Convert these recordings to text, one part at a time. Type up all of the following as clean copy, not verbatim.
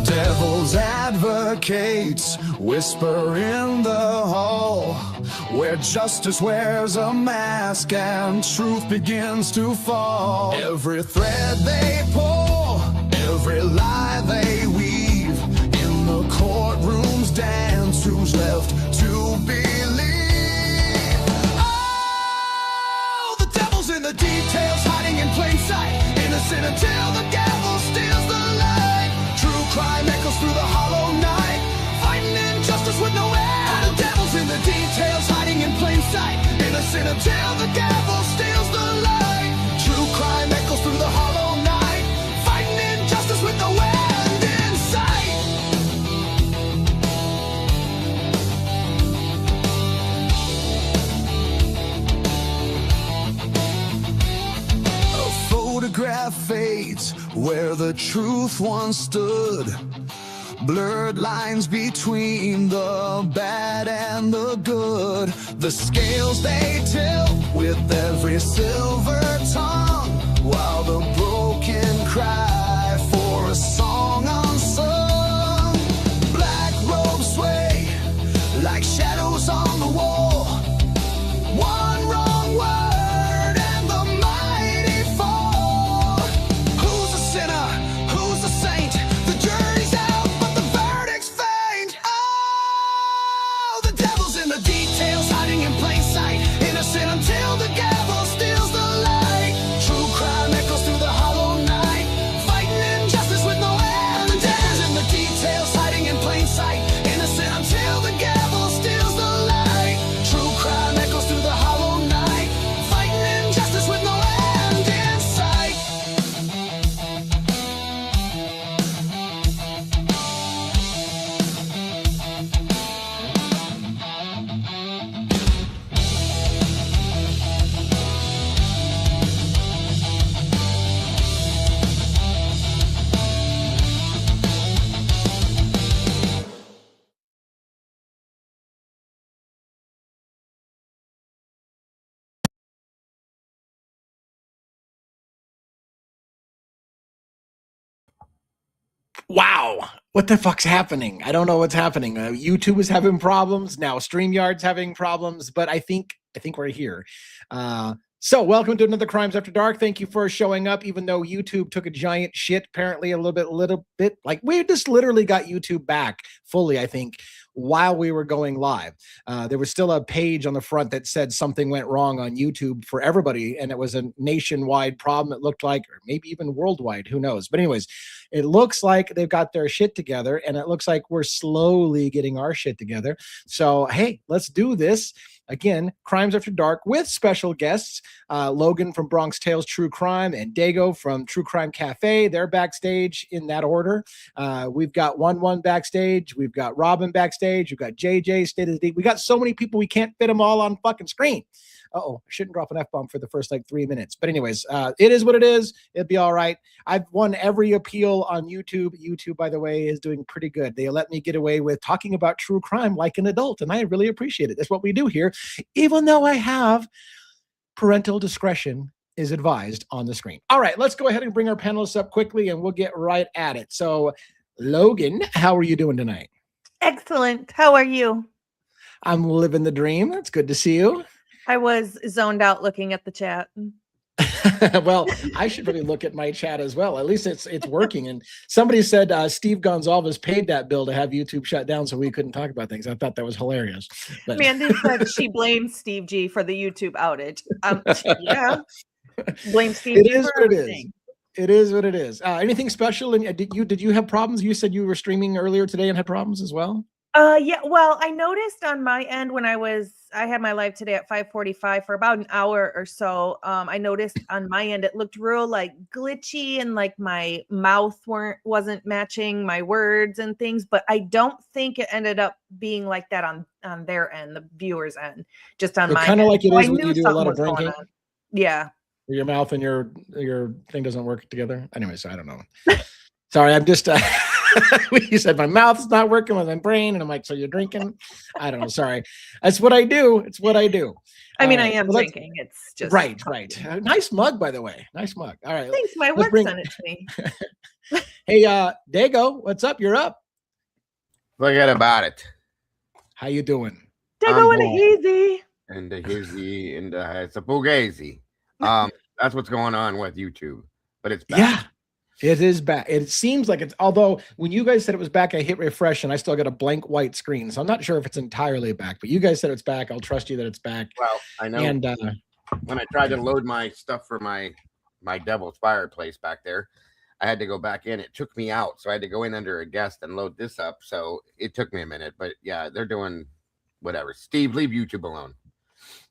Devil's advocates whisper in the hall, where justice wears a mask and truth begins to fall. Every thread they pull, every lie they weave, in the courtroom's dance, who's left to believe? Oh, the devil's in the details, hiding in plain sight, innocent until the gavel steals the light. True crime echoes through the hollow night, fighting injustice with no end. The devil's in the details, hiding in plain sight, innocent until the gavel steals the light. True crime echoes through the hollow night, fighting injustice with no end in sight. A photograph fades where the truth once stood. Blurred lines between the bad and the good. The scales they tilt with every silver tongue, while the broken cry for a song unsung. Black robes sway like shadows on the wall. One wrong word and the mighty fall. Who's a sinner? Who's a saint? The jury's out, but the verdict's faint. Oh, the devil's in the details, hiding in plain sight, innocent until the gavel steals the light. True crime echoes through the hollow night, fighting injustice with no end. The devil's in the details, hiding in plain sight, innocent until the gavel steals the light. True crime echoes through the hollow night, fighting injustice with no end in sight. Wow, what the fuck's happening? I don't know what's happening. YouTube is having problems now. StreamYard's having problems, but I think we're here. So welcome to another Crimes After Dark. Thank you for showing up, even though YouTube took a giant shit, apparently a little bit like we just literally got YouTube back fully, I think, while we were going live. There was still a page on the front that said something went wrong on YouTube for everybody, and it was a nationwide problem, it looked like, or maybe even worldwide, who knows. But anyways, it looks like they've got their shit together, and it looks like we're slowly getting our shit together. So, hey, let's do this. Again, Crimes After Dark with special guests, Logan from Bronx Tales True Crime and Dago from True Crime Cafe. They're backstage in that order. We've got 1-1 backstage. We've got Robin backstage. We've got JJ, State of the Deep. We got so many people, we can't fit them all on fucking screen. Uh-oh, I shouldn't drop an F-bomb for the first like 3 minutes. But anyways, it is what it is. It'd be all right. I've won every appeal on YouTube. YouTube, by the way, is doing pretty good. They let me get away with talking about true crime like an adult, and I really appreciate it. That's what we do here, even though I have parental discretion is advised on the screen. All right, let's go ahead and bring our panelists up quickly, and we'll get right at it. So, Logan, how are you doing tonight? Excellent. How are you? I'm living the dream. It's good to see you. I was zoned out looking at the chat. Well, I should really look at my chat as well. At least it's working. And somebody said Steve Gonzalez paid that bill to have YouTube shut down so we couldn't talk about things. I thought that was hilarious. But Mandy said she blames Steve G for the YouTube outage. Yeah, blame Steve G for everything. It is what it is. Anything special? And did you have problems? You said you were streaming earlier today and had problems as well. Yeah. Well, I noticed on my end when I had my live today at 5:45 for about an hour or so. I noticed on my end it looked real like glitchy and like my mouth wasn't matching my words and things. But I don't think it ended up being like that on their end, the viewers' end. Just on my kind of like it so is when you do a lot of drinking. Yeah. Your mouth and your thing doesn't work together. Anyways, I don't know. Sorry, I'm just. You said my mouth's not working with my brain, and I'm like, so you're drinking? I don't know. Sorry, that's what I do. It's what I do. I mean, I am drinking. It's just right. Nice mug, by the way. Nice mug. All right. Thanks. My work sent it to me. Hey, Dago, what's up? You're up. Forget about it. How you doing? They I'm go in born. easy. And the hizzy and it's a fugazi. That's what's going on with YouTube, but it's back. Yeah, it is back. It seems like it's, although when you guys said it was back, I hit refresh and I still got a blank white screen. So I'm not sure if it's entirely back, but you guys said it's back. I'll trust you that it's back. Well, I know. And when I tried to load my stuff for my Devil's Fireplace back there, I had to go back in. It took me out, so I had to go in under a guest and load this up. So it took me a minute, but yeah, they're doing whatever. Steve, leave YouTube alone.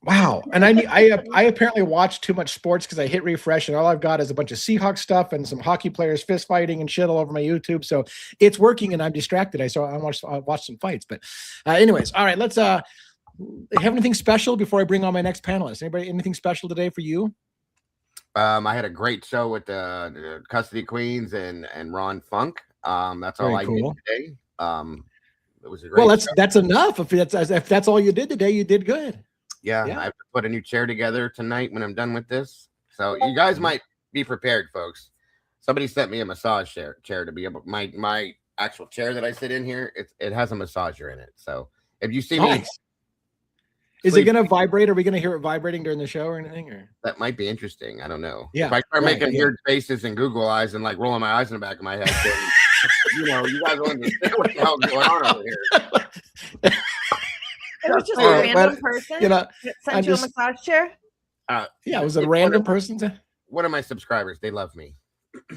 wow. And I apparently watch too much sports because I hit refresh and all I've got is a bunch of Seahawks stuff and some hockey players fist fighting and shit all over my YouTube. So it's working and I'm distracted. I watch some fights. But anyways, all right, let's have anything special before I bring on my next panelist. Anybody, anything special today for you? I had a great show with the Custody Queens and Ron Funk. That's all Very I cool. did today. It was a great Well, show. that's enough. If that's all you did today, you did good. Yeah, Yeah. I have to put a new chair together tonight when I'm done with this. So you guys might be prepared, folks. Somebody sent me a massage chair to be able my actual chair that I sit in here. It has a massager in it. So if you see me, Nice. Is it going to vibrate? Are we going to hear it vibrating during the show or anything? Or that might be interesting. I don't know. Yeah, If I start right, making yeah. weird faces and Google eyes and like rolling my eyes in the back of my head, then, you guys will understand what the hell's going on over here. It was just All a right, random but, person you know, that I'm sent you a just- massage chair. Yeah, was it a It's random person? One of my subscribers, they love me.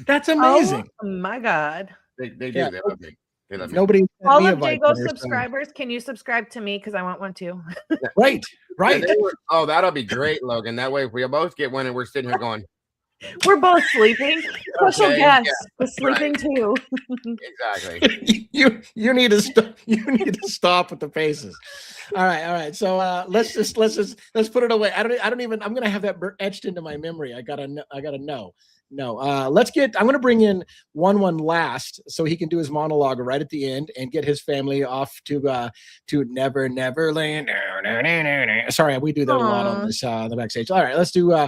That's amazing. Oh my God. They do. Yeah. They love me. They love me. Nobody sent All me a of Jago's vibrator, so- subscribers, can you subscribe to me? Because I want one too. Right, right. Yeah, oh, that'll be great, Logan. That way, if we both get one and we're sitting here going, We're both sleeping. Special Okay, guest yeah, is sleeping too. exactly. you need to stop with the faces. All right. So let's put it away. I don't even. I'm gonna have that etched into my memory. I gotta know. No. I'm gonna bring in one last so he can do his monologue right at the end and get his family off to Neverland. Sorry, we do that a lot on this the backstage. All right, let's do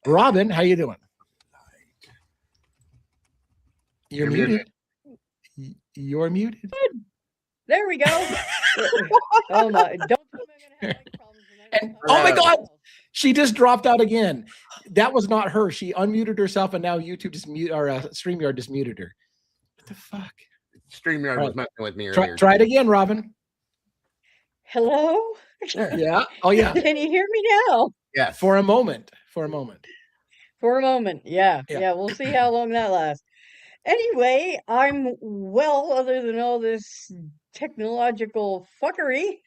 Robin. How you doing? You're muted. You're muted. There we go. Oh my! Don't tell me I'm gonna have mic problems. And oh my God, she just dropped out again. That was not her. She unmuted herself, and now YouTube just StreamYard just muted her. What the fuck? StreamYard was messing with me earlier. Try it again, Robin. Hello. Yeah. Oh yeah. Can you hear me now? Yes. For a moment. For a moment. Yeah. We'll see how long that lasts. Anyway, I'm well, other than all this technological fuckery.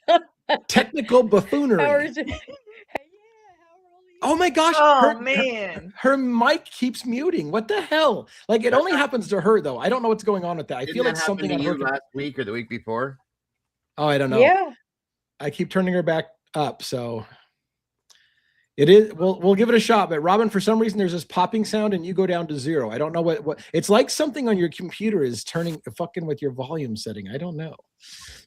Technical buffoonery. How is it? Yeah, how are all you? Oh my gosh. Oh man. Her mic keeps muting. What the hell? Like it only happens to her though. I don't know what's going on with that. I Didn't feel like that happen something to on you her. last week or the week before. Oh, I don't know. Yeah. I keep turning her back up, so it is. We'll give it a shot. But Robin, for some reason, there's this popping sound, and you go down to 0. I don't know what. It's like something on your computer is fucking with your volume setting. I don't know,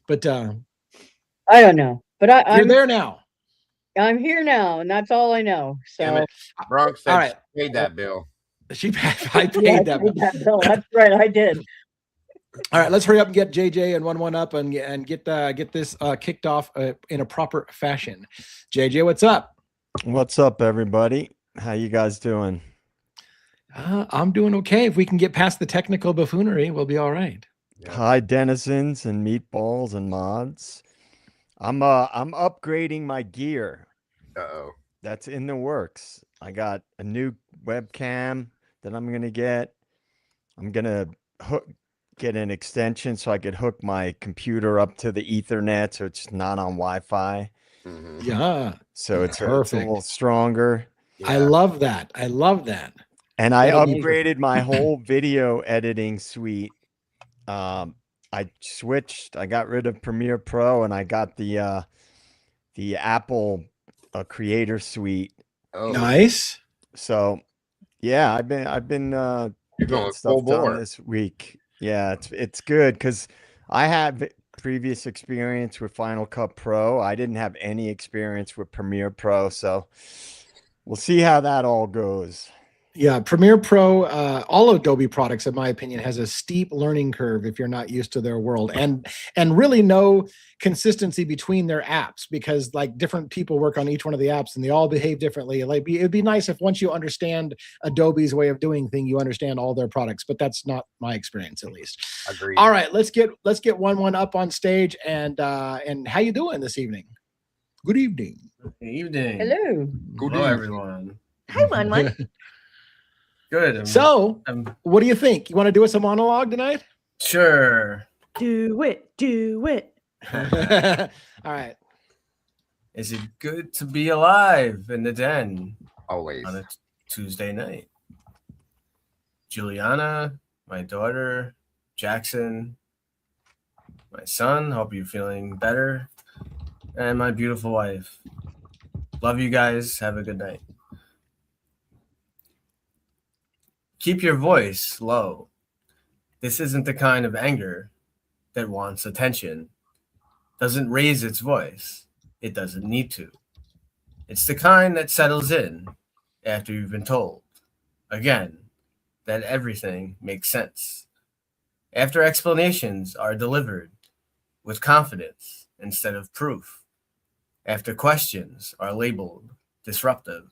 but I don't know, but you're I'm there now. I'm here now, and that's all I know. Damn So it. Bronx said All right. she paid that bill. I paid yeah, that. I paid that bill. That's right, I did. All right, let's hurry up and get JJ and one up and get this kicked off in a proper fashion. JJ, what's up? What's up, everybody? How you guys doing? I'm doing okay. If we can get past the technical buffoonery, we'll be all right. Yeah. Hi, denizens and meatballs and mods. I'm upgrading my gear. Uh-oh. That's in the works. I got a new webcam that I'm gonna get. I'm gonna get an extension so I could hook my computer up to the Ethernet, so it's not on Wi-Fi. Mhm. Yeah, So it's a Perfect. little stronger. I Yeah. love that. And I That'll be- upgraded my whole video editing suite. I switched. I got rid of Premiere Pro, and I got the Apple Creator Suite. Oh, Nice. So, yeah, I've been You're getting going stuff full done bore. this week. Yeah, it's good because I have previous experience with Final Cut Pro. I didn't have any experience with Premiere Pro, so we'll see how that all goes. Yeah, Premiere Pro, all Adobe products, in my opinion, has a steep learning curve if you're not used to their world, and really no consistency between their apps, because like different people work on each one of the apps and they all behave differently. Like it'd be nice if once you understand Adobe's way of doing things, you understand all their products, but that's not my experience, at least. Agreed. All right, let's get one up on stage, and how you doing this evening? Good evening. Good evening. Hello. Hello, everyone. Hi, One. Good. So, what do you think? You want to do us a monologue tonight? Sure. Do it. All right. Is it good to be alive in the den? Always. On a Tuesday night. Juliana, my daughter, Jackson, my son, hope you're feeling better, and my beautiful wife. Love you guys. Have a good night. Keep your voice low. This isn't the kind of anger that wants attention. Doesn't raise its voice. It doesn't need to. It's the kind that settles in after you've been told, again, that everything makes sense. After explanations are delivered with confidence instead of proof. After questions are labeled disruptive.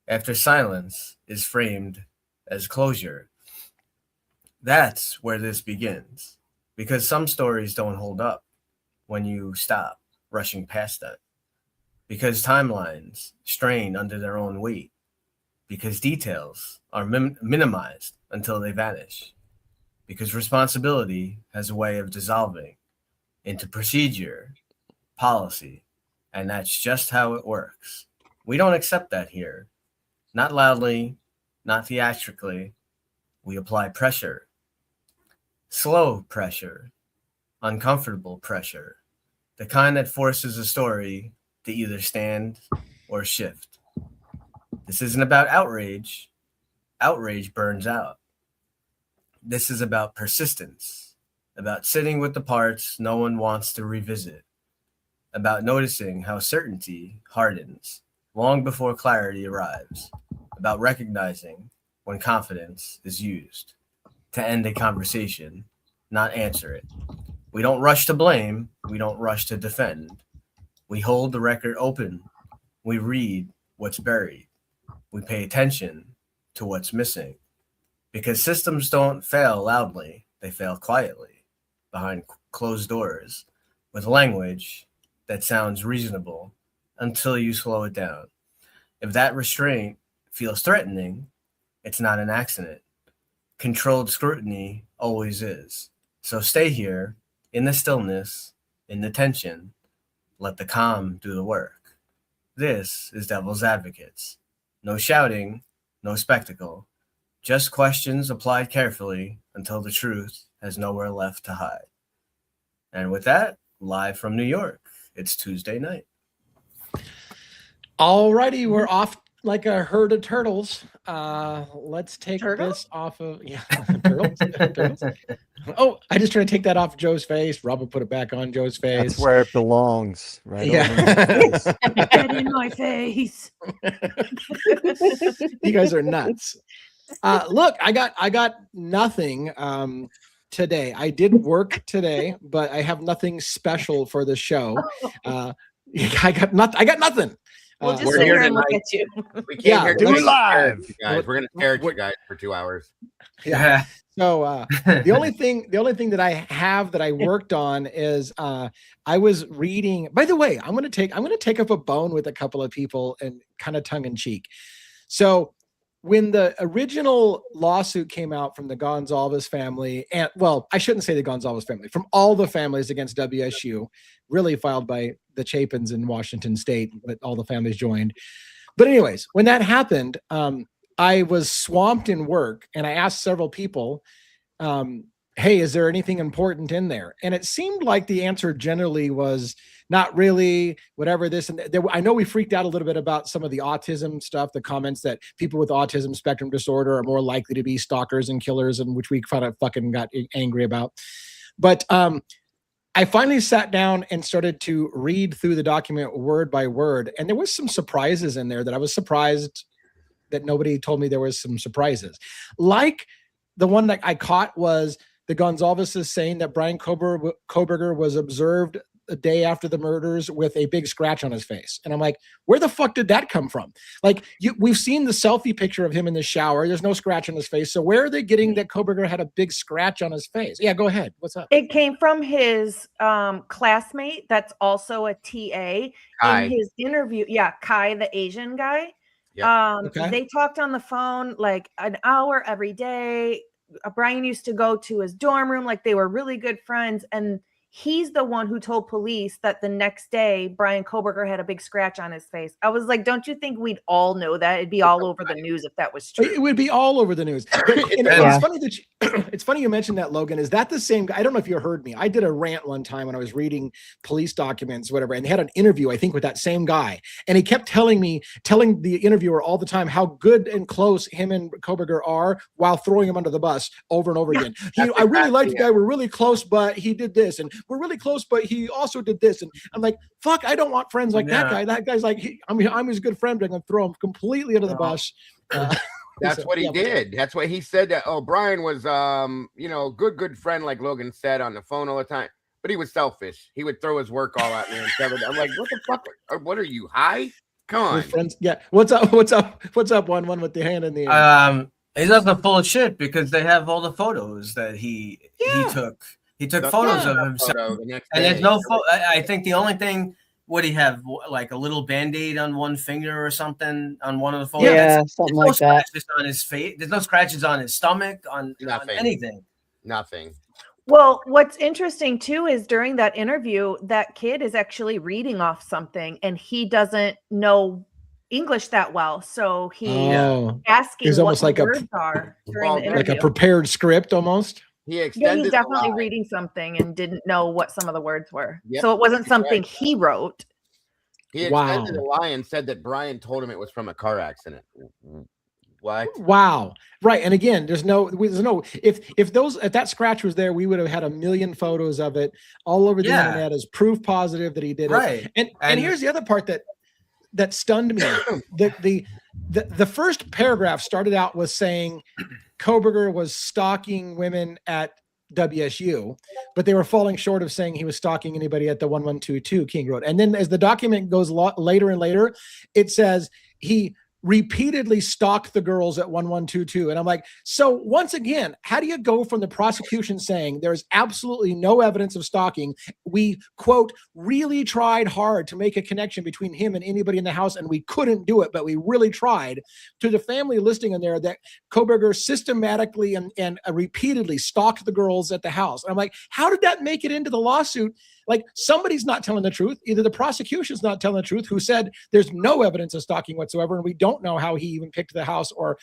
After silence is framed as closure. That's where this begins, because some stories don't hold up when you stop rushing past them, because timelines strain under their own weight, because details are minimized until they vanish, because responsibility has a way of dissolving into procedure, policy, and that's just how it works. We don't accept that here, not loudly, not theatrically. We apply pressure. Slow pressure. Uncomfortable pressure. The kind that forces a story to either stand or shift. This isn't about outrage. Outrage burns out. This is about persistence. About sitting with the parts no one wants to revisit. About noticing how certainty hardens long before clarity arrives. About recognizing when confidence is used to end a conversation, not answer it. We don't rush to blame. We don't rush to defend. We hold the record open. We read what's buried. We pay attention to what's missing. Because systems don't fail loudly. They fail quietly, behind closed doors, with language that sounds reasonable until you slow it down. If that restraint feels threatening, it's not an accident. Controlled scrutiny always is. So stay here, in the stillness, in the tension. Let the calm do the work. This is Devil's Advocates. No shouting, no spectacle. Just questions applied carefully until the truth has nowhere left to hide. And with that, live from New York, it's Tuesday night. All righty, we're off like a herd of turtles. Let's take this off of turtles. Oh, I just tried to take that off Joe's face. Robin put it back on Joe's face. That's where it belongs, right? Yeah. Get in my face. You guys are nuts. Look, I got nothing today. I did work today, but I have nothing special for the show. I got nothing. We'll just sit here and look at you. We can't do hear it live. Guys. We're gonna stare at you guys for 2 hours. Yeah. So the only thing that I have that I worked on is I was reading. By the way, I'm gonna take up a bone with a couple of people and kind of tongue in cheek. So when the original lawsuit came out from the Gonzalez family, and well, I shouldn't say the Gonzalez family, from all the families against WSU, really filed by the Chapins in Washington State, but all the families joined. But anyways, when that happened, I was swamped in work, and I asked several people, hey, is there anything important in there? And it seemed like the answer generally was not really, whatever this. And I know we freaked out a little bit about some of the autism stuff, the comments that people with autism spectrum disorder are more likely to be stalkers and killers, and which we kind of fucking got angry about. But I finally sat down and started to read through the document word by word. And there was some surprises in there that I was surprised that nobody told me there was some surprises. Like the one that I caught was the Gonzalez is saying that Brian Koberger was observed a day after the murders with a big scratch on his face. And I'm like, where the fuck did that come from? Like, we've seen the selfie picture of him in the shower. There's no scratch on his face. So where are they getting that Koberger had a big scratch on his face? Yeah, go ahead. What's up? It came from his classmate that's also a TA. Kai. In his interview. Yeah, Kai, the Asian guy. Yep. Okay. They talked on the phone like an hour every day. Brian used to go to his dorm room, like they were really good friends. And he's the one who told police that the next day Brian Koberger had a big scratch on his face. I was like, don't you think we'd all know that? It'd be all over the news if that was true. It would be all over the news. It's funny that it's funny you mentioned that, Logan. Is that the same guy? I don't know if you heard me. I did a rant one time when I was reading police documents, whatever, and they had an interview, I think, with that same guy. And he kept telling the interviewer all the time how good and close him and Koberger are while throwing him under the bus over and over again. I really liked the guy. We're really close, but he did this. And we're really close, but he also did this. And I'm like, fuck, I don't want friends like that guy. That guy's like, I'm his good friend. I'm going to throw him completely under the bus. That's what he did. That's what he said. That Brian was, good friend, like Logan said, on the phone all the time. But he was selfish. He would throw his work all at me and stuff. I'm like, what the fuck? What are you, high? Come on, friends. Yeah. What's up? One with the hand in the air. He's also full of shit because they have all the photos that he took. He took photos of himself, and there's no. I think the only thing. Would he have like a little Band-Aid on one finger or something on one of the photos? Yeah, something like that. There's no scratches on his face. There's no scratches on his stomach, on anything. Nothing. Well, what's interesting too is during that interview, that kid is actually reading off something and he doesn't know English that well. So he's asking what the words are during the interview. Like a prepared script almost. He's definitely reading something and didn't know what some of the words were. Yep. So it wasn't something he wrote. He extended the lie and said that Brian told him it was from a car accident. What? Wow. Right. And again, there's no if that scratch was there, we would have had a million photos of it all over the internet as proof positive that he did it. And here's the other part that stunned me. The first paragraph started out with saying Koberger was stalking women at WSU, but they were falling short of saying he was stalking anybody at the 1122 King Road. And then as the document goes later and later, it says he repeatedly stalked the girls at 1122. And I'm like, so once again, how do you go from the prosecution saying there's absolutely no evidence of stalking? We, quote, really tried hard to make a connection between him and anybody in the house, and we couldn't do it, but we really tried, to the family listing in there that Koberger systematically and repeatedly stalked the girls at the house. And I'm like, how did that make it into the lawsuit? Like, somebody's not telling the truth. Either the prosecution's not telling the truth, who said there's no evidence of stalking whatsoever, and we don't know how he even picked the house, or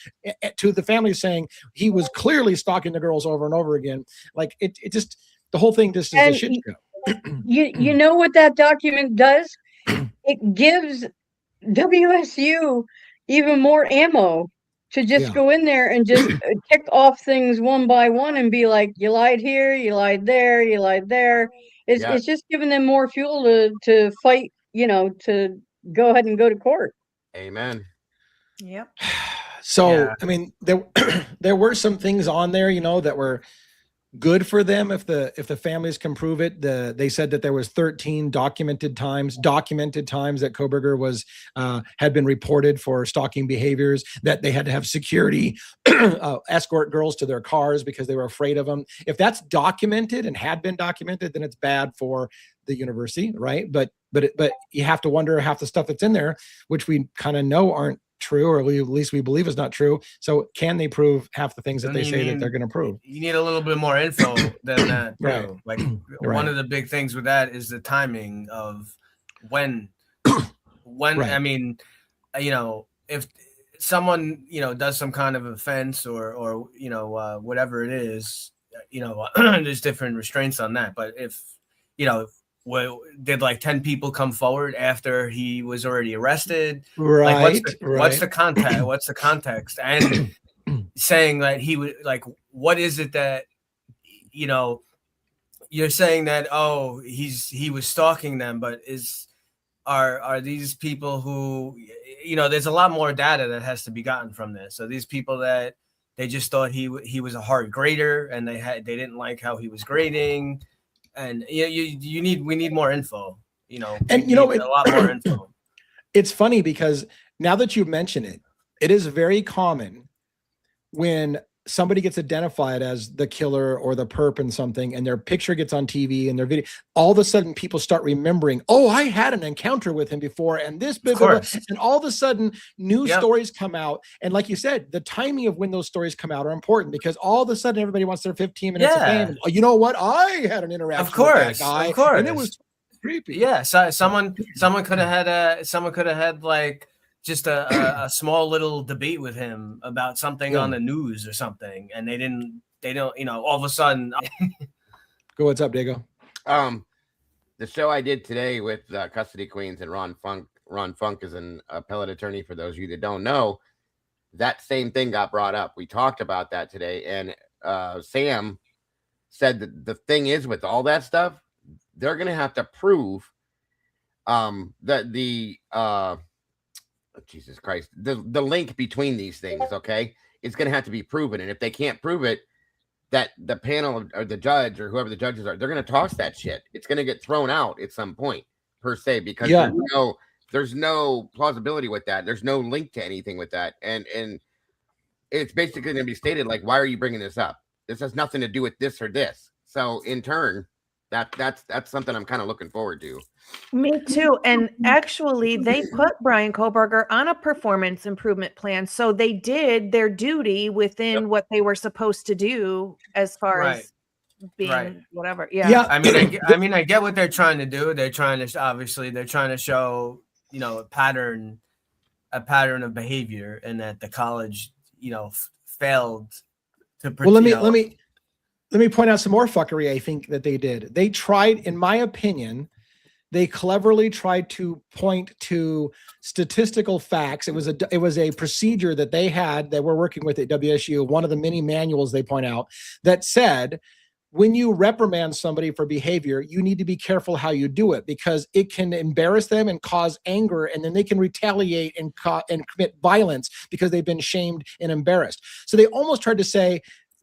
to the family saying he was clearly stalking the girls over and over again. Like, it just, the whole thing just is a shit show. You know what that document does? It gives WSU even more ammo to just go in there and just tick off things one by one and be like, you lied here, you lied there, you lied there. It's just giving them more fuel to fight, to go ahead and go to court. Amen. Yep. So, I mean, there were some things on there, that were good for them if the families can prove it. They said that there was 13 documented times that Koberger was had been reported for stalking behaviors, that they had to have security escort girls to their cars because they were afraid of them. If that's documented and had been documented, then it's bad for the university, right? But you have to wonder half the stuff that's in there, which we kind of know aren't true, or at least we believe is not true. So can they prove half the things that they say that they're going to prove? You need a little bit more info than that. Right. Like one of the big things with that is the timing of when, I mean, if someone, does some kind of offense or whatever it is, there's different restraints on that. But if, did like 10 people come forward after he was already arrested? Right. Like what's the context? What's the context? And saying that he would, like, what is it that, you're saying that, he was stalking them, but is are these people who, there's a lot more data that has to be gotten from this. So these people that they just thought he was a hard grader, and they didn't like how he was grading, and we need more info. And a lot more info. It's funny because now that you mention it, it is very common when somebody gets identified as the killer or the perp in something, and their picture gets on TV and their video, all of a sudden people start remembering, oh, I had an encounter with him before, and this, blah, blah, blah. And all of a sudden new stories come out. And like you said, the timing of when those stories come out are important, because all of a sudden everybody wants their 15 minutes of fame. Oh, you know what? I had an interaction with that guy. Of course. And it was creepy. Yeah. So someone could have had like just a small little debate with him about something on the news or something, and they don't, all of a sudden. Go, what's up, Diego? The show I did today with Custody Queens and Ron Funk. Ron Funk is an appellate attorney, for those of you that don't know. That same thing got brought up. We talked about that today, and Sam said that the thing is, with all that stuff, they're going to have to prove that the Jesus Christ, the link between these things, okay, is going to have to be proven. And if they can't prove it, that the panel or the judge or whoever the judges are, they're going to toss that shit. It's going to get thrown out at some point, per se, because there's no plausibility with that. There's no link to anything with that. And it's basically going to be stated like, why are you bringing this up? This has nothing to do with this or this. So in turn, that's something I'm kind of looking forward to. Me too. And actually, they put Brian Koberger on a performance improvement plan. So they did their duty within what they were supposed to do as far as being whatever. Yeah. I mean, I get what they're trying to do. They're trying to show, a pattern of behavior, and that the college, failed to. Well, let me point out some more fuckery I think that they did. They tried, in my opinion, they cleverly tried to point to statistical facts. It was a procedure that they had that we're working with at WSU, one of the many manuals they point out, that said, when you reprimand somebody for behavior, you need to be careful how you do it, because it can embarrass them and cause anger, and then they can retaliate and commit violence because they've been shamed and embarrassed. So they almost tried to say,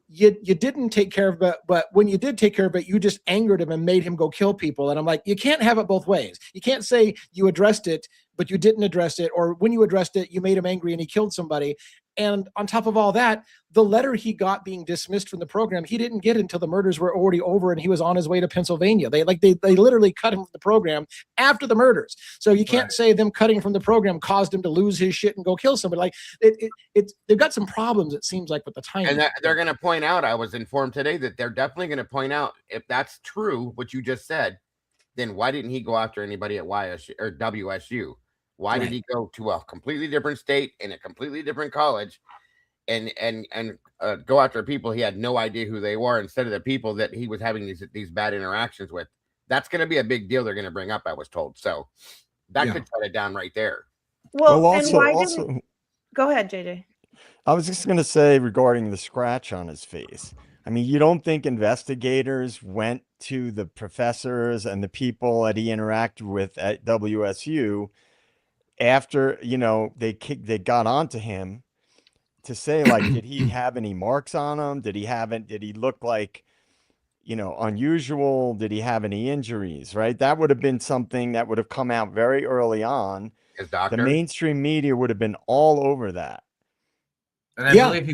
you didn't take care of it, but when you did take care of it, you just angered him and made him go kill people. And I'm like, you can't have it both ways. You can't say you addressed it, but you didn't address it, or when you addressed it, you made him angry and he killed somebody. And on top of all that, the letter he got being dismissed from the program, he didn't get until the murders were already over and he was on his way to Pennsylvania. They literally cut him from the program after the murders. So you can't say them cutting from the program caused him to lose his shit and go kill somebody. Like they've got some problems, it seems like, with the timing. And they're going to point out, I was informed today that they're definitely going to point out, if that's true, what you just said, then why didn't he go after anybody at YSU or WSU? Why did he go to a completely different state in a completely different college and go after people he had no idea who they were, instead of the people that he was having these bad interactions with? That's going to be a big deal they're going to bring up, I was told. So that could shut it down right there. Well, also, go ahead, JJ. I was just going to say, regarding the scratch on his face, I mean, you don't think investigators went to the professors and the people that he interacted with at WSU after, they got onto him to say, like, did he have any marks on him? Did he look like, unusual? Did he have any injuries? Right. That would have been something that would have come out very early on. His doctor. The mainstream media would have been all over that. And I believe he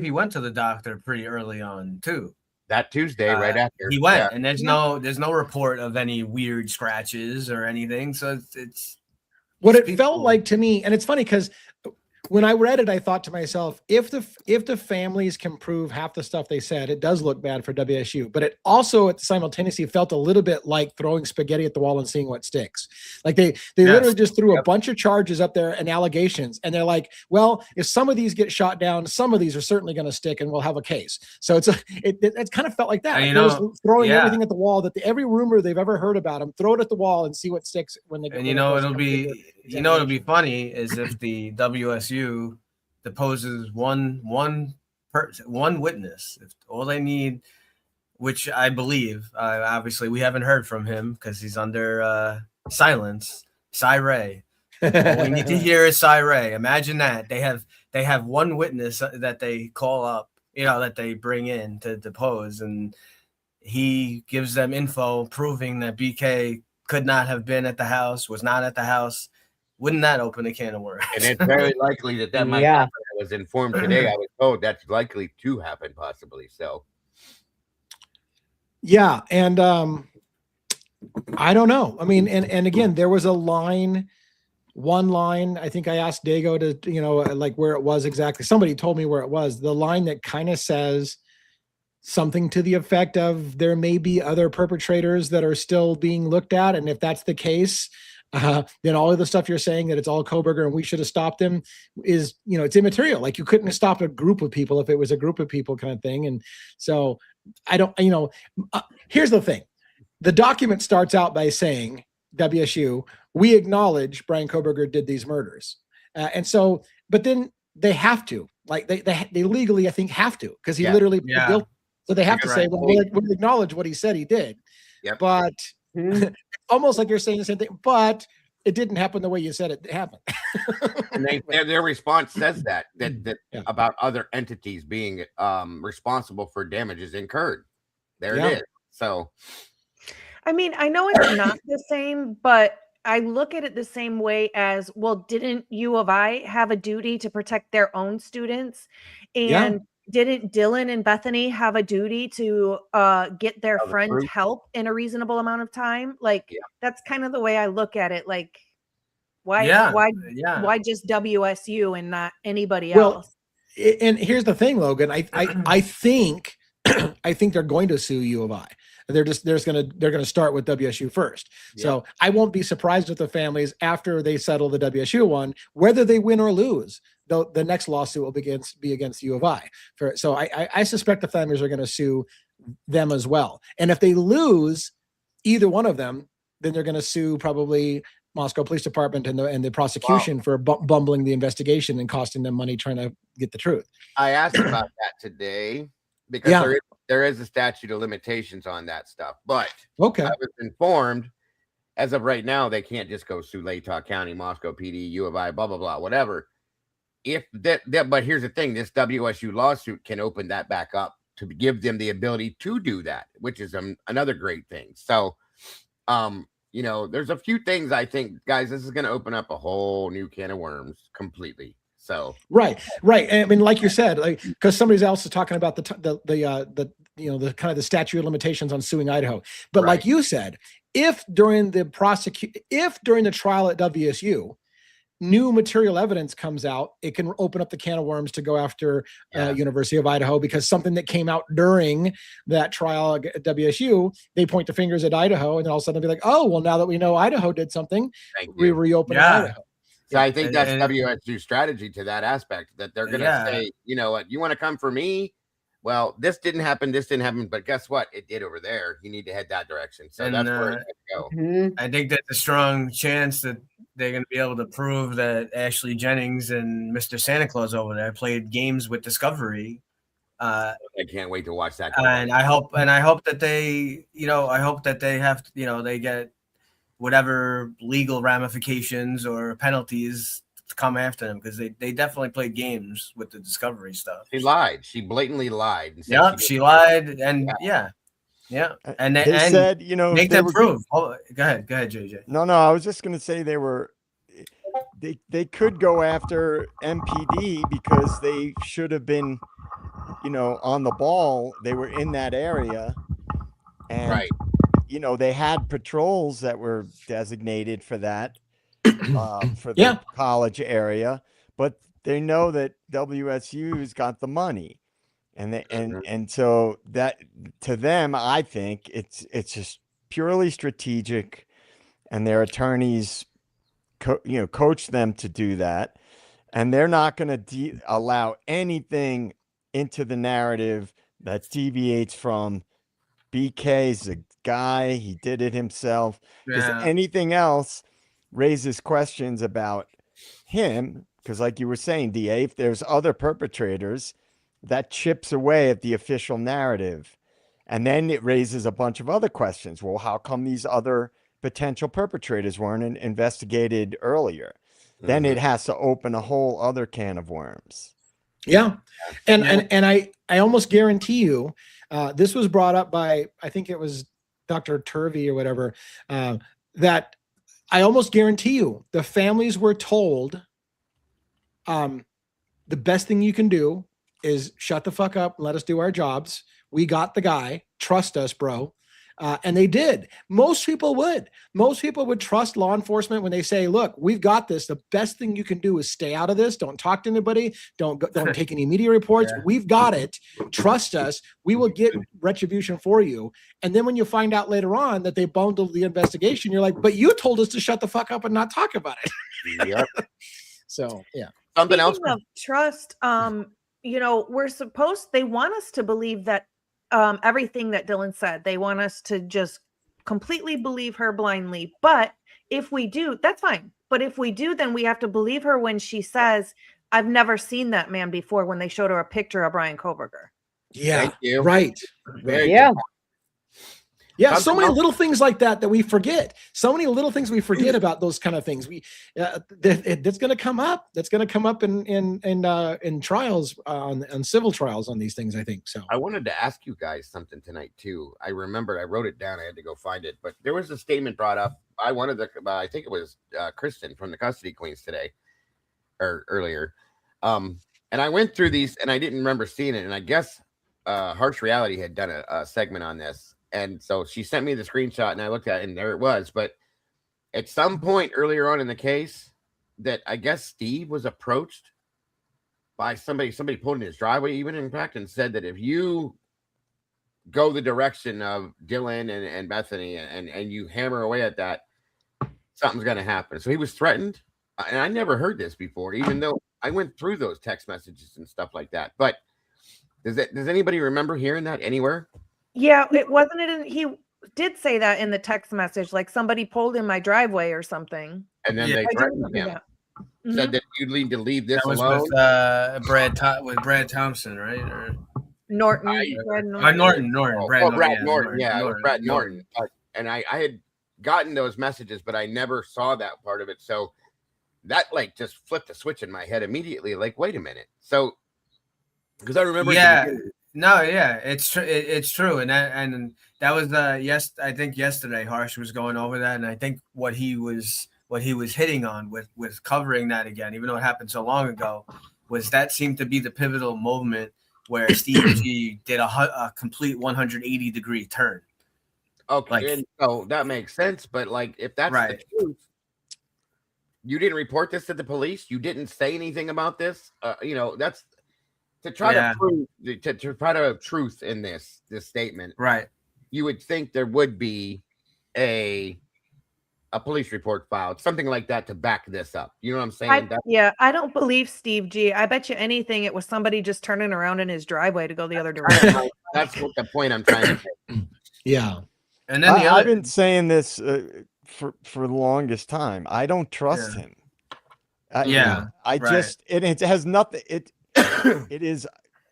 went to the doctor pretty early on too. That Tuesday, right after he went, and there's no report of any weird scratches or anything. So it's what it felt like to me. And it's funny because when I read it, I thought to myself, if the families can prove half the stuff they said, it does look bad for WSU. But it also simultaneously felt a little bit like throwing spaghetti at the wall and seeing what sticks. Like they literally just threw a bunch of charges up there and allegations. And they're like, well, if some of these get shot down, some of these are certainly going to stick and we'll have a case. So it kind of felt like that. Like throwing everything at the wall, that every rumor they've ever heard about him, throw it at the wall and see what sticks when they go. And it'll be funny is if the WSU deposes one witness. If all they need, which I believe, obviously we haven't heard from him because he's under silence. Ray. All we need to hear is Ray. Imagine that they have one witness that they call up, that they bring in to depose, and he gives them info proving that BK could not have been at the house, was not at the house. Wouldn't that open a can of worms? And it's very likely that might happen. I was informed today. I was told that's likely to happen, possibly. So, yeah, and I don't know. I mean, and again, there was one line. I think I asked Dago to, like where it was exactly. Somebody told me where it was. The line that kind of says something to the effect of there may be other perpetrators that are still being looked at, and if that's the case, then all of the stuff you're saying that it's all Kohberger and we should have stopped him is, it's immaterial. Like you couldn't have stopped a group of people if it was a group of people kind of thing. And so I don't, here's the thing. The document starts out by saying, WSU, we acknowledge Brian Kohberger did these murders. And so, but then they have to, like they legally, I think, have to, because he literally pleaded guilty. So they have to say, well, we'll acknowledge what he said he did. Yep. But almost like you're saying the same thing, but it didn't happen the way you said it happened. And their response says that about other entities being responsible for damages incurred. There it is. So, I mean, I know it's not the same, but I look at it the same way as, well, didn't U of I have a duty to protect their own students? And didn't Dylan and Bethany have a duty to get their friends help in a reasonable amount of time? Like, that's kind of the way I look at it. Like, why just WSU and not anybody else? And here's the thing, Logan. I think I think they're going to sue U of I. They're going to start with WSU first. Yeah. So I won't be surprised if the families, after they settle the WSU one, whether they win or lose, the next lawsuit will be against U of I. So I suspect the families are going to sue them as well. And if they lose either one of them, then they're going to sue probably Moscow Police Department and the prosecution for bumbling the investigation and costing them money trying to get the truth. I asked about that today because there is a statute of limitations on that stuff. But I was informed as of right now, they can't just go sue Latah County, Moscow PD, U of I, blah, blah, blah, whatever. But here's the thing, this WSU lawsuit can open that back up to give them the ability to do that, which is another great thing. So, there's a few things I think, guys, this is going to open up a whole new can of worms completely. So right. I mean, like you said, because somebody else is talking about the kind of the statute of limitations on suing Idaho. But like you said, if during the trial at WSU, new material evidence comes out, it can open up the can of worms to go after University of Idaho, because something that came out during that trial at WSU, they point the fingers at Idaho, and then all of a sudden they'll be like, oh, well, now that we know Idaho did something, we reopen Idaho. So I think that's WSU's strategy to that aspect, that they're going to say, you know what, you want to come for me? Well, this didn't happen, but guess what? It did over there. You need to head that direction. So that's where it's going to go. I think there's a strong chance that they're going to be able to prove that Ashley Jennings and Mr. Santa Claus over there played games with Discovery. I can't wait to watch that. And I hope that they, have to, they get whatever legal ramifications or penalties to come after them, because they definitely played games with the Discovery stuff. She lied. She blatantly lied. Yeah, she lied, and and they said, make them prove. Go ahead, JJ. No, I was just going to say they could go after MPD because they should have been, on the ball. They were in that area, and they had patrols that were designated for that, for the college area, but they know that WSU's got the money, and so that, to them, I think it's just purely strategic, and their attorneys, coach them to do that, and they're not going to allow anything into the narrative that deviates from BK's a guy, he did it himself, because anything else raises questions about him, because like you were saying, DA, if there's other perpetrators, that chips away at the official narrative, and then it raises a bunch of other questions. Well, how come these other potential perpetrators weren't investigated earlier. Then it has to open a whole other can of worms. Yeah. And I almost guarantee you, this was brought up by, I think it was Dr. Turvey or whatever, that I almost guarantee you the families were told, the best thing you can do is shut the fuck up and let us do our jobs. We got the guy. Trust us, bro. And they did. Most people would. Most people would trust law enforcement when they say, look, we've got this. The best thing you can do is stay out of this. Don't talk to anybody. Don't take any media reports. Yeah. We've got it. Trust us. We will get retribution for you. And then when you find out later on that they bundled the investigation, you're like, but you told us to shut the fuck up and not talk about it. Yep. So, yeah. Something else. Speaking of trust, they want us to believe that everything that Dylan said. They want us to just completely believe her blindly. But if we do, that's fine. But if we do, then we have to believe her when she says, I've never seen that man before, when they showed her a picture of Brian Koberger. Yeah. Thank you. Right. Very Yeah. good. Yeah, so Something many else- little things like that we forget. So many little things we forget about those kind of things. That's going to come up. That's going to come up in trials, on civil trials on these things, I think. So I wanted to ask you guys something tonight too. I remembered I wrote it down. I had to go find it, but there was a statement brought up by one of the, I think it was Kristen from the Custody Queens today or earlier. And I went through these and I didn't remember seeing it. And I guess Harsh Reality had done a segment on this. And so she sent me the screenshot and I looked at it and there it was. But at some point earlier on in the case that I guess Steve was approached by somebody pulled in his driveway, even in fact, and said that if you go the direction of Dylan and Bethany and you hammer away at that, something's going to happen. So he was threatened. And I never heard this before, even though I went through those text messages and stuff like that. But does anybody remember hearing that anywhere? Yeah, it wasn't it. He did say that in the text message, like somebody pulled in my driveway or something. And then Yeah. they I do threatened remember him. that. Said Mhm. that you'd need to leave this That was alone. with Brad Thompson, right? Or Norton. Brad Norton. Norton. Brad Norton. Yeah, it was Brad Norton. Norton. And I had gotten those messages, but I never saw that part of it. So that like just flipped a switch in my head immediately. Like, wait a minute. So because I remember, It's true. It's true, and that was I think yesterday Harsh was going over that, and I think what he was hitting on with covering that again, even though it happened so long ago, was that seemed to be the pivotal moment where Steve G did a complete 180-degree turn. okay, like- and so that makes sense. But like, if that's Right. the truth, you didn't report this to the police. You didn't say anything about this. That's to try Yeah. to prove to try to have truth in this statement. Right. You would think there would be a police report filed, something like that to back this up. You know what I'm saying? I don't believe Steve G. I bet you anything it was somebody just turning around in his driveway to go the other direction. That's what the point I'm trying to make. yeah. And then I've been saying this for the longest time. I don't trust Yeah. him. Right. Just it has nothing. It is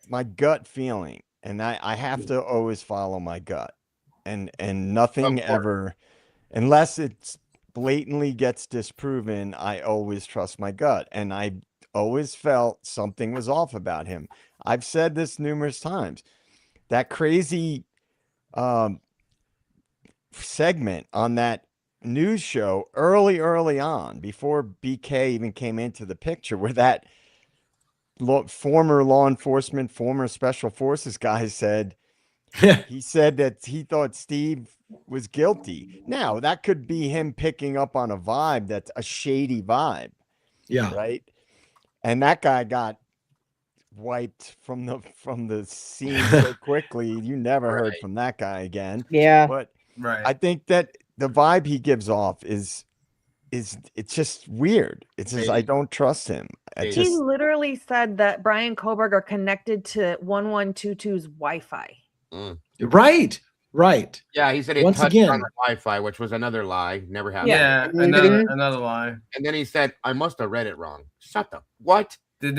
my gut feeling, and I have to always follow my gut, and nothing ever, unless it's blatantly gets disproven. I always trust my gut, and I always felt something was off about him. I've said this numerous times. That crazy segment on that news show early on, before BK even came into the picture, where that former law enforcement, former special forces guy said, he said that he thought Steve was guilty. Now that could be him picking up on a vibe, that's a shady vibe. Yeah. Right. And that guy got wiped from the scene so quickly. You never heard from that guy again. Yeah. But Right. I think that the vibe he gives off is it's just weird. It's just, I don't trust him. He literally said that Brian Koberger connected to 1122's Wi-Fi. Right. Yeah, he said it Once touched again on the Wi-Fi, which was another lie. Never happened. Yeah, another lie. And then he said, I must have read it wrong. Shut the what? Did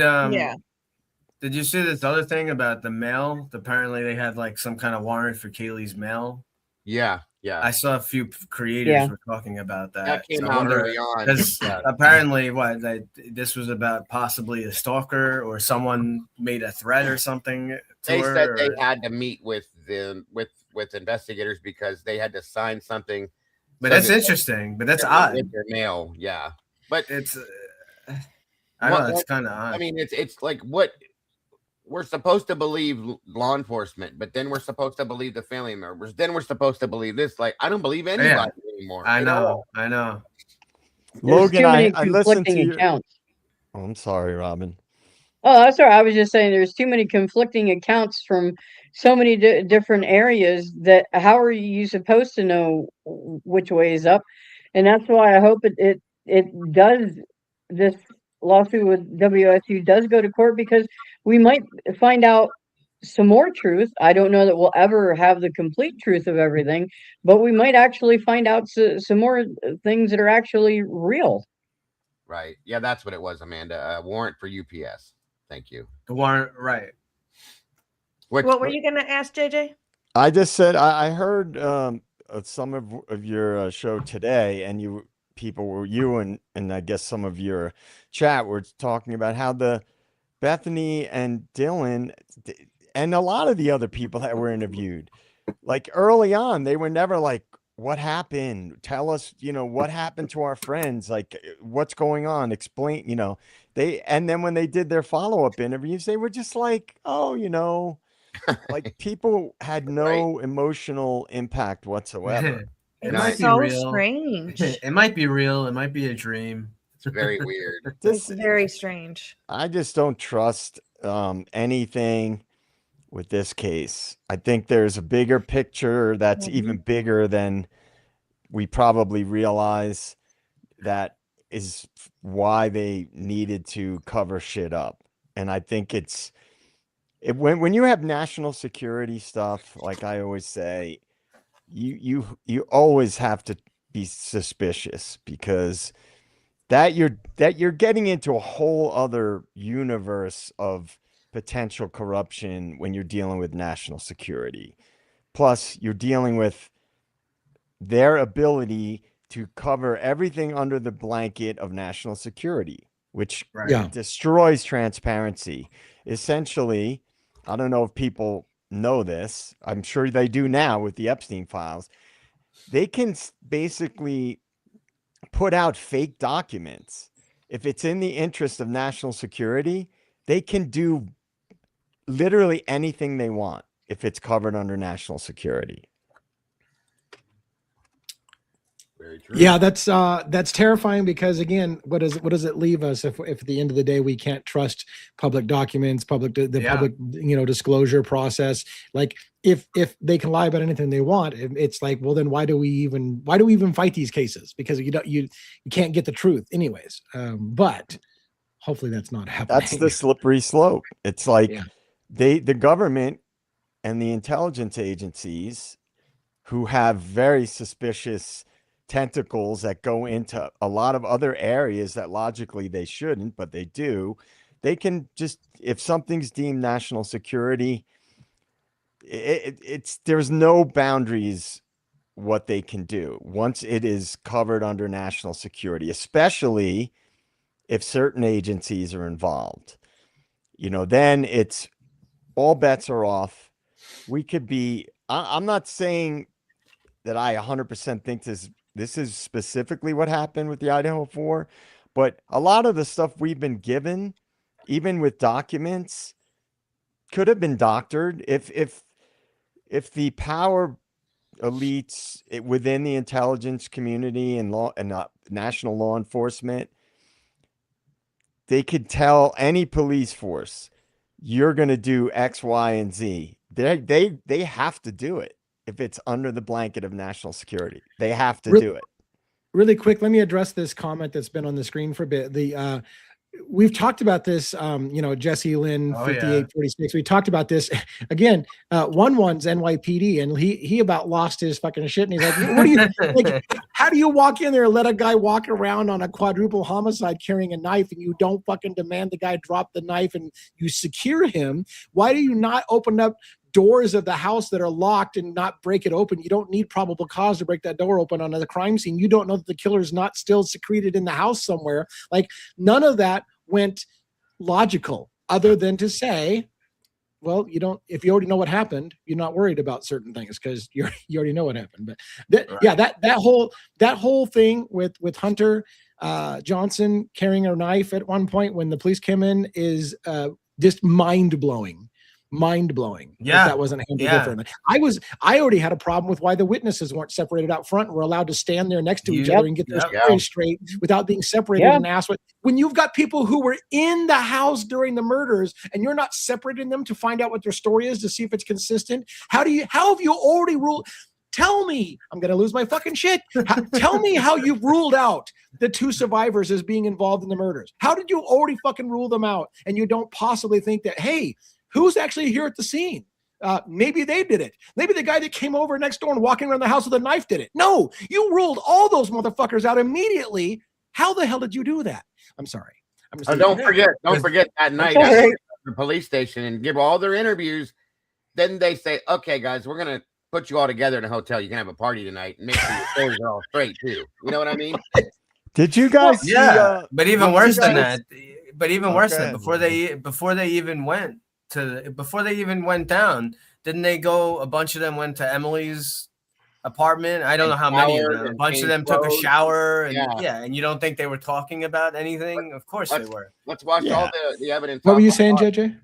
you see this other thing about the mail? Apparently they had like some kind of warrant for Kaylee's mail Yeah, yeah. I saw a few creators Yeah. were talking about that. That came So I out wonder- early on. Because Yeah. apparently, this was about possibly a stalker or someone made a threat or something to They her. said they or- had to meet with investigators because they had to sign something. But so that's that interesting. But that's they're not odd. with their mail. Yeah, but It's I don't know. It's kind of odd. I mean, it's like what we're supposed to believe law enforcement, but then we're supposed to believe the family members. Then we're supposed to believe this. Like, I don't believe anybody anymore. I at know. all. I know. There's Logan, too many I listened to conflicting your. accounts. Oh, I'm sorry, Robin. Oh, that's all right. I was just saying there's too many conflicting accounts from so many different areas that how are you supposed to know which way is up? And that's why I hope it does, this lawsuit with WSU does go to court, because we might find out some more truth. I don't know that we'll ever have the complete truth of everything, but we might actually find out some more things that are actually real. Right. Yeah, that's what it was, Amanda. Warrant for UPS. Thank you. The warrant, right? What were you going to ask, JJ? I just said I heard some of your show today, and you and I guess some of your chat were talking about how the Bethany and Dylan and a lot of the other people that were interviewed, like early on, they were never like, what happened? Tell us, what happened to our friends? Like, what's going on? Explain, and then when they did their follow-up interviews, they were just like, oh, like people had no emotional impact whatsoever. It Nice. might be So real. strange. It might be real. It might be a dream. It's very weird. It's very strange. I just don't trust anything with this case. I think there's a bigger picture that's even bigger than we probably realize. That is why they needed to cover shit up. And I think when you have national security stuff, like I always say, you always have to be suspicious, because that you're getting into a whole other universe of potential corruption when you're dealing with national security. Plus, you're dealing with their ability to cover everything under the blanket of national security, which destroys transparency. Essentially, I don't know if people know this. I'm sure they do now with the Epstein files. They can basically put out fake documents. If it's in the interest of national security, they can do literally anything they want if it's covered under national security. Very true. Yeah, that's terrifying, because again, what does it leave us if at the end of the day we can't trust public documents, public disclosure process? Like if they can lie about anything they want, it's like, well, then why do we even fight these cases? Because you can't get the truth anyways. But hopefully that's not happening. That's the slippery slope. It's like the government and the intelligence agencies, who have very suspicious tentacles that go into a lot of other areas that logically they shouldn't, but they do. They can just, if something's deemed national security, there's no boundaries what they can do once it is covered under national security, especially if certain agencies are involved. Then it's all bets are off. We could be, I'm not saying that I 100% think this is specifically what happened with the Idaho 4, but a lot of the stuff we've been given, even with documents, could have been doctored if the power elites within the intelligence community and national law enforcement, they could tell any police force, you're going to do X, Y, and Z. They have to do it. If it's under the blanket of national security, they have to do it. Really quick, let me address this comment that's been on the screen for a bit. We've talked about this, Jesse Lynn, 5846. We talked about this again. One's NYPD, and he about lost his fucking shit. And he's like, "What do you like? How do you walk in there and let a guy walk around on a quadruple homicide carrying a knife, and you don't fucking demand the guy drop the knife and you secure him? Why do you not open up doors of the house that are locked and not break it open. You don't need probable cause to break that door open on the crime scene. You don't know that the killer is not still secreted in the house somewhere. Like, none of that went logical, other than to say, well, you don't, if you already know what happened, you're not worried about certain things because you already know what happened. But that whole thing with Hunter Johnson carrying a knife at one point when the police came in is just mind-blowing. That wasn't handled differently. I already had a problem with why the witnesses weren't separated out front and were allowed to stand there next to each other and get their stories straight without being separated and asked when you've got people who were in the house during the murders and you're not separating them to find out what their story is to see if it's consistent. How have you already ruled? Tell me, I'm going to lose my fucking shit. Tell me how you've ruled out the 2 survivors as being involved in the murders. How did you already fucking rule them out? And you don't possibly think that, hey, who's actually here at the scene? Maybe they did it. Maybe the guy that came over next door and walking around the house with a knife did it. No, you ruled all those motherfuckers out immediately. How the hell did you do that? I'm sorry. Don't forget that night at the police station and give all their interviews. Then they say, okay, guys, we're going to put you all together in a hotel. You can have a party tonight and make sure your stories are all straight too. You know what I mean? Did you guys see, but even worse than that, before they even went down, didn't they go, a bunch of them went to Emily's apartment? I don't know how many of them. A bunch of them took a shower and and you don't think they were talking about anything? Of course they were. Let's watch all the evidence. What were you saying, JJ?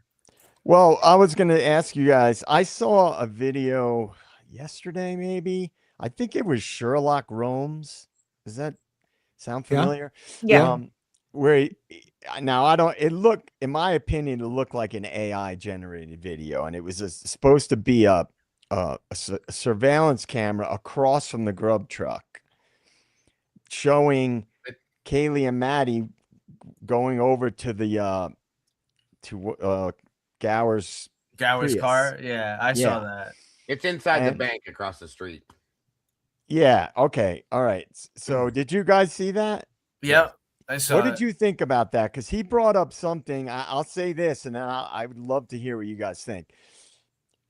Well, I was going to ask you guys, I saw a video yesterday, maybe. I think it was Sherlock Holmes. Does that sound familiar? Yeah. Where it looked, in my opinion, it looked like an AI generated video, and it was supposed to be a surveillance camera across from the grub truck showing Kaylee and Maddie going over to the Gower's car. Yeah, I saw that. It's inside the bank across the street. Yeah. Okay. All right. So did you guys see that? Yep. I saw What did you think about that? Because he brought up something. I'll say this, and then I would love to hear what you guys think.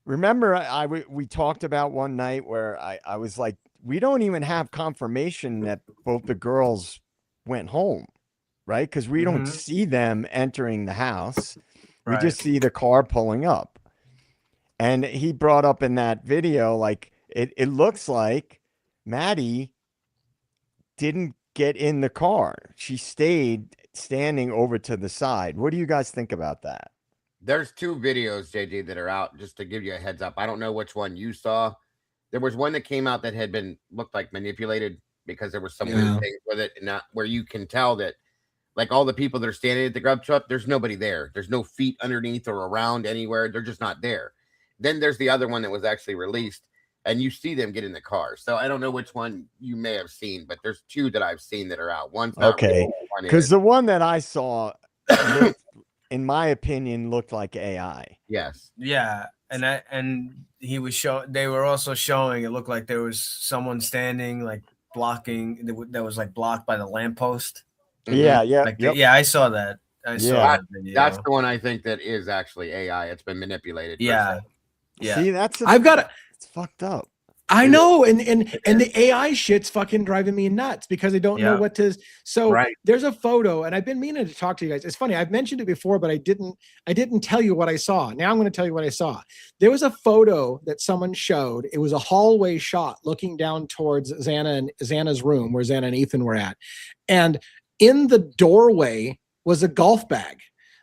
Remember, we talked about one night where I was like, we don't even have confirmation that both the girls went home, right? Because we don't see them entering the house. We just see the car pulling up. And he brought up in that video, like, it looks like Maddie didn't get in the car. She stayed standing over to the side. What do you guys think about that? There's 2 videos, JJ, that are out, just to give you a heads up. I don't know which one you saw. There was one that came out that had looked like manipulated because there was some weird things with it, and where you can tell that, like, all the people that are standing at the grub truck, there's nobody there. There's no feet underneath or around anywhere. They're just not there. Then there's the other one that was actually released, and you see them get in the car. So I don't know which one you may have seen, but there's 2 that I've seen that are out. One's not okay, because the one that I saw, in my opinion, looked like AI. Yes. Yeah, and he was they were also showing it looked like there was someone standing, like, blocking, that was like blocked by the lamppost. Yeah. I saw that. I saw that video. That's the one I think that is actually AI. It's been manipulated. Yeah. See, it's fucked up. I know, and the AI shit's fucking driving me nuts because I don't know what to. So there's a photo, and I've been meaning to talk to you guys. It's funny, I've mentioned it before, but I didn't tell you what I saw. Now I'm going to tell you what I saw. There was a photo that someone showed. It was a hallway shot looking down towards Xana's room where Xana and Ethan were at, and in the doorway was a golf bag,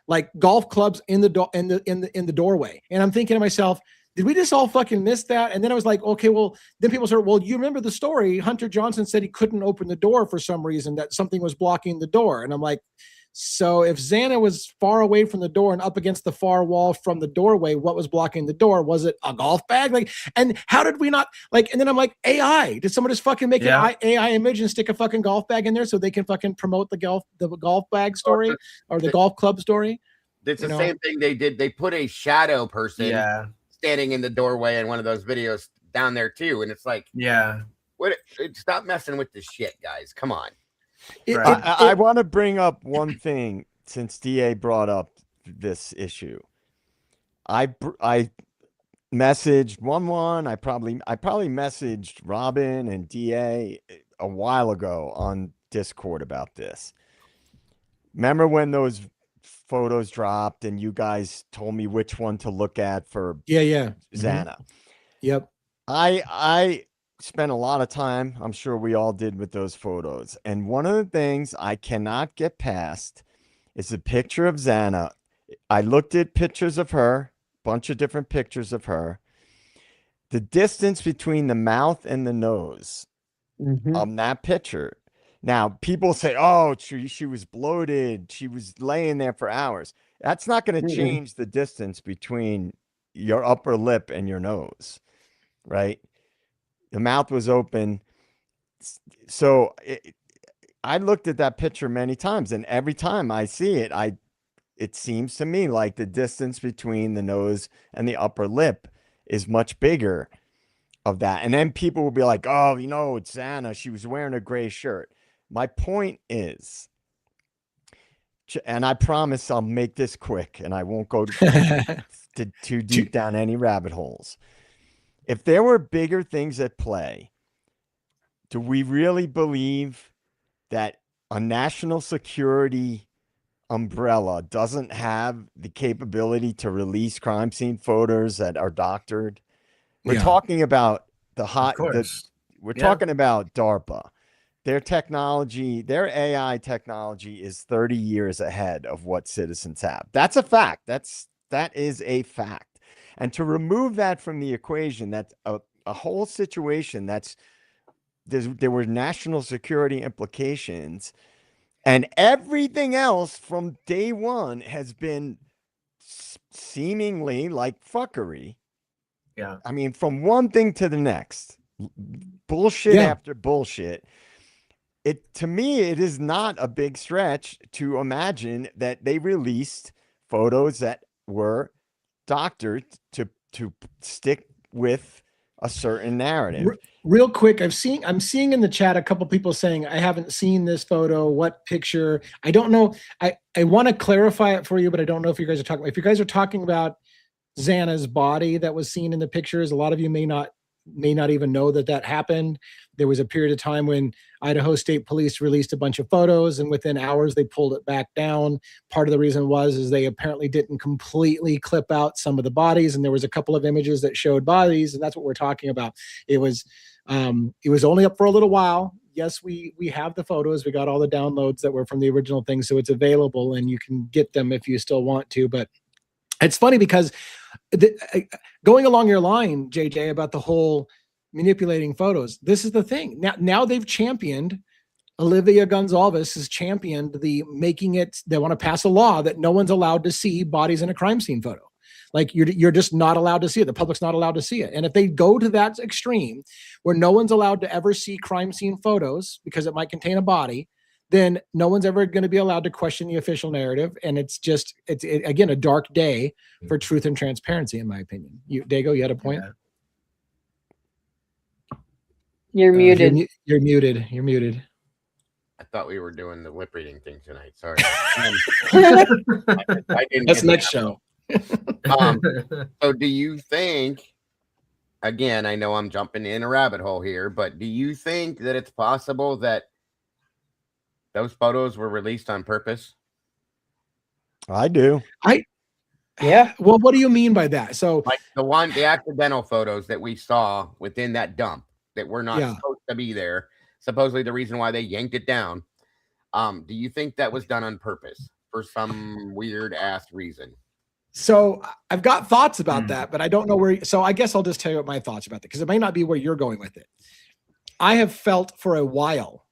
like golf clubs in the doorway. And I'm thinking to myself, did we just all fucking miss that? And then I was like, okay, well, then people started, well, you remember the story? Hunter Johnson said he couldn't open the door for some reason, that something was blocking the door. And I'm like, so if Xana was far away from the door and up against the far wall from the doorway, what was blocking the door? Was it a golf bag? Like, and how did we not, like, and then I'm like, AI, did someone just fucking make an AI image and stick a fucking golf bag in there so they can fucking promote the golf bag story or the golf club story? It's the same thing they did. They put a shadow person standing in the doorway in one of those videos down there too. And it's like, stop messing with this shit, guys. Come on. I want to bring up one thing since DA brought up this issue. I messaged 1-1. I probably messaged Robin and DA a while ago on Discord about this. Remember when those photos dropped and you guys told me which one to look at for Yeah. Xana? Yep. I spent a lot of time, I'm sure we all did, with those photos. And one of the things I cannot get past is a picture of Xana. I looked at pictures of her, bunch of different pictures of her. The distance between the mouth and the nose on that picture. Now, people say, oh, she was bloated. She was laying there for hours. That's not going to change the distance between your upper lip and your nose, right? The mouth was open. So I looked at that picture many times, and every time I see it, it seems to me like the distance between the nose and the upper lip is much bigger of that. And then people will be like, oh, it's Xana. She was wearing a gray shirt. My point is, and I promise I'll make this quick and I won't go too deep down any rabbit holes. If there were bigger things at play, do we really believe that a national security umbrella doesn't have the capability to release crime scene photos that are doctored? We're talking about we're talking about DARPA. Their technology, their AI technology is 30 years ahead of what citizens have. That's a fact. That is a fact. And to remove that from the equation, that's a whole situation there were national security implications, and everything else from day one has been seemingly like fuckery. Yeah. I mean, from one thing to the next, bullshit after bullshit. To me, it is not a big stretch to imagine that they released photos that were doctored to stick with a certain narrative. Real quick, I'm seeing in the chat a couple people saying, I haven't seen this photo. What picture? I don't know. I want to clarify it for you, but I don't know if you guys are talking. If you guys are talking about Xana's body that was seen in the pictures, a lot of you may not even know that happened. There was a period of time when Idaho State Police released a bunch of photos, and within hours they pulled it back down. Part of the reason is they apparently didn't completely clip out some of the bodies, and there was a couple of images that showed bodies, and that's what we're talking about. It was only up for a little while. Yes, we have the photos. We got all the downloads that were from the original thing, so it's available, and you can get them if you still want to. But it's funny because going along your line, JJ, about the whole manipulating photos, this is the thing. Now they've championed, Olivia Gonzalez has championed they want to pass a law that no one's allowed to see bodies in a crime scene photo. Like you're just not allowed to see it. The public's not allowed to see it. And if they go to that extreme where no one's allowed to ever see crime scene photos because it might contain a body, then no one's ever going to be allowed to question the official narrative. And it's again, a dark day for truth and transparency, in my opinion. Dago, you had a point? You're muted. You're muted. You're muted. I thought we were doing the lip reading thing tonight. Sorry. I didn't. That's next show. So do you think, again, I know I'm jumping in a rabbit hole here, but do you think that it's possible that those photos were released on purpose? I do. Yeah. Well, what do you mean by that? So like the accidental photos that we saw within that dump that were not supposed to be there, supposedly the reason why they yanked it down. Do you think that was done on purpose for some weird ass reason? So I've got thoughts about that, but I don't know where. So I guess I'll just tell you what my thoughts about it, because it may not be where you're going with it. I have felt for a while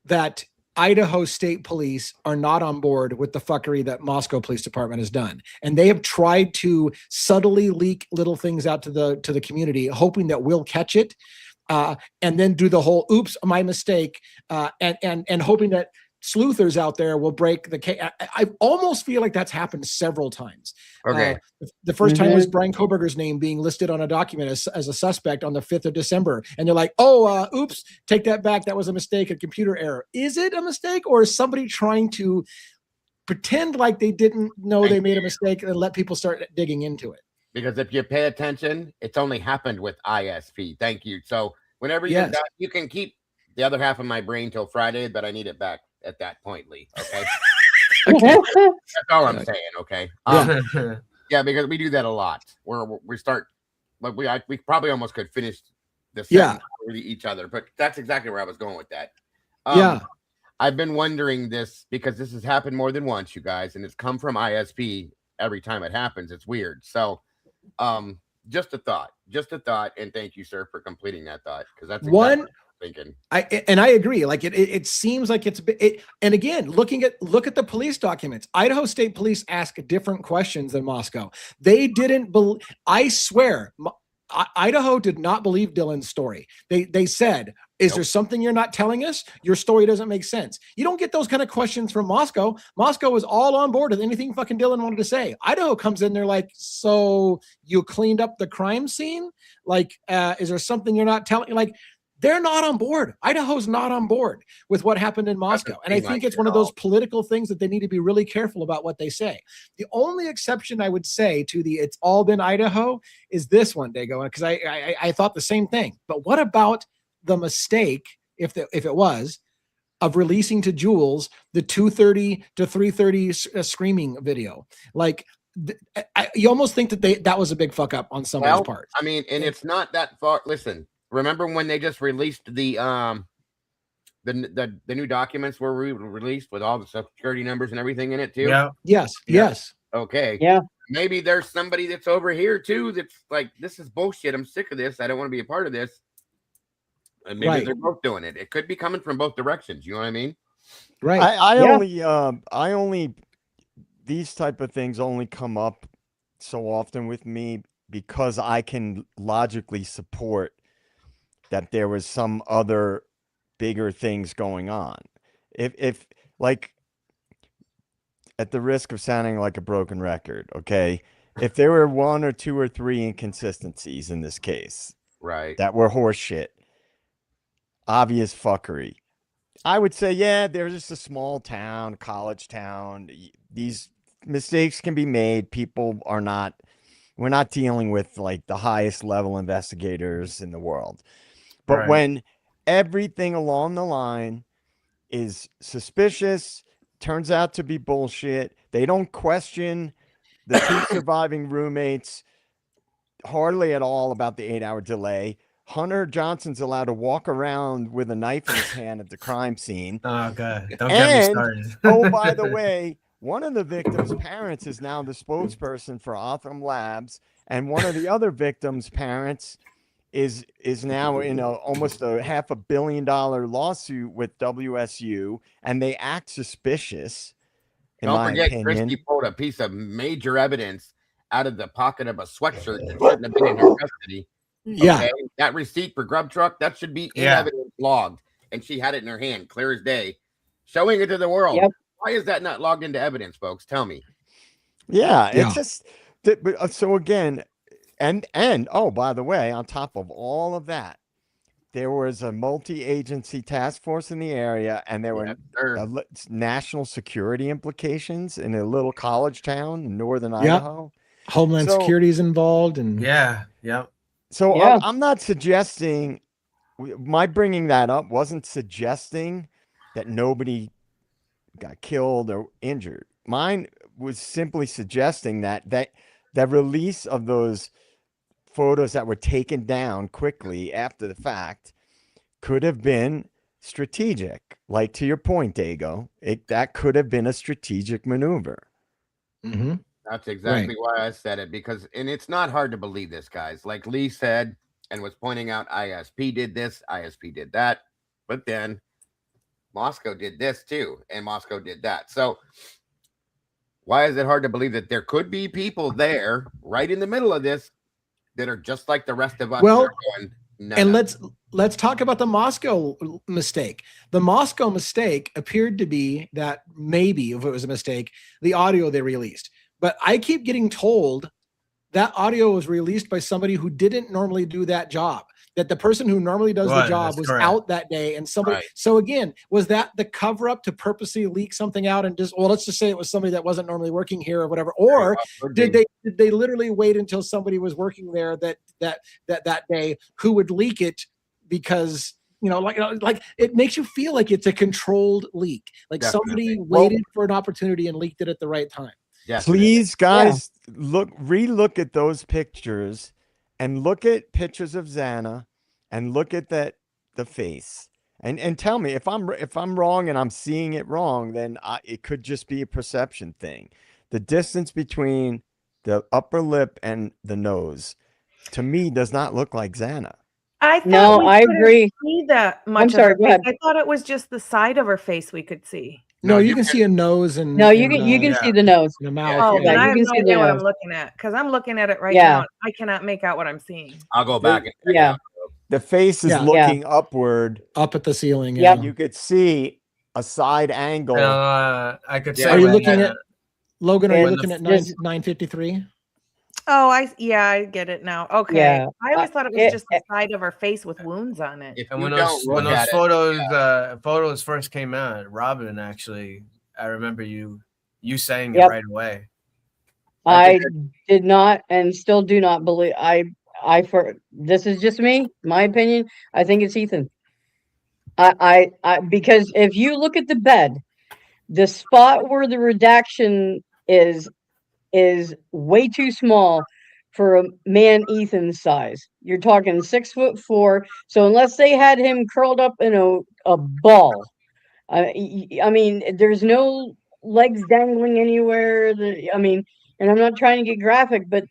that Idaho State Police are not on board with the fuckery that Moscow Police Department has done. And they have tried to subtly leak little things out to the community, hoping that we'll catch it, and then do the whole oops, my mistake, and hoping that sleuthers out there will break the case. I almost feel like that's happened several times. Okay. The first time was Brian Koberger's name being listed on a document as a suspect on the 5th of December. And they're like, oops, take that back. That was a mistake, a computer error. Is it a mistake, or is somebody trying to pretend like they didn't know they made a mistake and let people start digging into it? Because if you pay attention, it's only happened with ISP. Thank you. So whenever you're Yes. done, you can keep the other half of my brain till Friday, but I need it back at that point, Lee. Okay. That's all I'm saying. Okay. Yeah, because we do that a lot. We start, like we probably almost could finish the sentence with each other, but that's exactly where I was going with that. I've been wondering this because this has happened more than once, you guys, and it's come from ISP every time it happens. It's weird. So, just a thought, and thank you, sir, for completing that thought, because that's exactly what I'm thinking. I agree. Like it seems like and again, look at the police documents. Idaho State Police ask different questions than Moscow. They didn't believe. I swear, Idaho did not believe Dylan's story. They said, "Is there something you're not telling us? Your story doesn't make sense." You don't get those kind of questions from Moscow. Moscow was all on board with anything fucking Dylan wanted to say. Idaho comes in, they're like, "So you cleaned up the crime scene? Like, is there something you're not telling?" Like, they're not on board. Idaho's not on board with what happened in Moscow. And I think it's one of those political things that they need to be really careful about what they say. The only exception I would say to the "it's all been Idaho" is this one, Dago, because I thought the same thing. But what about the mistake, if it was, of releasing to Jules the 2:30 to 3:30 screaming video? Like, you almost think that was a big fuck up on somebody's part. I mean, and it's not that far. Listen, remember when they just released the new documents were released with all the security numbers and everything in it too? Yeah. Yes. Okay. Yeah. Maybe there's somebody that's over here too that's like, "This is bullshit. I'm sick of this. I don't want to be a part of this." And maybe they're both doing it. It could be coming from both directions. You know what I mean? Right. I only these type of things only come up so often with me because I can logically support that there was some other bigger things going on. If like, at the risk of sounding like a broken record, okay, if there were 1 or 2 or 3 inconsistencies in this case, right, that were horseshit, obvious fuckery, I would say, yeah, they're just a small town, college town. These mistakes can be made. People are not, we're not dealing with like the highest level investigators in the world. But when everything along the line is suspicious, turns out to be bullshit, they don't question the 2 surviving roommates hardly at all about the 8-hour delay. Hunter Johnson's allowed to walk around with a knife in his hand at the crime scene. Oh, God. Don't get me started. Oh, by the way, one of the victims' parents is now the spokesperson for Otham Labs, and one of the other victims' parents is now in almost a $500 million lawsuit with WSU, and they act suspicious. Don't forget, Christie pulled a piece of major evidence out of the pocket of a sweatshirt that shouldn't have been in her custody. Yeah. Okay? That receipt for Grub Truck, that should be in evidence logged. And she had it in her hand, clear as day, showing it to the world. Yep. Why is that not logged into evidence, folks? Tell me. Yeah. It's just, so again, and oh, by the way, on top of all of that, there was a multi-agency task force in the area, and there were national security implications in a little college town in northern Idaho. Homeland Security is involved, and So I'm not suggesting, my bringing that up wasn't suggesting that nobody got killed or injured. Mine was simply suggesting that the release of those photos that were taken down quickly after the fact could have been strategic. Like, to your point, Dago, that could have been a strategic maneuver. Mm-hmm. That's exactly why I said it, because, and it's not hard to believe this, guys. Like Lee said and was pointing out, ISP did this, ISP did that, but then Moscow did this too, and Moscow did that. So why is it hard to believe that there could be people there right in the middle of this that are just like the rest of us? Well, going, and let's talk about the Moscow mistake. The Moscow mistake appeared to be that maybe, if it was a mistake, the audio they released. But I keep getting told that audio was released by somebody who didn't normally do that job. that the person who normally does the job that's was correct. out that day, and somebody. Right. So again, was that the cover up to purposely leak something out and just, well, let's just say it was somebody that wasn't normally working here or whatever, or did they literally wait until somebody was working there that day who would leak it because, like it makes you feel like it's a controlled leak, like Definitely. somebody waited for an opportunity and leaked it at the right time. Please, guys, relook at those pictures and look at pictures of Xana and look at the face and tell me if I'm wrong and I'm seeing it wrong, then it could just be a perception thing. The distance between the upper lip and the nose, to me, does not look like Xana. I thought No, I agree. See that much I'm sorry, of her go face. ahead. I thought it was just the side of her face we could see. No, you can see a nose and No, you can see the nose. and a mouth. Oh, Yeah, then I you have can no see the idea what I'm nose. looking at because I'm looking at it right Yeah. now. I cannot make out what I'm seeing. I'll go back and check it Yeah. out. The face is Yeah. looking upward. Up at the ceiling. Yep. Yeah. You could see a side angle. I could Yeah. say Are you when, looking at Logan? Are you And looking at this- 953? Oh, I get it now. Okay. Yeah. I always thought it was just the side of her face with wounds on it. If And you when don't those look at it, photos first came out, Robin actually, I remember you saying Yep. it right away. I did not and still do not believe this is just me, my opinion. I think it's Ethan. I because if you look at the bed, the spot where the redaction is way too small for a man Ethan's size. You're talking 6'4". So unless they had him curled up in a ball, I mean, there's no legs dangling anywhere. And I'm not trying to get graphic, but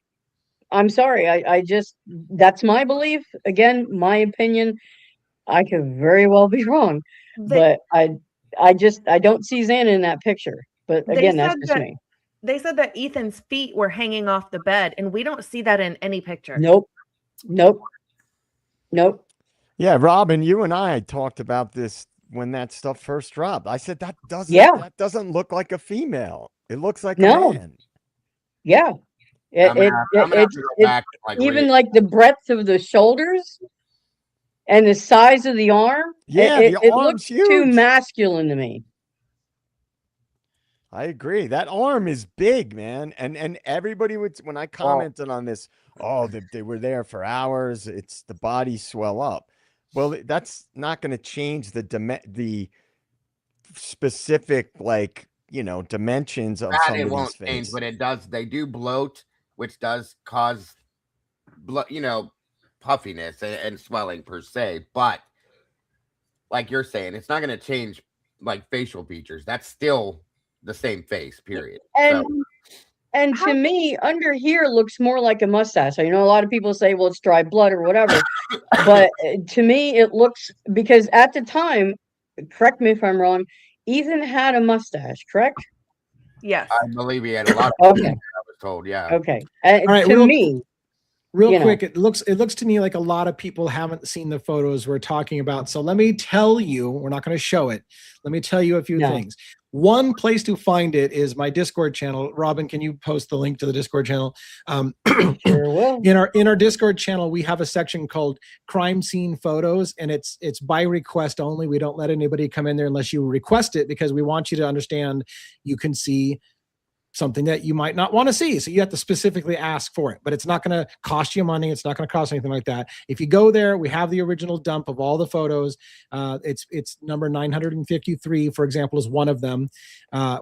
I'm sorry. I just, that's my belief. Again, my opinion. I could very well be wrong, but I don't see Xana in that picture. But again, that's just me. They said that Ethan's feet were hanging off the bed, and we don't see that in any picture. Nope. Yeah, Robin, you and I talked about this when that stuff first dropped. I said that doesn't look like a female. It looks like a man. Yeah. I'm gonna have to go back, Even like the breadth of the shoulders and the size of the arm. Yeah, it the arm's looks huge. too masculine to me. I agree. That arm is big, man. And everybody would, when I commented on this, they were there for hours. It's the body swell up. Well, that's not going to change the specific, dimensions of somebody's it won't face. change, but it does. They do bloat, which does cause, puffiness and swelling per se. But like you're saying, it's not going to change like facial features. That's still the same face, period. And to me, under here looks more like a mustache. A lot of people say, well, it's dry blood or whatever. But to me, it looks, because at the time, correct me if I'm wrong, Ethan had a mustache, correct? Yes. I believe he had a lot of Okay. I was told, yeah. Okay. All right, real real quick, it looks to me like a lot of people haven't seen the photos we're talking about. So let me tell you, we're not going to show it. Let me tell you a few things. One place to find it is my Discord channel. Robin, can you post the link to the Discord channel? Sure will. In our Discord channel, we have a section called Crime Scene Photos, and it's by request only. We don't let anybody come in there unless you request it, because we want you to understand you can see something that you might not want to see. So you have to specifically ask for it, but it's not going to cost you money. It's not going to cost anything like that. If you go there, we have the original dump of all the photos. It's number 953, for example, is one of them,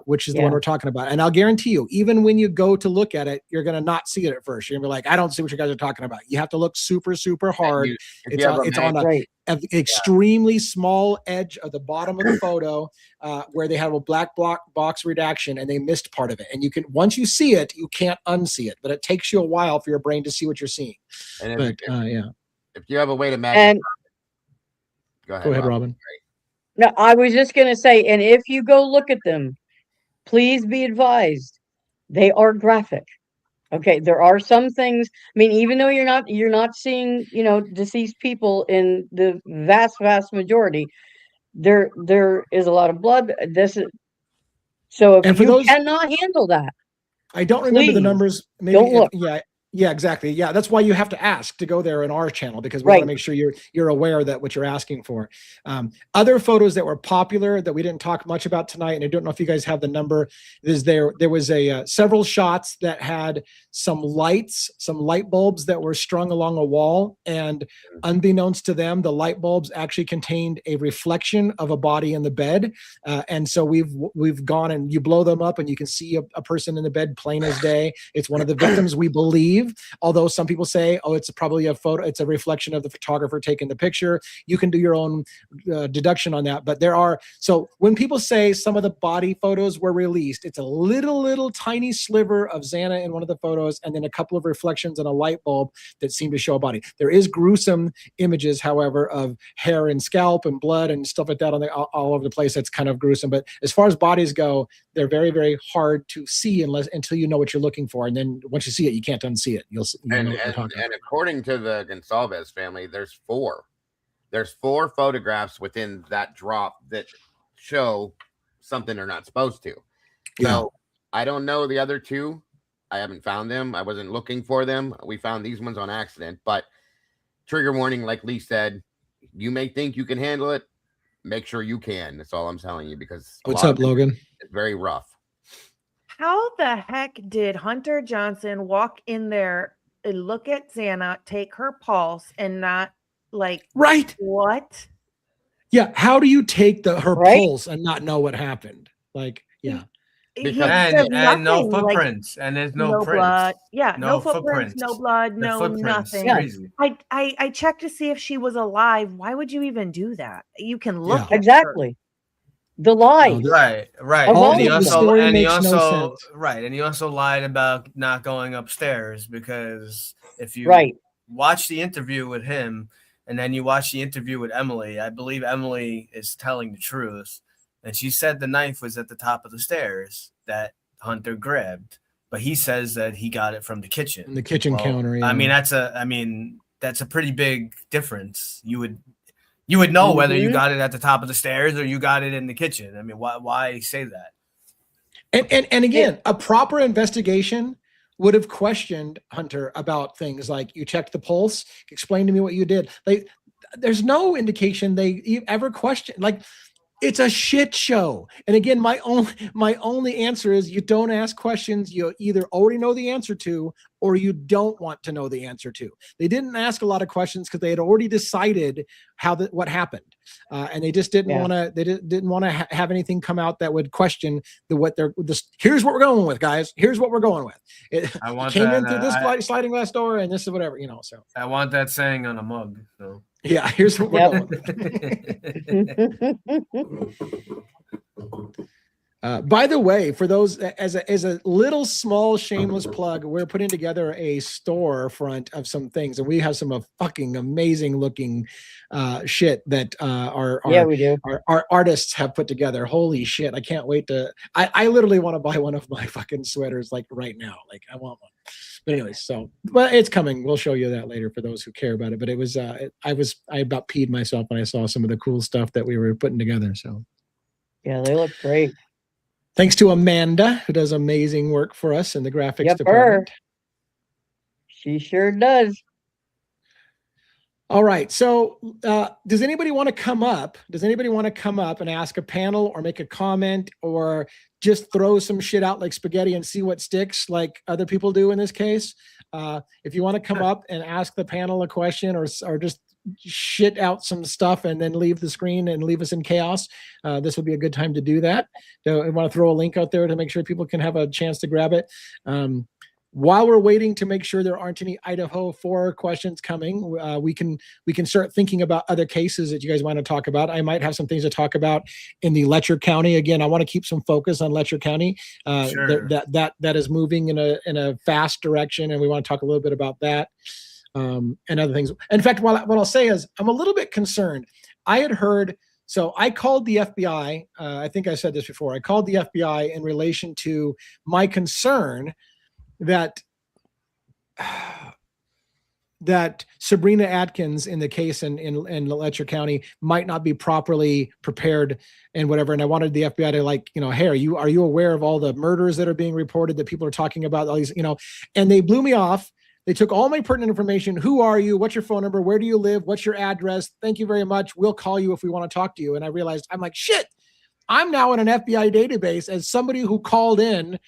which is the one we're talking about. And I'll guarantee you, even when you go to look at it, you're going to not see it at first. You're going to be like, I don't see what you guys are talking about. You have to look super, super hard. It's on an extremely small edge of the bottom of the photo where they have a black box redaction, and they missed part of it. And you can, once you see it, you can't unsee it, but it takes you a while for your brain to see what you're seeing. And if you have a way to magnify, go ahead, Robin. No, I was just going to say, and if you go look at them, please be advised, they are graphic. Okay, there are some things. I mean, even though you're not seeing, deceased people in the vast majority, there is a lot of blood. So if you cannot handle that, I don't remember the numbers. Maybe don't look. Yeah, exactly. Yeah, that's why you have to ask to go there in our channel, because we want to make sure you're aware that what you're asking for. Other photos that were popular that we didn't talk much about tonight, and I don't know if you guys have the number, is there was a several shots that had some light bulbs that were strung along a wall, and unbeknownst to them, the light bulbs actually contained a reflection of a body in the bed. And so we've gone and you blow them up and you can see a person in the bed plain as day. It's one of the victims, we believe, although some people say, oh, it's probably a photo, it's a reflection of the photographer taking the picture. You can do your own deduction on that. But so when people say some of the body photos were released, it's a little tiny sliver of Xana in one of the photos, and then a couple of reflections and a light bulb that seem to show a body. There is gruesome images, however, of hair and scalp and blood and stuff like that all over the place. That's kind of gruesome. But as far as bodies go, they're very, very hard to see until you know what you're looking for. And then once you see it, you can't unsee it. You'll know what we're talking about. And according to the Gonsalves family, there's four photographs within that drop that show something they're not supposed to. So I don't know the other two. I haven't found them. I wasn't looking for them. We found these ones on accident, but trigger warning, like Lee said, you may think you can handle it. Make sure you can. That's all I'm telling you, because what's up, Logan? It's very rough. How the heck did Hunter Johnson walk in there and look at Xana, take her pulse, and not right? What? Yeah. How do you take her pulse and not know what happened? And no footprints, and there's no blood. Yeah, no footprints, no blood, no nothing. Crazy. I checked to see if she was alive. Why would you even do that? You can look at exactly. The lie. Right. And he also lied about not going upstairs, because if you watch the interview with him and then you watch the interview with Emily, I believe Emily is telling the truth. And she said the knife was at the top of the stairs that Hunter grabbed, but he says that he got it from the kitchen. In the kitchen counter. Yeah. I mean, that's a pretty big difference. You would know whether you got it at the top of the stairs or you got it in the kitchen. I mean, why say that? And again, a proper investigation would have questioned Hunter about things like, you checked the pulse, explain to me what you did. There's no indication they ever questioned. It's a shit show. And again, my only answer is, you don't ask questions you either already know the answer to or you don't want to know the answer to. They didn't ask a lot of questions because they had already decided what happened, and they just didn't want to. They didn't want to have anything come out that would question here's what we're going with, guys. Here's what we're going with. It came in through this sliding glass door, and this is whatever, So I want that saying on a mug. So. Yeah, here's what we're going with. By the way, for those, as a little small shameless plug, we're putting together a storefront of some things, and we have some fucking amazing looking shit that our artists have put together. Holy shit, I can't wait to. I literally want to buy one of my fucking sweaters right now. I want one. But anyways, but it's coming. We'll show you that later for those who care about it. But it was I about peed myself when I saw some of the cool stuff that we were putting together. So yeah, they look great. Thanks to Amanda, who does amazing work for us in the graphics department. She sure does. All right. So does anybody want to come up? Does anybody want to come up and ask a panel or make a comment or just throw some shit out like spaghetti and see what sticks, like other people do in this case? If you want to come up and ask the panel a question or just shit out some stuff and then leave the screen and leave us in chaos, this would be a good time to do that. So I want to throw a link out there to make sure people can have a chance to grab it. While we're waiting to make sure there aren't any Idaho 4 questions coming, we can start thinking about other cases that you guys want to talk about. I might have some things to talk about in the Letcher County. Again, I want to keep some focus on Letcher County. Sure. That is moving in a fast direction, and we want to talk a little bit about that and other things. In fact, what I'll say is I'm a little bit concerned. I had heard. So I called the FBI. I think I said this before. I called the FBI in relation to my concern that Sabrina Atkins in the case in Letcher County might not be properly prepared and whatever. And I wanted the FBI to hey, are you aware of all the murders that are being reported that people are talking about, all these, and they blew me off. They took all my pertinent information. Who are you? What's your phone number? Where do you live? What's your address? Thank you very much. We'll call you if we want to talk to you. And I realized, I'm like, shit, I'm now in an FBI database as somebody who called in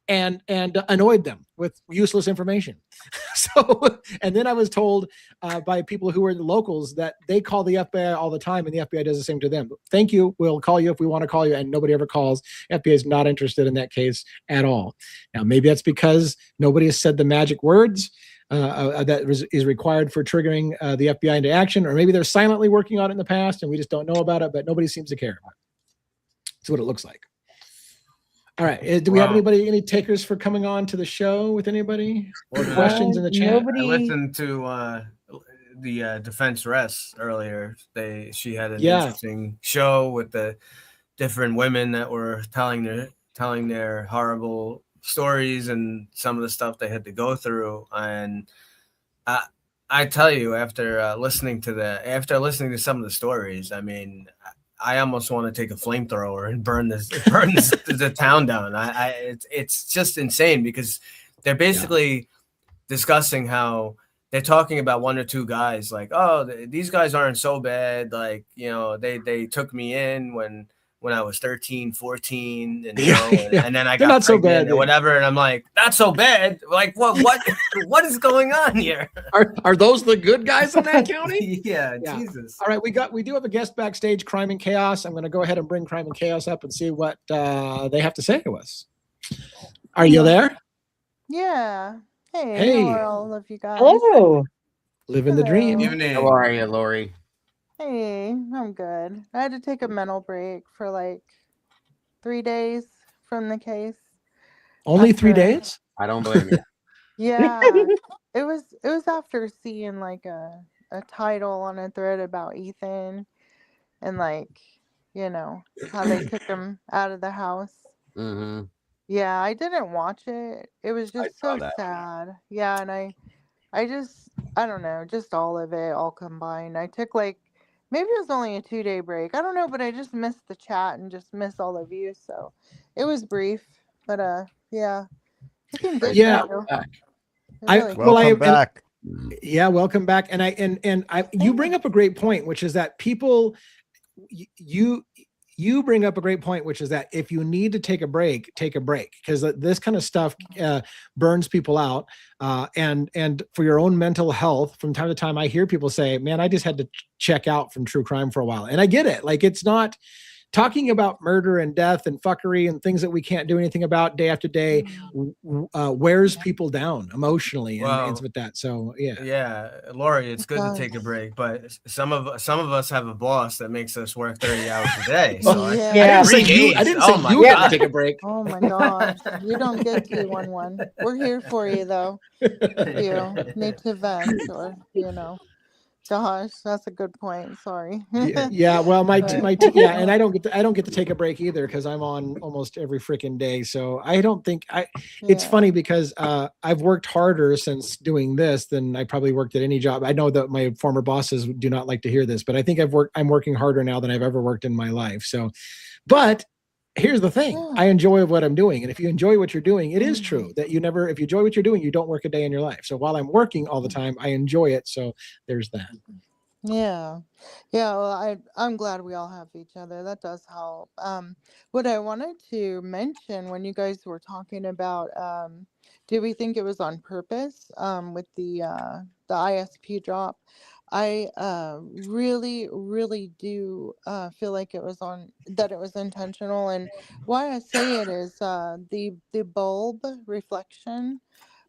and annoyed them with useless information. So, and then I was told by people who were locals that they call the FBI all the time, and the FBI does the same to them. Thank you. We'll call you if we want to call you, and nobody ever calls. FBI is not interested in that case at all. Now, maybe that's because nobody has said the magic words that is required for triggering the FBI into action, or maybe they're silently working on it in the past, and we just don't know about it, but nobody seems to care about it. That's what it looks like. All right. Do we have any takers for coming on to the show with anybody? Or questions in the chat? Nobody. I listened to the Defense Rest earlier. She had an interesting show with the different women that were telling their horrible stories and some of the stuff they had to go through. And I tell you, after listening to some of the stories, I mean, I almost want to take a flamethrower and burn the town down. It's just insane because they're basically discussing how they're talking about one or two guys like, oh, these guys aren't so bad. Like, you know, they took me in when I was 13, 14, and, you know, and then I got not so bad or whatever. And I'm like, not so bad. Like, what is going on here? Are those the good guys in that county? Yeah, Jesus. All right. We do have a guest backstage, Crime and Chaos. I'm going to go ahead and bring Crime and Chaos up and see what they have to say to us. Are you there? Yeah. Hey. Hey. Hello, all of you guys. Oh, Living the dream. How are you, Lori? Hey, I'm good. I had to take a mental break for like 3 days from the case. Only 3 days? I don't blame you. Yeah. It was after seeing like a title on a thread about Ethan and like, you know, how they took him out of the house. Mm-hmm. Yeah, I didn't watch it. It was just so that. sad. Yeah, and I don't know, just all of it all combined. I took like maybe it was only a 2-day break. I don't know, but I just missed the chat and just missed all of you. So it was brief, but yeah. It's been good. Yeah. Welcome back. Yeah, welcome back. And I you bring up a great point, which is that people you bring up a great point, which is that if you need to take a break, because this kind of stuff burns people out. And for your own mental health, from time to time, I hear people say, man, I just had to check out from true crime for a while. And I get it. Like, it's not talking about murder and death and fuckery and things that we can't do anything about day after day wears people down emotionally and things with that. So yeah, Lori, it's good to take a break, but some of us have a boss that makes us work 30 hours a day. So I didn't say you had to take a break. Oh my gosh, you don't get 211. We're here for you though. If you need to vent or Gosh, that's a good point. Sorry. Yeah. Well, and I don't get to take a break either because I'm on almost every freaking day. So I don't think it's funny because I've worked harder since doing this than I probably worked at any job. I know that my former bosses do not like to hear this, but I think I'm working harder now than I've ever worked in my life. So, but here's the thing. I enjoy what I'm doing. And if you enjoy what you're doing, it is true that if you enjoy what you're doing, you don't work a day in your life. So while I'm working all the time, I enjoy it. So there's that. Yeah. Well, I'm glad we all have each other. That does help. What I wanted to mention when you guys were talking about, do we think it was on purpose, with the ISP drop? I really, really do feel like it was intentional, and why I say it is the bulb reflection.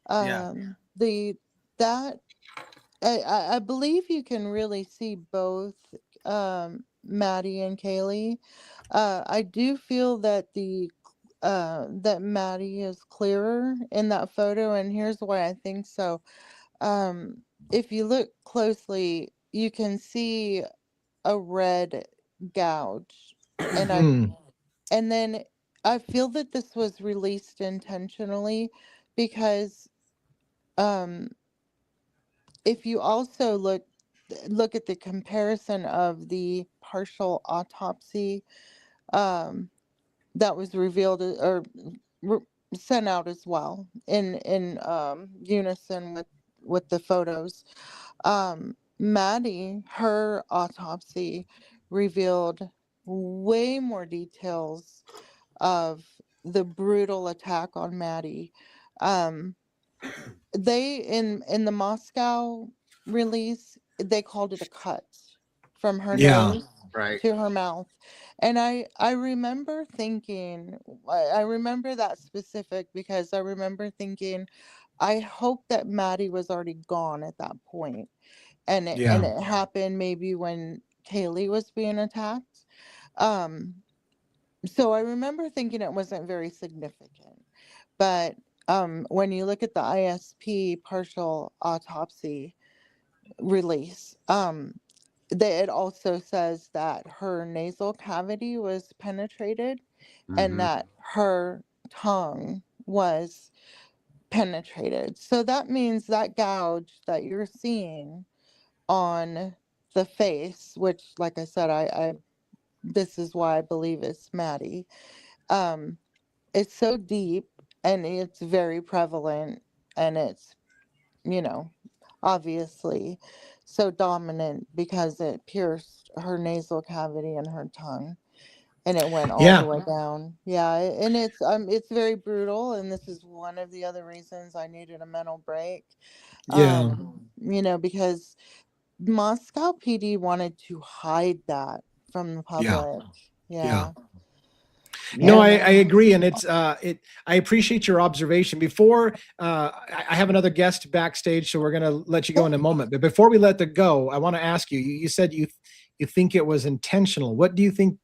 I believe you can really see both Maddie and Kaylee. I do feel that that Maddie is clearer in that photo, and here's why I think so. If you look closely, you can see a red gouge, and then I feel that this was released intentionally because if you also look at the comparison of the partial autopsy that was revealed or sent out as well in unison the photos. Maddie, her autopsy revealed way more details of the brutal attack on Maddie. Um, they in the Moscow release, they called it a cut from her Yeah. nose Right. to her mouth. And I remember thinking, I remember that specific because I remember thinking, I hope that Maddie was already gone at that point. And Yeah. it happened maybe when Kaylee was being attacked. Um, so I remember thinking it wasn't very significant. But when you look at the ISP partial autopsy release, it also says that her nasal cavity was penetrated and Mhm. that her tongue was penetrated. So that means that gouge that you're seeing on the face, which, like I said, I this is why I believe it's Maddie. Um, it's so deep and it's very prevalent, and it's, you know, obviously so dominant because it pierced her nasal cavity and her tongue, and it went all the Yeah. way down. Yeah, and it's very brutal, and this is one of the other reasons I needed a mental break. Yeah. Because Moscow PD wanted to hide that from the Yeah. public. Yeah. Yeah. No, I And agree, and it's I appreciate your observation. Before I have another guest backstage, so we're gonna let you go in a moment. But before we let that go, I want to ask you. You said you think it was intentional. What do you think?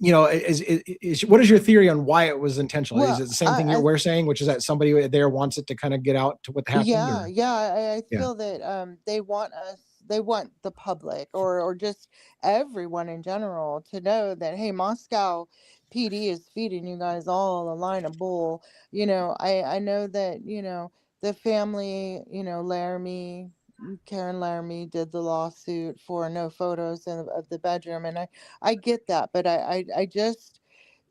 Is what is your theory on why it was intentional? Is well, it the same thing I we're saying, which is that somebody there wants it to kind of get out to what happened? yeah, Or yeah, I yeah, feel that they want the public, or just everyone in general, to know that, hey, Moscow PD is feeding you guys all a line of bull. I know that, the family, Laramie, Karen Laramie did the lawsuit for no photos of the bedroom, and I get that, but I just,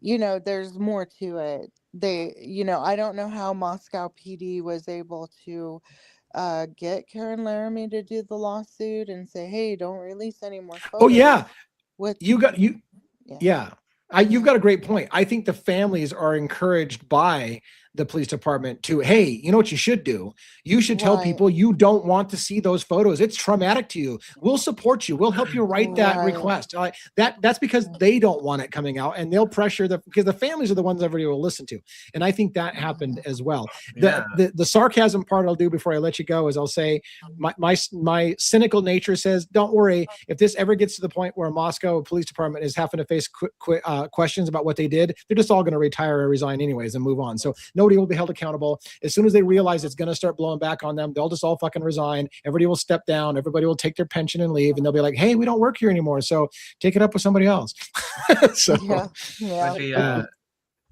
there's more to it. I don't know how Moscow PD was able to get Karen Laramie to do the lawsuit and say, hey, don't release any more oh photos yeah, with, you yeah. yeah. You've got a great point. I think the families are encouraged by the police department to, hey, you know what you should do? You should tell Right, people you don't want to see those photos. It's traumatic to you. We'll support you. We'll help you write that right. request. That's because they don't want it coming out, and they'll pressure because the families are the ones everybody will listen to. And I think that happened as well. Yeah. The sarcasm part I'll do before I let you go is I'll say my cynical nature says, don't worry. If this ever gets to the point where Moscow Police Department is having to face questions about what they did, they're just all going to retire or resign anyways and move on. So nobody will be held accountable. As soon as they realize it's going to start blowing back on them, they'll just all fucking resign. Everybody will step down. Everybody will take their pension and leave, and they'll be like, hey, we don't work here anymore, so take it up with somebody else. So Yeah, But yeah.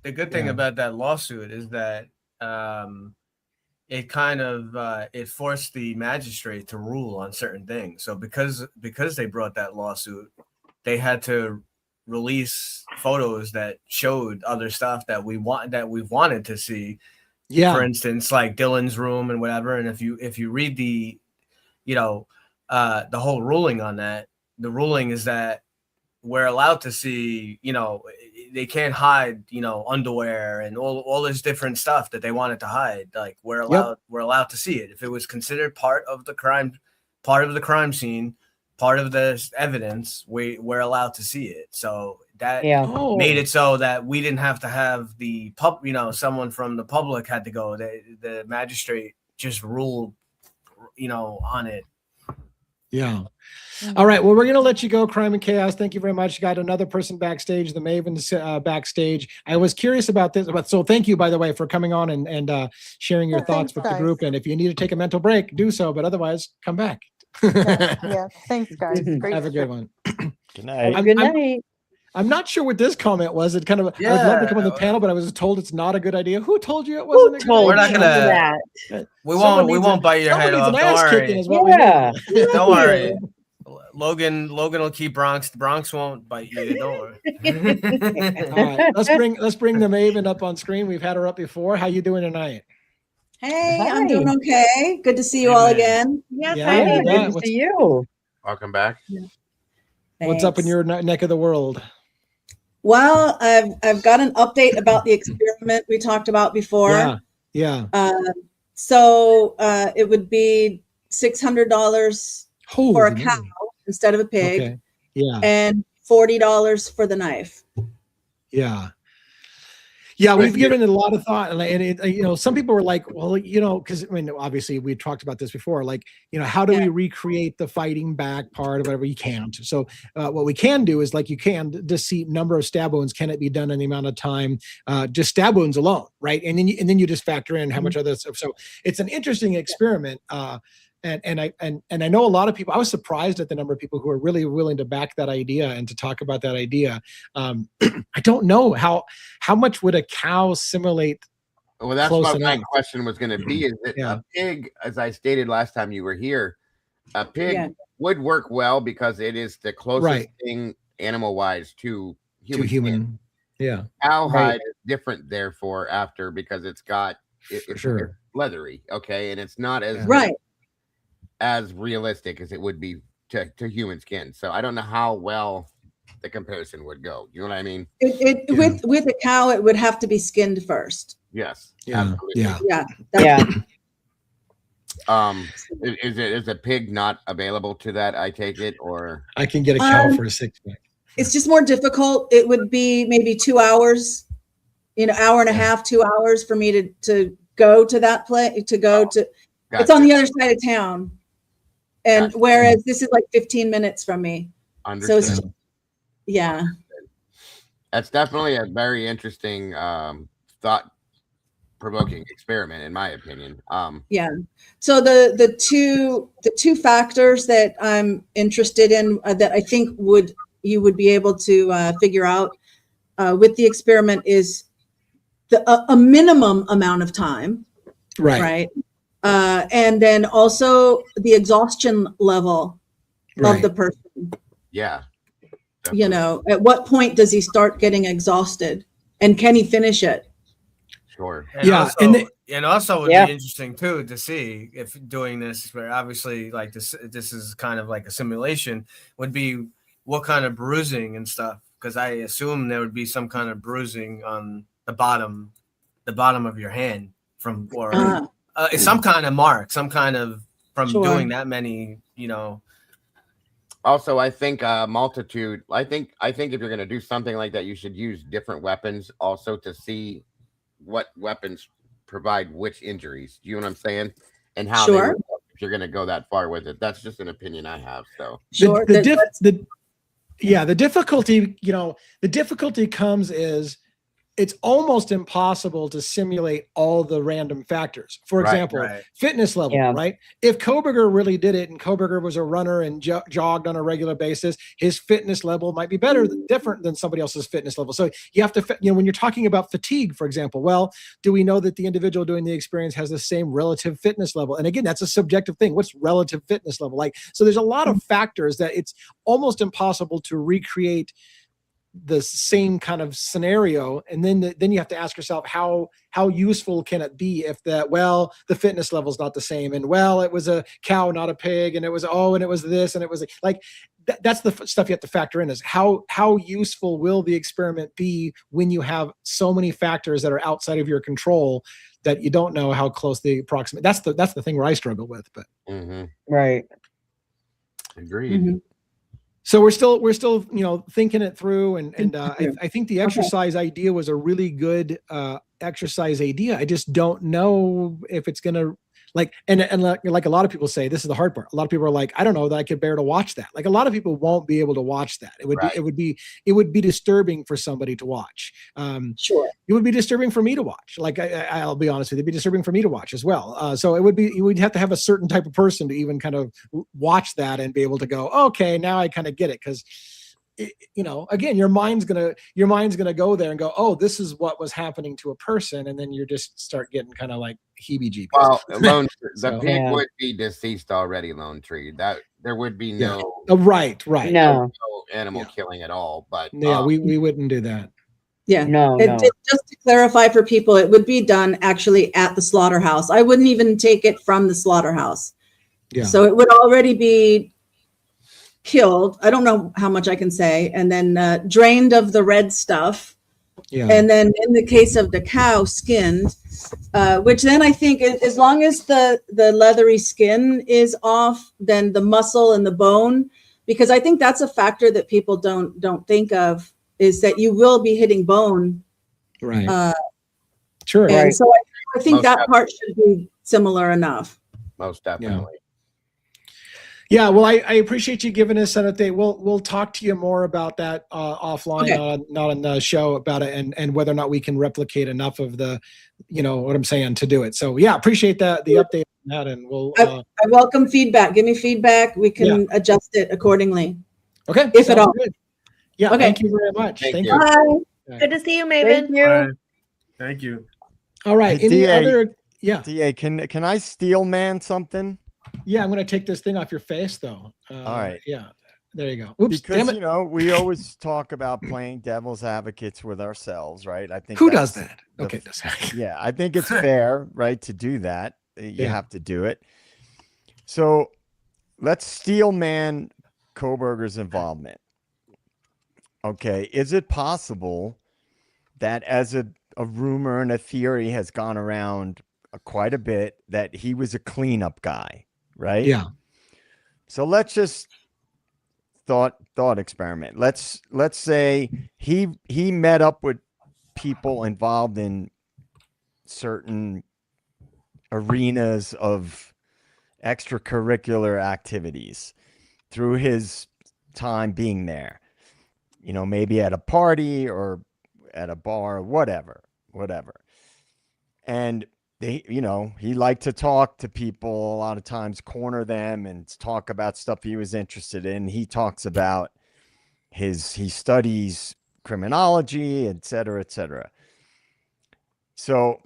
the good thing Yeah. about that lawsuit is that it kind of it forced the magistrate to rule on certain things. So because they brought that lawsuit, they had to release photos that showed other stuff that we've wanted to see. yeah, For instance, like Dylan's room and whatever. And if you read the the whole ruling on that, the ruling is that we're allowed to see, they can't hide, underwear and all this different stuff that they wanted to hide. Like we're allowed to see it. If it was considered part of the crime scene, part of the evidence, we're allowed to see it. So that made it so that we didn't have to have the someone from the public had to go. The magistrate just ruled, on it. Yeah. All right. Well, we're going to let you go, Crime and Chaos. Thank you very much. Got another person backstage, the Maven backstage. I was curious about this. So thank you, by the way, for coming on and sharing your thoughts Thanks, with the guys. group. And if you need to take a mental break, do so. But otherwise, come back. Yeah, thanks, guys. Great Have a good show. one. Good night. Good night. I'm not sure what this comment was. It kind of, I would love to come on the Yeah. panel, but I was told it's not a good idea. Who told you it wasn't a good told We're not idea? gonna- that? We Someone won't bite your head someone needs off. an Don't ass worry. kicking is what we Yeah. need. Don't worry. Logan will keep Bronx. The Bronx won't bite you. Don't worry. All right, let's bring the Maven up on screen. We've had her up before. How you doing tonight? Hey, I'm Hi. doing okay. Good to see you Hey, all man. again. Yes, Yeah, I you Yeah, mean, bet. good to What's- see you. Welcome back. What's up in Thanks. your neck of the world? Well, I've got an update about the experiment we talked about before. Yeah. So it would be $600 for a Holy cow moly. instead of a pig, Okay. Yeah. and $40 for the knife. Yeah. Yeah, But we've given it a lot of thought, and it, some people were like, well, because I mean, obviously we talked about this before, like, how do we recreate the fighting back part or whatever? You can't. So what we can do is, like, you can just see number of stab wounds. Can it be done in the amount of time? Just stab wounds alone, right? And then you just factor in how much other stuff. So it's an interesting experiment. And I know a lot of people. I was surprised at the number of people who are really willing to back that idea and to talk about that idea. I don't know how much would a cow simulate. Well, that's Close what my enough. question was going to be. Is that Yeah. a pig, as I stated last time you were here, a pig Yeah. would work well because it is the closest Right. thing animal-wise to To human. human, yeah, Cowhide is different, therefore, because it's got for sure. it's leathery, okay, and it's not as Right. as realistic as it would be to human skin. So I don't know how well the comparison would go. You know what I mean? With a cow, it would have to be skinned first. Yes. Yeah. Absolutely. Yeah. Yeah. Yeah. Is a pig not available to that? I take it, or I can get a cow for a 6-pack. It's just more difficult. It would be maybe 2 hours, hour and a half, 2 hours for me to go to that place, it's on the other side of town. And whereas this is like 15 minutes from me. Understood. So it's, yeah. That's definitely a very interesting thought-provoking experiment, in my opinion. Yeah. So the two factors that I'm interested in that I think you would be able to figure out with the experiment is a minimum amount of time, right? And then also the exhaustion level of the person. Yeah. At what point does he start getting exhausted, and can he finish it? Sure. And also would be interesting too to see if doing this, where obviously like this is kind of like a simulation, would be what kind of bruising and stuff, because I assume there would be some kind of bruising on the bottom of your hand from some kind of mark, some kind of from doing that many, Also, I think multitude. I think if you're going to do something like that, you should use different weapons also to see what weapons provide which injuries. Do you know what I'm saying? And how they would work if you're going to go that far with it. That's just an opinion I have. So the difficulty, the difficulty comes is it's almost impossible to simulate all the random factors. For example, fitness level, right? If Koberger really did it and Koberger was a runner and jogged on a regular basis, his fitness level might be different than somebody else's fitness level. So you have to, when you're talking about fatigue, for example, well, do we know that the individual doing the experience has the same relative fitness level? And again, that's a subjective thing. What's relative fitness level like? So there's a lot of factors that it's almost impossible to recreate the same kind of scenario, and then you have to ask yourself how useful can it be if the fitness level is not the same, and it was a cow not a pig, and it was this, and it was like that's the stuff you have to factor in, is how useful will the experiment be when you have so many factors that are outside of your control that you don't know how close the approximate. That's the thing where I struggle with, but right. Agreed. So we're still thinking it through, and I think the exercise idea was a really good exercise idea. I just don't know if it's gonna like a lot of people say, this is the hard part. A lot of people are like, I don't know that I could bear to watch that. Like a lot of people won't be able to watch that. It would be disturbing for somebody to watch. Sure. It would be disturbing for me to watch. Like I'll be honest with you, it'd be disturbing for me to watch as well. So you would have to have a certain type of person to even kind of watch that and be able to go, okay, now I kind of get it. Because again, your mind's gonna go there and go, oh, this is what was happening to a person, and then you just start getting kind of like heebie-jeebies. Well, the pig would be deceased already, Lone Tree. That there would be no right no animal killing at all. But we wouldn't do that. Yeah. No, It- no. just to clarify for people, it would be done actually at the slaughterhouse. I wouldn't even take it from the slaughterhouse. Yeah. So it would already be killed. I don't know how much I can say. And then drained of the red stuff. Yeah. And then in the case of the cow, skinned, which then I think as long as the leathery skin is off, then the muscle and the bone, because I think that's a factor that people don't think of, is that you will be hitting bone. Right. Sure. And Right. so I think Most that part should be similar enough. Most definitely. Yeah, well, I appreciate you giving us an update. We'll talk to you more about that offline, Okay. not on the show about it, and whether or not we can replicate enough of the, what I'm saying, to do it. So yeah, appreciate the update on that, and we'll. I welcome feedback. Give me feedback. We can adjust it accordingly. Okay, If at all. good. Yeah, Okay. thank you very much. Thank you. you. Bye. Good to see you, Thank Maven. you. Bye. Thank you. All right. Hey, Any DA. other? Yeah, DA, can I steel man something? yeah. I'm gonna take this thing off your face, though. All right. Yeah. There you go. Oops. Because Damn it. we always talk about playing devil's advocates with ourselves, right? I think Who does that's that? the- Okay. Does that. Yeah, I think it's fair, right, to do that. You Yeah. have to do it. So let's steel man Koberger's involvement. Okay, is it possible that as a rumor and a theory has gone around quite a bit that he was a cleanup guy, right? Yeah. So let's just thought experiment. Let's say he met up with people involved in certain arenas of extracurricular activities through his time being there. Maybe at a party or at a bar, whatever. And he liked to talk to people a lot of times, corner them and talk about stuff he was interested in. He talks about he studies criminology, et cetera. So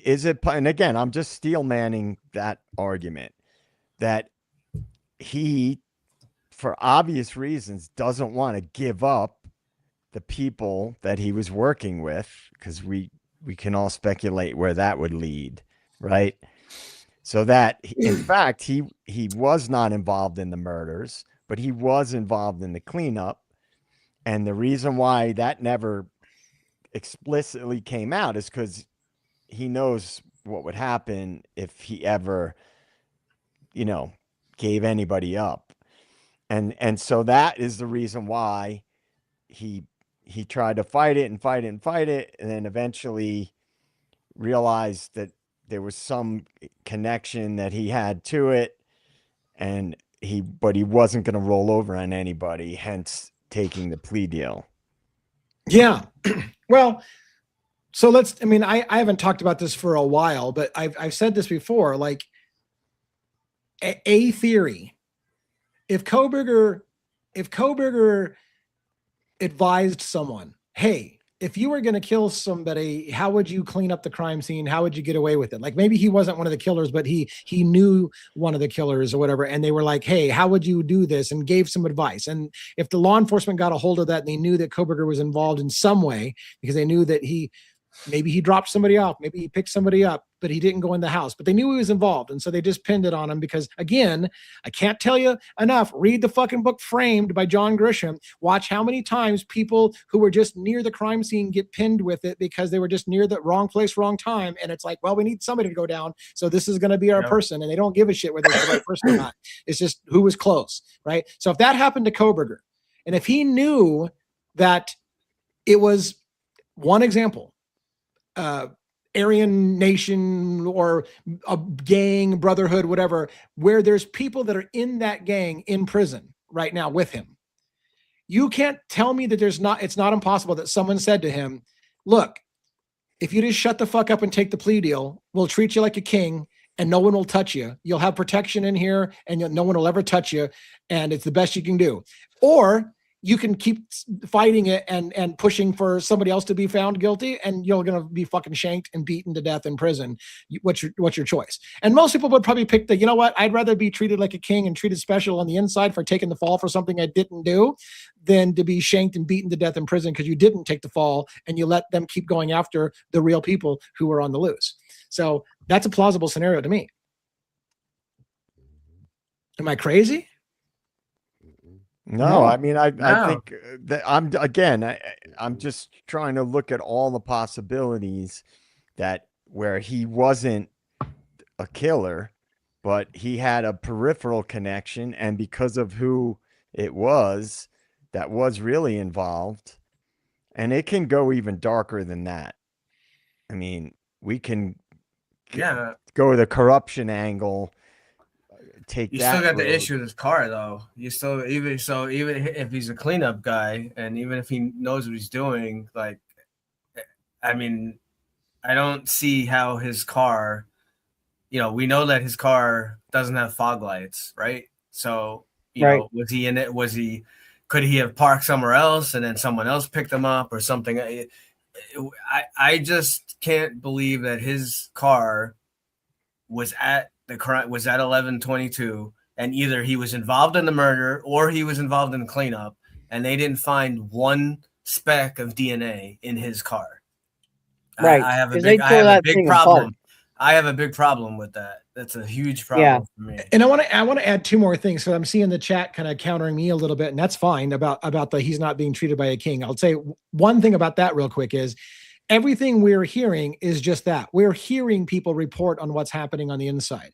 is it, and again, I'm just steel manning that argument that he, for obvious reasons, doesn't want to give up the people that he was working with, because we can all speculate where that would lead, right? So that, in fact, he was not involved in the murders, but he was involved in the cleanup. And the reason why that never explicitly came out is because he knows what would happen if he ever, gave anybody up. And so that is the reason why he tried to fight it, and then eventually realized that there was some connection that he had to it, but he wasn't going to roll over on anybody, hence taking the plea deal. Yeah. Well, so I haven't talked about this for a while, but I've said this before, like a theory. If Koberger advised someone, hey, if you were going to kill somebody, how would you clean up the crime scene? How would you get away with it? Like, maybe he wasn't one of the killers, but he knew one of the killers or whatever. And they were like, hey, how would you do this? And gave some advice. And if the law enforcement got a hold of that and they knew that Koberger was involved in some way, because they knew that maybe he dropped somebody off, maybe he picked somebody up, but he didn't go in the house, but they knew he was involved. And so they just pinned it on him because, again, I can't tell you enough. Read the fucking book Framed by John Grisham. Watch how many times people who were just near the crime scene get pinned with it because they were just near the wrong place, wrong time. And it's like, well, we need somebody to go down. So this is going to be our person. And they don't give a shit whether it's the right person or not. It's just who was close, right? So if that happened to Koberger, and if he knew that it was, one example, Aryan Nation or a gang, brotherhood, whatever, where there's people that are in that gang in prison right now with him. You can't tell me that it's not impossible that someone said to him, look, if you just shut the fuck up and take the plea deal, we'll treat you like a king and no one will touch you. You'll have protection in here and no one will ever touch you. And it's the best you can do. Or you can keep fighting it and pushing for somebody else to be found guilty, and you're going to be fucking shanked and beaten to death in prison. What's your choice? And most people would probably pick you know what? I'd rather be treated like a king and treated special on the inside for taking the fall for something I didn't do than to be shanked and beaten to death in prison because you didn't take the fall and you let them keep going after the real people who were on the loose. So that's a plausible scenario to me. Am I crazy? No, I mean, I think that I'm just trying to look at all the possibilities that where he wasn't a killer, but he had a peripheral connection, and because of who it was that was really involved, and it can go even darker than that. I mean, we can go the corruption angle. You still got the issue with his car, though. You still even if he's a cleanup guy, and even if he knows what he's doing, like, I mean, I don't see how his car. We know that his car doesn't have fog lights, right? So, you know, was he in it? Could he have parked somewhere else and then someone else picked him up or something? I just can't believe that his car was at 1122, and either he was involved in the murder or he was involved in the cleanup, and they didn't find one speck of DNA in his car. Right. I have a big problem. I have a big problem with that. That's a huge problem for me. And I want to add two more things. So I'm seeing the chat kind of countering me a little bit, and that's fine about the he's not being treated by a king. I'll say one thing about that real quick is everything we're hearing is just that. We're hearing people report on what's happening on the inside.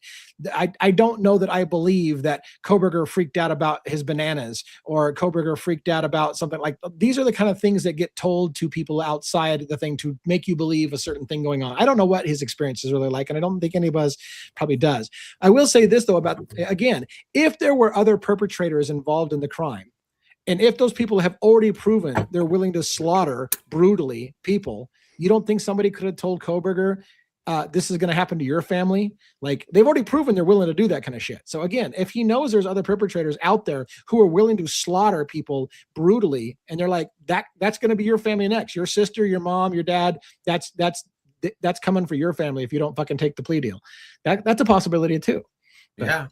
I don't know that I believe that Kohberger freaked out about his bananas or Kohberger freaked out about something like these are the kind of things that get told to people outside the thing to make you believe a certain thing going on. I don't know what his experience is really like, and I don't think any of us probably does. I will say this, though, about, again, if there were other perpetrators involved in the crime, and if those people have already proven they're willing to slaughter brutally people, you don't think somebody could have told Kohberger, this is going to happen to your family? Like, they've already proven they're willing to do that kind of shit. So again, if he knows there's other perpetrators out there who are willing to slaughter people brutally, and they're like, that's going to be your family next, your sister, your mom, your dad, that's coming for your family if you don't fucking take the plea deal. That's a possibility too. But,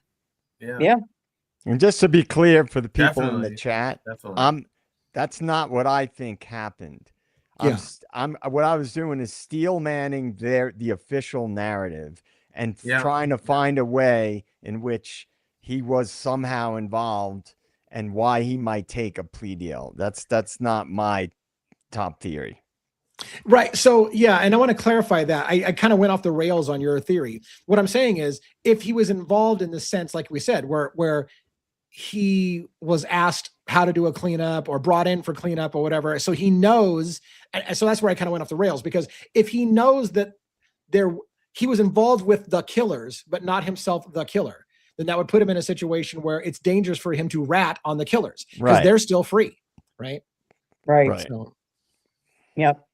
yeah. And just to be clear for the people in the chat, that's not what I think happened. What I was doing is steel manning the official narrative and trying to find a way in which he was somehow involved and why he might take a plea deal. That's not my top theory. Right. So, yeah. And I want to clarify that. I kind of went off the rails on your theory. What I'm saying is if he was involved in the sense, like we said, where he was asked how to do a cleanup or brought in for cleanup or whatever. So he knows. So that's where I kind of went off the rails, because if he knows that he was involved with the killers, but not himself the killer, then that would put him in a situation where it's dangerous for him to rat on the killers because they're still free. Right. So, yep.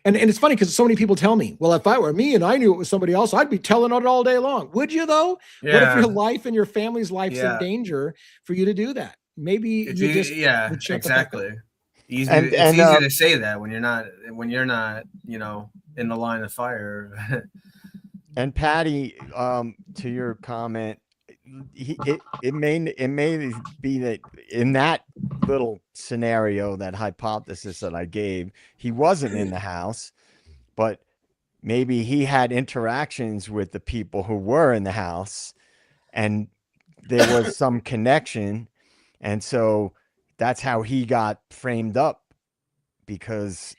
And it's funny because so many people tell me, well, if I were me and I knew it was somebody else, I'd be telling on it all day long. Would you, though? Yeah. What if your life and your family's life's in danger for you to do that? Maybe you just exactly. It's easy to say that when you're not, in the line of fire. And Patty, to your comment, it may be that in that little scenario, that hypothesis that I gave, he wasn't in the house, but maybe he had interactions with the people who were in the house and there was some connection. And so that's how he got framed up because,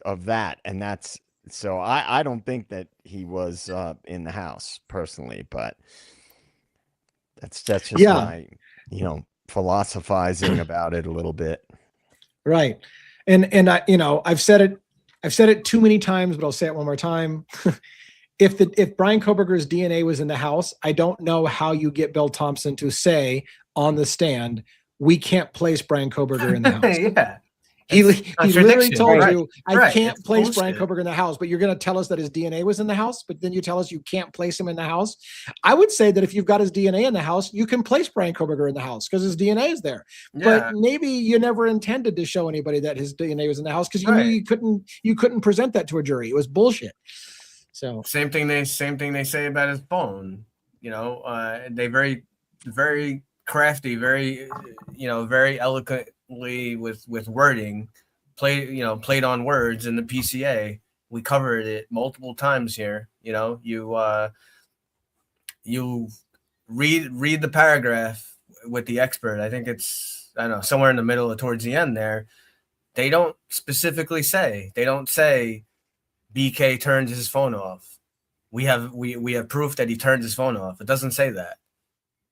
of that. And that's, so I don't think that he was in the house personally, but that's just my, philosophizing about it a little bit. Right. And I, I've said it too many times, but I'll say it one more time. If Brian Kohberger's DNA was in the house, I don't know how you get Bill Thompson to say on the stand, we can't place Brian Kohberger in the house. He That's literally contradiction, told right? you, I Right, can't it's place Brian bullshit. Koberger in the house, but you're going to tell us that his DNA was in the house, but then you tell us you can't place him in the house. I would say that if you've got his DNA in the house, you can place Brian Koberger in the house because his DNA is there. But Yeah, maybe you never intended to show anybody that his DNA was in the house because you knew right. you couldn't present that to a jury. It was bullshit. So Same thing they say about his phone. You know, they very crafty, very very eloquently with wording, played on words in the PCA. We covered it multiple times here. You know, you read the paragraph with the expert. I think it's, I don't know, somewhere in the middle or towards the end there. They don't specifically say. They don't say BK turned his phone off. We have proof that he turned his phone off. It doesn't say that.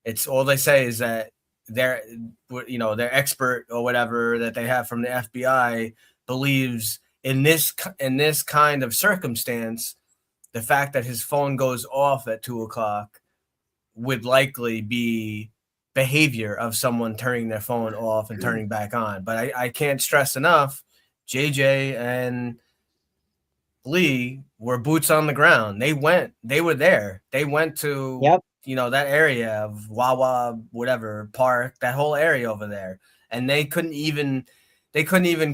It's all they say is that their expert or whatever that they have from the FBI believes in this kind of circumstance, the fact that his phone goes off at 2:00 would likely be behavior of someone turning their phone off and turning back on. But I can't stress enough, JJ and Lee were boots on the ground. They were there. They went to that area of Wawa, whatever park, that whole area over there. And they couldn't even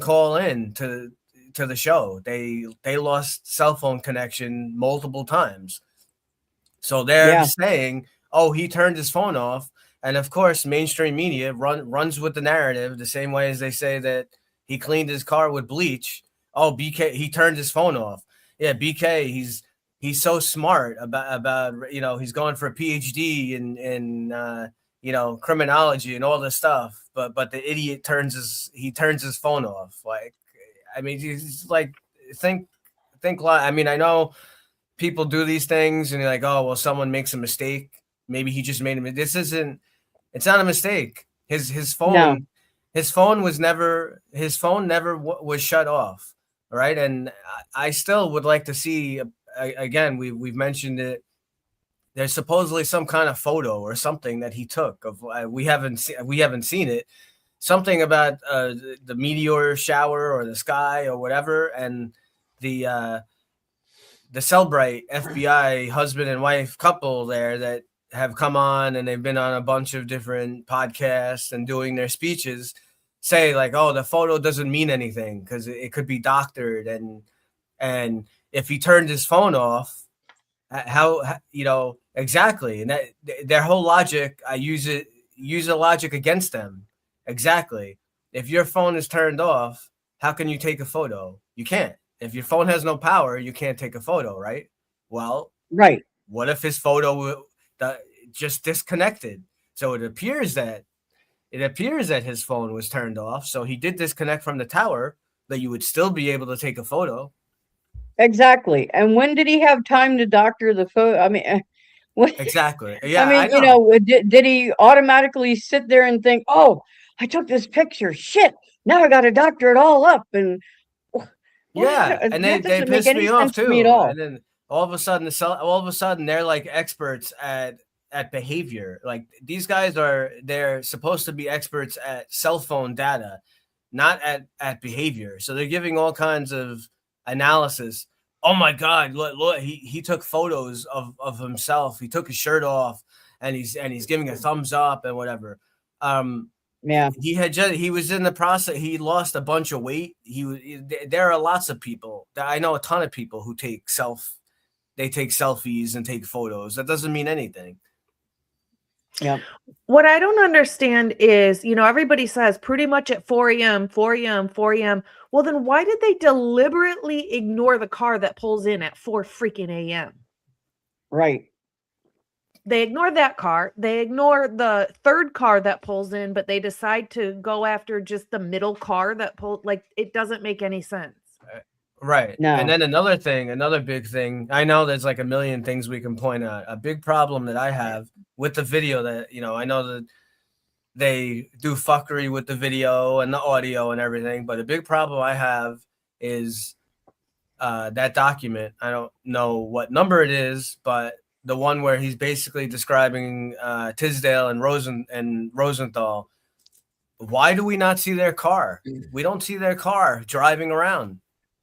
call in to the show. They lost cell phone connection multiple times. So they're saying, oh, he turned his phone off. And of course, mainstream media runs with the narrative the same way as they say that he cleaned his car with bleach. Oh, BK, he turned his phone off. Yeah, BK, he's so smart about he's going for a PhD in criminology and all this stuff. But the idiot turns his phone off. Like, I mean, he's like, think. I mean, I know people do these things and you're like, oh, well, someone makes a mistake. Maybe he just made a mistake. It's not a mistake. His phone, his phone never was shut off. All right. And I still would like to see, again, we've mentioned it. There's supposedly some kind of photo or something that he took of, we haven't seen it. Something about the meteor shower or the sky or whatever. And the Cellbrite FBI husband and wife couple there that have come on and they've been on a bunch of different podcasts and doing their speeches say like, oh, the photo doesn't mean anything because it could be doctored. And if he turned his phone off, how exactly. And that their whole logic, I use the logic against them. Exactly. If your phone is turned off, how can you take a photo? You can't. If your phone has no power, you can't take a photo, right? Well, right. What if his photo just disconnected? So it appears that his phone was turned off. So he did disconnect from the tower, that you would still be able to take a photo. Exactly. And when did he have time to doctor the photo? I mean, exactly. Yeah. I mean, did he automatically sit there and think, oh, I took this picture. Shit. Now I got to doctor it all up. And and they pissed me off too. And then all of a sudden they're like experts at behavior. Like these guys they're supposed to be experts at cell phone data, not at behavior. So they're giving all kinds of analysis. Oh my God, look, he took photos of himself. He took his shirt off and he's giving a thumbs up and whatever. He was in the process. He lost a bunch of weight. There are lots of people that I know, a ton of people who take selfies and take photos. That doesn't mean anything. Yeah. What I don't understand is, everybody says pretty much at 4 a.m. Well, then why did they deliberately ignore the car that pulls in at 4 freaking a.m.? Right. They ignore that car. They ignore the third car that pulls in, but they decide to go after just the middle car that pulled. Like, it doesn't make any sense. Right. No. And then another big thing, I know there's like a million things we can point out. A big problem that I have with the video that, I know that they do fuckery with the video and the audio and everything, but a big problem I have is that document. I don't know what number it is, but the one where he's basically describing Tisdale and Rosenthal. why do we not see their car? We don't see their car driving around.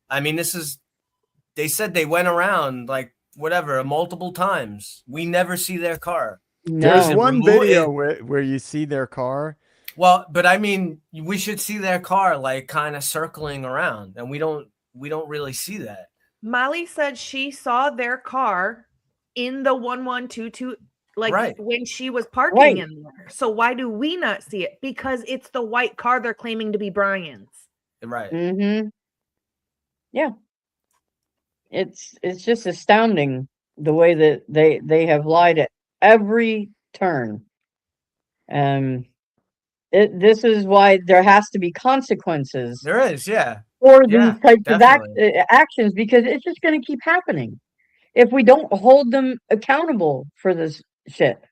I mean, they said they went around like whatever multiple times. We never see their car. There's No. one video where you see their car. Well, but I mean, we should see their car like kind of circling around, and we don't really see that. Molly said she saw their car in the 1122, like Right. when she was parking Right. in there. So why do we not see it? Because it's the white car they're claiming to be Brian's. Right. Mm-hmm. Yeah. It's just astounding the way that they have lied at every turn. This is why there has to be consequences There is, yeah. for Yeah, these types of definitely. actions, because it's just going to keep happening if we don't hold them accountable for this shit.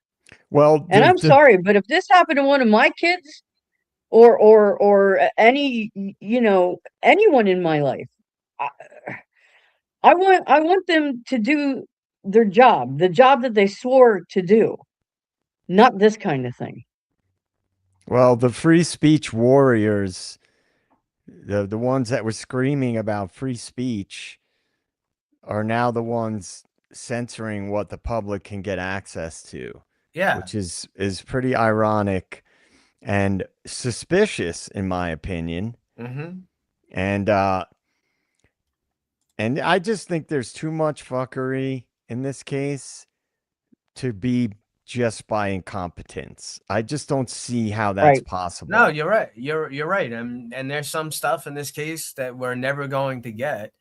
Well, And I'm sorry, but if this happened to one of my kids or any, anyone in my life, I want them to do their job, the job that they swore to do, not this kind of thing. Well, the free speech warriors, the ones that were screaming about free speech, are now the ones censoring what the public can get access to. Yeah. Which is pretty ironic and suspicious, in my opinion. Mm-hmm. And I just think there's too much fuckery in this case to be just by incompetence. I just don't see how that's possible. No, you're right. You're right. And there's some stuff in this case that we're never going to get.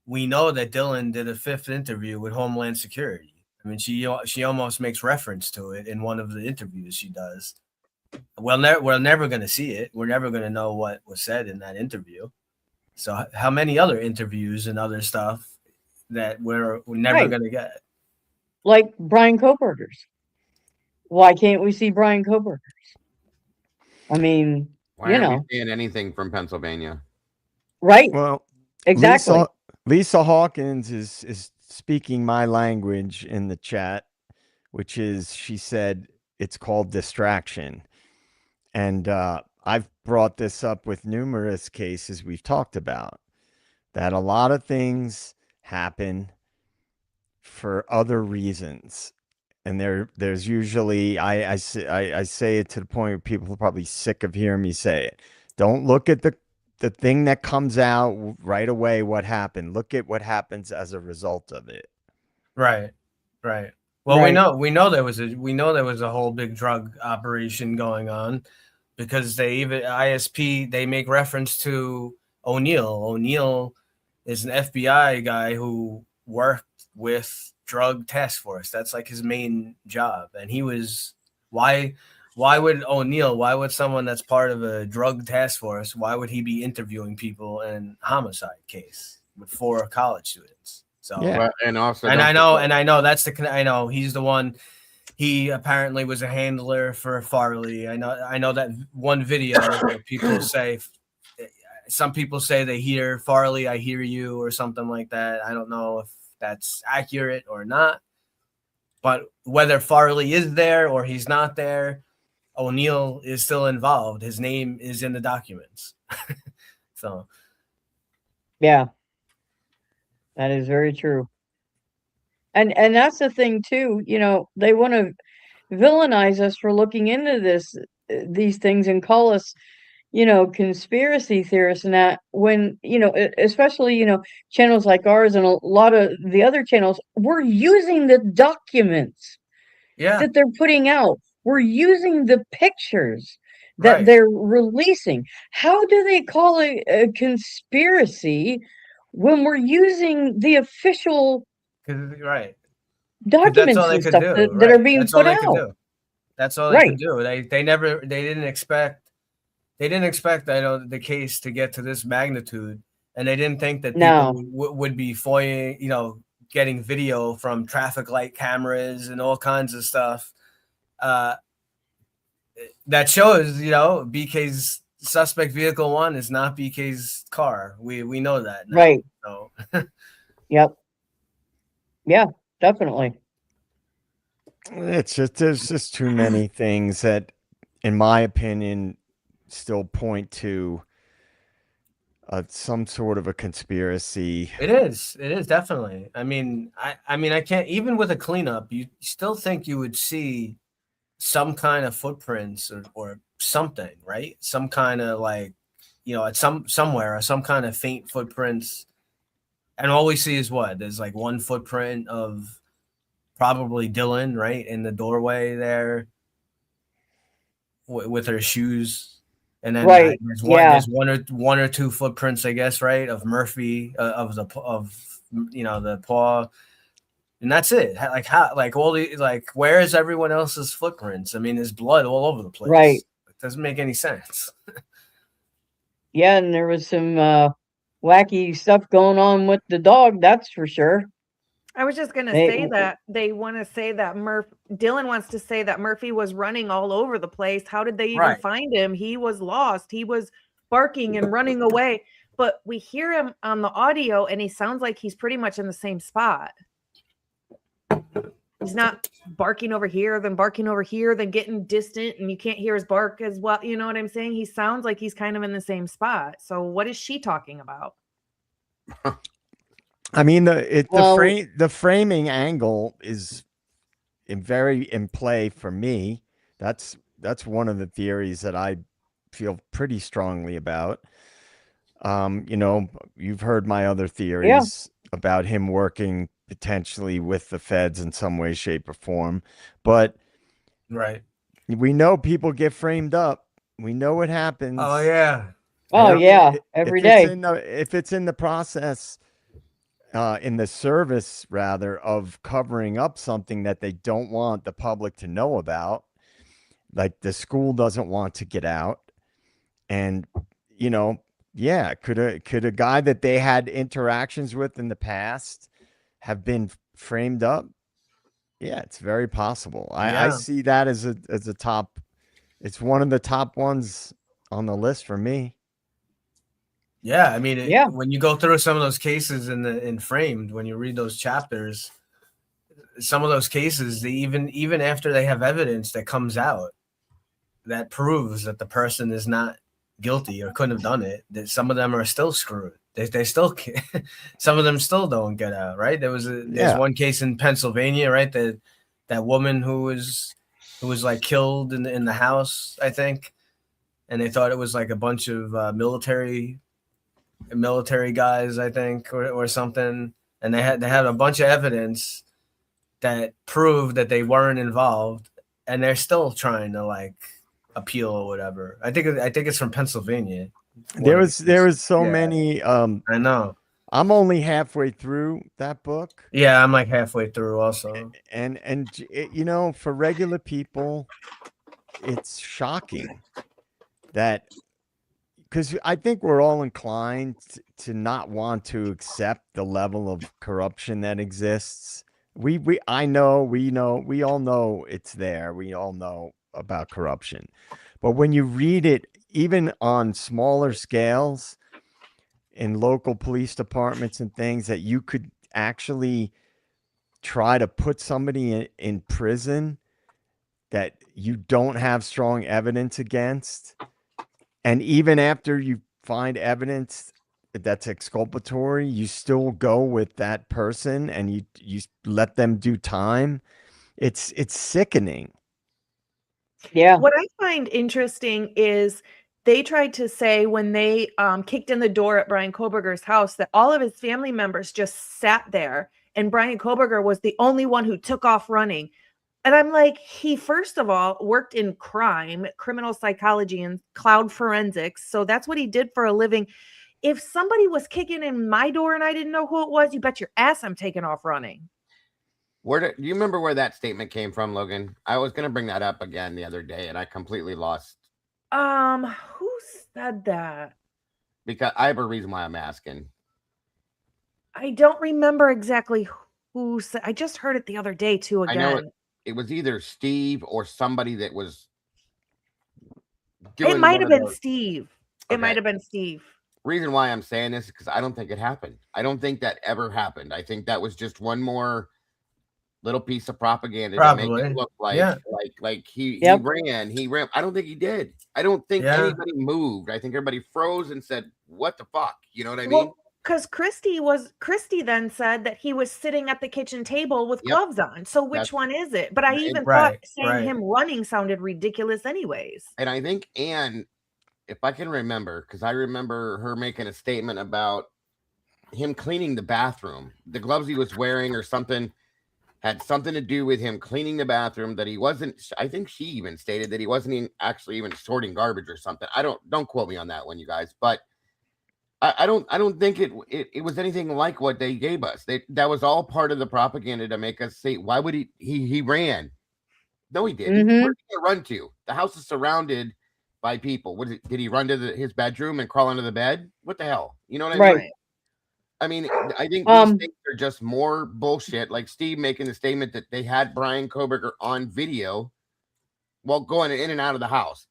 We know that Dylan did a 5th interview with Homeland Security. I mean, she almost makes reference to it in one of the interviews she does. We're never going to see it. We're never going to know what was said in that interview. So how many other interviews and other stuff that we're never going to get? Like Brian Koberger's. Why can't we see Brian Koberger's? I mean, why aren't we seeing anything from Pennsylvania? Right. Well, exactly. Lisa Hawkins is speaking my language in the chat, which is, she said it's called distraction. And I've brought this up with numerous cases we've talked about, that a lot of things happen for other reasons. And there's usually, I say it to the point where people are probably sick of hearing me say it. Don't look at the thing that comes out right away, what happened. Look at what happens as a result of it. Right. Well, we know there was a whole big drug operation going on, because ISP, they make reference to O'Neill. O'Neill is an FBI guy who worked with drug task force. That's like his main job. And he was, why would someone that's part of a drug task force, why would he be interviewing people in a homicide case with 4 college students? So yeah. And also, I know he's the one. He apparently was a handler for Farley. I know that one video where people say, some people say they hear Farley, I hear you, or something like that. I don't know if that's accurate or not. But whether Farley is there or he's not there, O'Neill is still involved. His name is in the documents. So, yeah, that is very true. And that's the thing too. They want to villainize us for looking into these things and call us, conspiracy theorists, and that, when, especially, channels like ours and a lot of the other channels, we're using the documents that they're putting out. We're using the pictures that they're releasing. How do they call it a conspiracy when we're using the official documents and stuff that are being put out? That's all they could do. They didn't expect the case to get to this magnitude, and they didn't think that people would be getting video from traffic light cameras and all kinds of stuff that shows, BK's suspect vehicle 1 is not BK's car. We know that now, right? So. Yep. Yeah, definitely. It's just, there's just too many things that, in my opinion, still point to some sort of a conspiracy. It is definitely. I mean, I can't, even with a cleanup, you still think you would see some kind of footprints or something, right? Some kind of like, at somewhere, or some kind of faint footprints. And all we see is what? There's like one footprint of probably Dylan, right, in the doorway there with her shoes. And then Right, there's yeah. there's one or two footprints, I guess, right, of Murphy, of the paw, and that's it. Like how, like all the, like, where is everyone else's footprints? I mean, there's blood all over the place. Right. It doesn't make any sense. Yeah, and there was some wacky stuff going on with the dog, that's for sure. I was just gonna They- say that they want to say that Dylan wants to say that Murphy was running all over the place. How did they even Right. find him? He was lost. He was barking and running away. But we hear him on the audio, and he sounds like he's pretty much in the same spot. He's not barking over here, then barking over here, then getting distant, and you can't hear his bark as well. You know what I'm saying? He sounds like he's kind of in the same spot. So what is she talking about? I mean, the framing angle is in play for me. That's one of the theories that I feel pretty strongly about. You've heard my other theories about him working potentially with the feds in some way, shape, or form. But Right. we know people get framed up. We know what happens. Oh yeah. Oh yeah, every day. If it's in the process, in the service rather, of covering up something that they don't want the public to know about, like the school doesn't want to get out, and could a guy that they had interactions with in the past have been framed up? Yeah, it's very possible. I see that as a top. It's one of the top ones on the list for me. Yeah, I mean, when you go through some of those cases in Framed, when you read those chapters, some of those cases, they even after they have evidence that comes out that proves that the person is not guilty or couldn't have done it, that some of them are still screwed. They still can't, some of them still don't get out, right? There's one case in Pennsylvania, right? That woman who was like killed in the house, I think, and they thought it was like a bunch of military guys, I think, or something, and they had a bunch of evidence that proved that they weren't involved, and they're still trying to like appeal or whatever. I think it's from Pennsylvania. There was so many. I know. I'm only halfway through that book. Yeah, I'm like halfway through also. And for regular people, it's shocking that, because I think we're all inclined to not want to accept the level of corruption that exists. We all know it's there. We all know about corruption. But when you read it, even on smaller scales in local police departments and things, that you could actually try to put somebody in prison that you don't have strong evidence against. And even after you find evidence that's exculpatory, you still go with that person and you let them do time. It's sickening. Yeah. What I find interesting is they tried to say when they kicked in the door at Brian Koberger's house that all of his family members just sat there and Brian Koberger was the only one who took off running. And I'm like, he first of all worked in crime, criminal psychology, and cloud forensics. So that's what he did for a living. If somebody was kicking in my door and I didn't know who it was, you bet your ass I'm taking off running. Do you remember where that statement came from, Logan? I was going to bring that up again the other day, and I completely lost. Who said that? Because I have a reason why I'm asking. I don't remember exactly who said. I just heard it the other day too. Again, I know it was either Steve or somebody that was doing. It might have been Steve. Okay. It might have been Steve. Reason why I'm saying this is because I don't think it happened. I don't think that ever happened. I think that was just one more little piece of propaganda to make Probably. it look like Yeah. he Yep. he ran. I don't think he did. I don't think Yeah. anybody moved. I think everybody froze and said, "What the fuck?" You know what I mean? Well, because Christy then said that he was sitting at the kitchen table with Yep. gloves on. So which That's- one is it? But I even Right, thought saying right. him running sounded ridiculous anyways. And I think Anne, if I can remember, because I remember her making a statement about him cleaning the bathroom. The gloves he was wearing or something had something to do with him cleaning the bathroom, that he wasn't. I think she even stated that he wasn't actually even sorting garbage or something. Don't quote me on that one, you guys, but I don't think it was anything like what they gave us. That was all part of the propaganda to make us say, why would he ran? No, he didn't. Mhm. Where did he run to? The house is surrounded by people. Did he run to his bedroom and crawl under the bed? What the hell? You know what I mean? Right. I mean, I think these things are just more bullshit. Like Steve making the statement that they had Brian Koberger on video while going in and out of the house.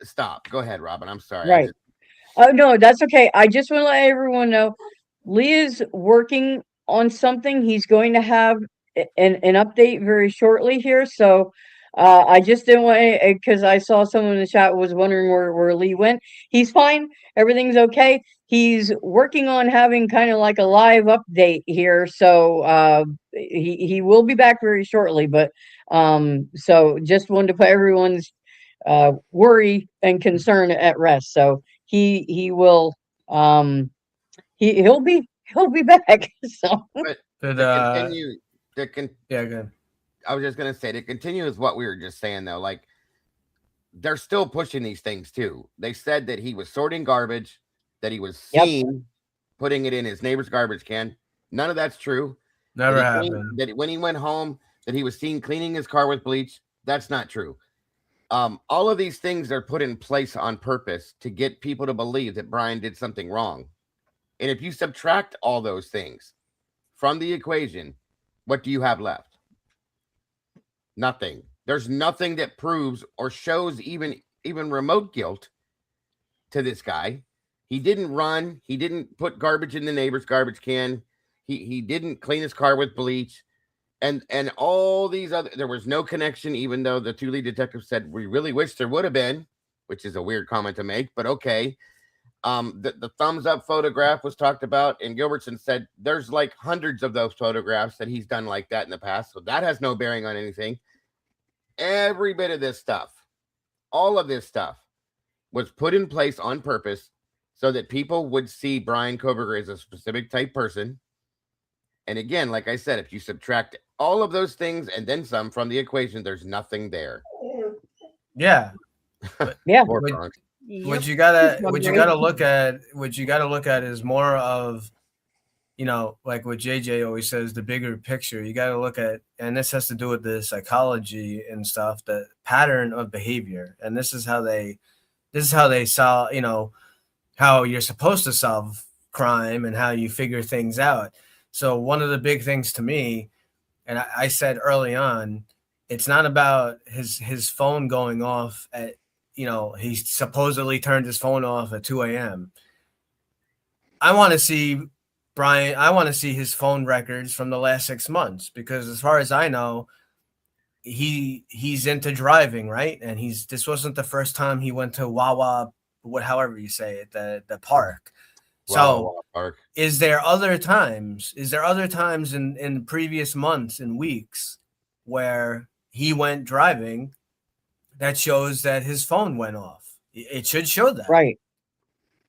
Stop. Go ahead, Robin. I'm sorry. Right. Oh, no, that's okay. I just want to let everyone know Lee is working on something. He's going to have an update very shortly here. So I just didn't want to, because I saw someone in the chat was wondering where Lee went. He's fine. Everything's okay. He's working on having kind of like a live update here. So he will be back very shortly. But so just wanted to put everyone's worry and concern at rest. So he will he'll be back. So But But to continue, yeah, good. I was just gonna say, to continue is what we were just saying though. Like, they're still pushing these things too. They said that he was sorting garbage, that he was seen putting it in his neighbor's garbage can. None of that's true. Never happened. That when he went home, that he was seen cleaning his car with bleach. That's not true. All of these things are put in place on purpose to get people to believe that Brian did something wrong. And if you subtract all those things from the equation, what do you have left? Nothing. There's nothing that proves or shows even remote guilt to this guy. He didn't run. He didn't put garbage in the neighbor's garbage can. He didn't clean his car with bleach. And all these other, there was no connection, even though the two lead detectives said, we really wish there would have been, which is a weird comment to make, but okay. The thumbs up photograph was talked about, and Gilbertson said there's like hundreds of those photographs that he's done like that in the past. So that has no bearing on anything. Every bit of this stuff, all of this stuff was put in place on purpose so that people would see Brian Koberger as a specific type person. And again, like I said, if you subtract all of those things and then some from the equation, there's nothing there. Yeah. Yeah. What you gotta look at is more of, you know, like what JJ always says, the bigger picture. You got to look at, and this has to do with the psychology and stuff, the pattern of behavior. And this is how they solve, you know, how you're supposed to solve crime and how you figure things out. So one of the big things to me, and I said early on, it's not about his phone going off at, you know, he supposedly turned his phone off at 2 a.m. I want to see his phone records from the last 6 months, because as far as I know, he's into driving, right? And this wasn't the first time he went to Wawa, however you say it, the park. So Park. Is there other times in previous months and weeks where he went driving that shows that his phone went off? It should show that. Right.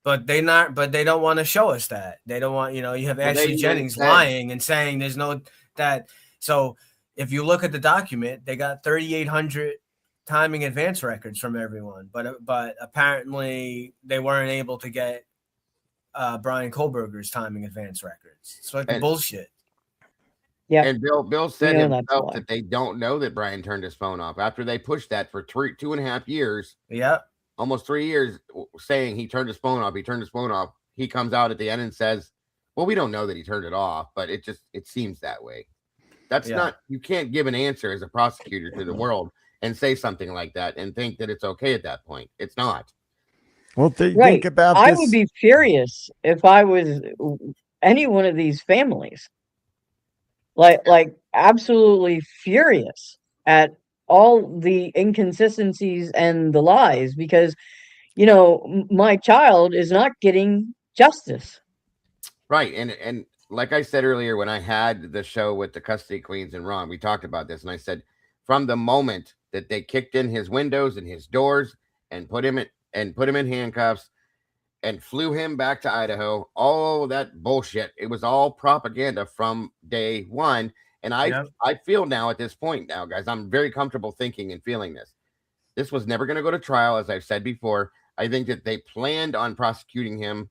But they don't want to show us that. They don't want, you know, you have Ashley Jennings lying and saying there's no that. So if you look at the document, they got 3,800 timing advance records from everyone, but apparently they weren't able to get Brian Koberger's timing advance records. It's like bullshit. Yeah. And Bill said himself that they don't know that Brian turned his phone off after they pushed that for 2.5 years. Yeah. Almost 3 years saying he turned his phone off. He turned his phone off. He comes out at the end and says, well, we don't know that he turned it off, but it seems that way. That's not, you can't give an answer as a prosecutor to the world and say something like that and think that it's okay at that point. It's not. Well, think about this. I would be furious if I was any one of these families. like absolutely furious at all the inconsistencies and the lies, because my child is not getting justice. Right. And like I said earlier, when I had the show with the custody queens and Ron, we talked about this, and I said from the moment that they kicked in his windows and his doors and put him in handcuffs and flew him back to Idaho, all that bullshit, it was all propaganda from day one. And I feel now at this point now, guys, I'm very comfortable thinking and feeling this. This was never going to go to trial, as I've said before. I think that they planned on prosecuting him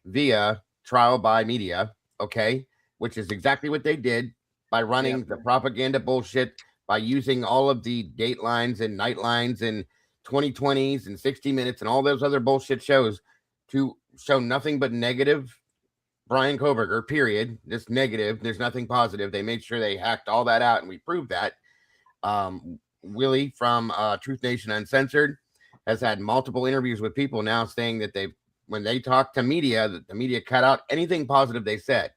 via trial by media, okay, which is exactly what they did by running the propaganda bullshit, by using all of the Datelines and Nightlines and 2020s and 60 Minutes and all those other bullshit shows to show nothing but negative Brian Koberger, period. Just negative. There's nothing positive. They made sure they hacked all that out, and we proved that. Willie from Truth Nation Uncensored has had multiple interviews with people now saying that when they talk to media, that the media cut out anything positive they said.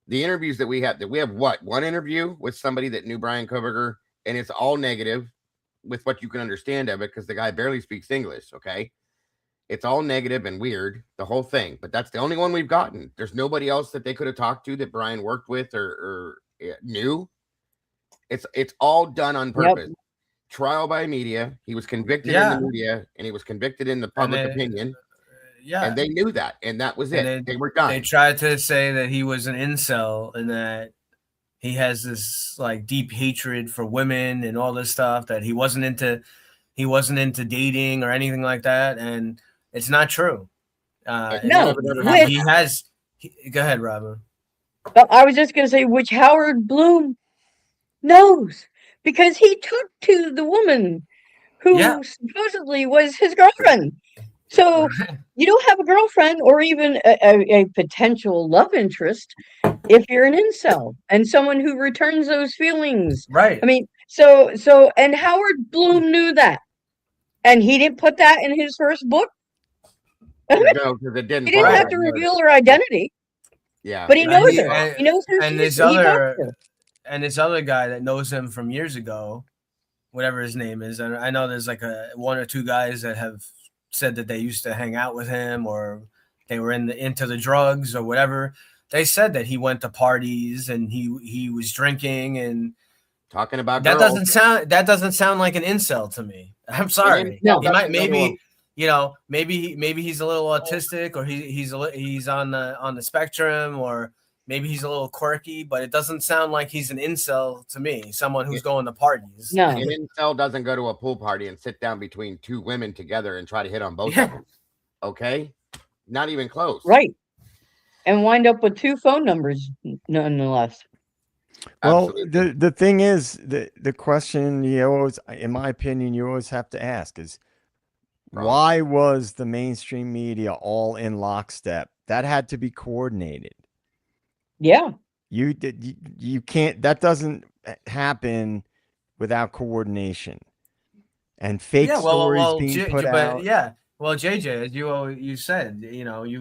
The interviews that we have one interview with somebody that knew Brian Koberger, and it's all negative with what you can understand of it, because the guy barely speaks English. Okay. It's all negative and weird, the whole thing, but that's the only one we've gotten. There's nobody else that they could have talked to that Brian worked with or knew. It's all done on purpose. Yep. Trial by media. He was convicted in the media, and he was convicted in the public opinion. And they knew that, and that was it. They were done. They tried to say that he was an incel and that he has this like deep hatred for women and all this stuff, that he wasn't into dating or anything like that, and it's not true. No, he has. Go ahead, Robin. I was just going to say, which Howard Bloom knows, because he talked to the woman who supposedly was his girlfriend. So you don't have a girlfriend or even a potential love interest if you're an incel and someone who returns those feelings. Right. I mean, and Howard Bloom knew that, and he didn't put that in his first book. No, because it didn't. He didn't have to reveal her identity. Yeah, but he knows her. He knows her. And this other guy that knows him from years ago, whatever his name is, and I know there's like one or two guys that have said that they used to hang out with him, or they were into the drugs or whatever. They said that he went to parties and he was drinking and talking about that girls. doesn't sound like an incel to me. I'm sorry. No, he might maybe he's a little autistic, or he's on the spectrum, or maybe he's a little quirky, but it doesn't sound like he's an incel to me. Someone who's going to parties. No, an incel doesn't go to a pool party and sit down between two women together and try to hit on both of them. Okay, not even close. Right, and wind up with two phone numbers, nonetheless. Well, the thing is, the question you always, in my opinion, you always have to ask is, why was the mainstream media all in lockstep? That had to be coordinated. Yeah. You can't, that doesn't happen without coordination. And fake stories being put out. Yeah. Well, JJ, as you said, you're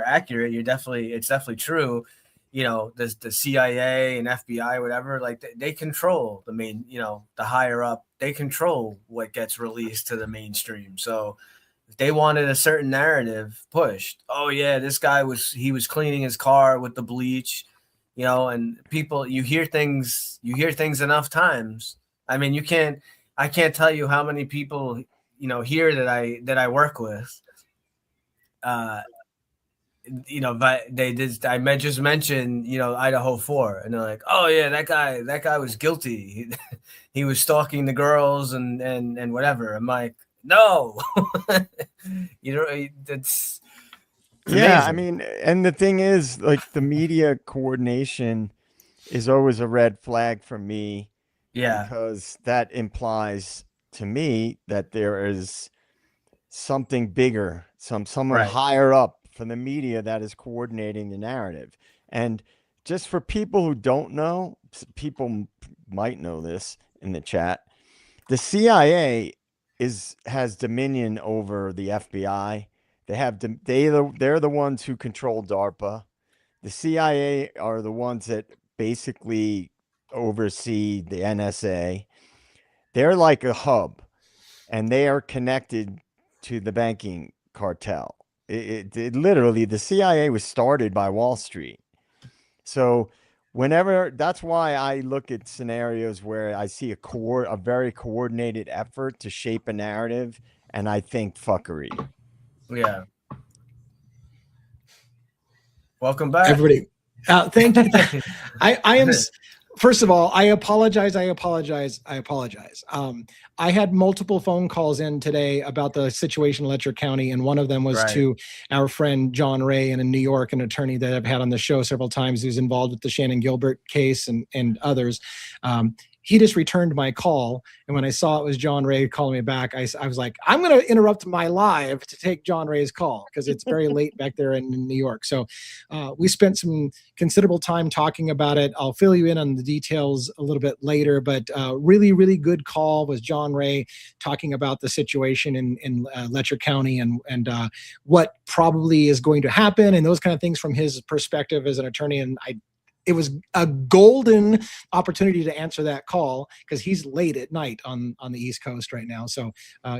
accurate. It's definitely true. The CIA and FBI, whatever, like they control the main, the higher up, they control what gets released to the mainstream. So if they wanted a certain narrative pushed, oh yeah, this guy was cleaning his car with the bleach, and people, you hear things enough times. I mean, I can't tell you how many people, here that I work with, but I just mentioned, Idaho 4, and they're like, oh yeah, that guy was guilty. He was stalking the girls and whatever. I'm like, no, that's yeah. amazing. I mean, and the thing is, like, the media coordination is always a red flag for me. Yeah, because that implies to me that there is something bigger, someone higher up from the media that is coordinating the narrative. And just for people who don't know, people might know this in the chat, the CIA has dominion over the FBI. They're the ones who control DARPA. the CIA are the ones that basically oversee the NSA. They're like a hub, and they are connected to the banking cartel. It literally, the CIA was started by Wall Street. So whenever, that's why I look at scenarios where I see a very coordinated effort to shape a narrative, and I think fuckery. Yeah. Welcome back. Everybody, thank you. I am. First of all, I apologize. I had multiple phone calls in today about the situation in Letcher County, and one of them was to our friend John Ray in New York, an attorney that I've had on the show several times, who's involved with the Shannon Gilbert case and others. He just returned my call, and when I saw it was John Ray calling me back, I was like, I'm going to interrupt my live to take John Ray's call because it's very late back there in New York. So we spent some considerable time talking about it. I'll fill you in on the details a little bit later, but really, really good call was John Ray talking about the situation in Letcher County and what probably is going to happen and those kind of things from his perspective as an attorney. And it was a golden opportunity to answer that call because he's late at night on the East Coast right now. So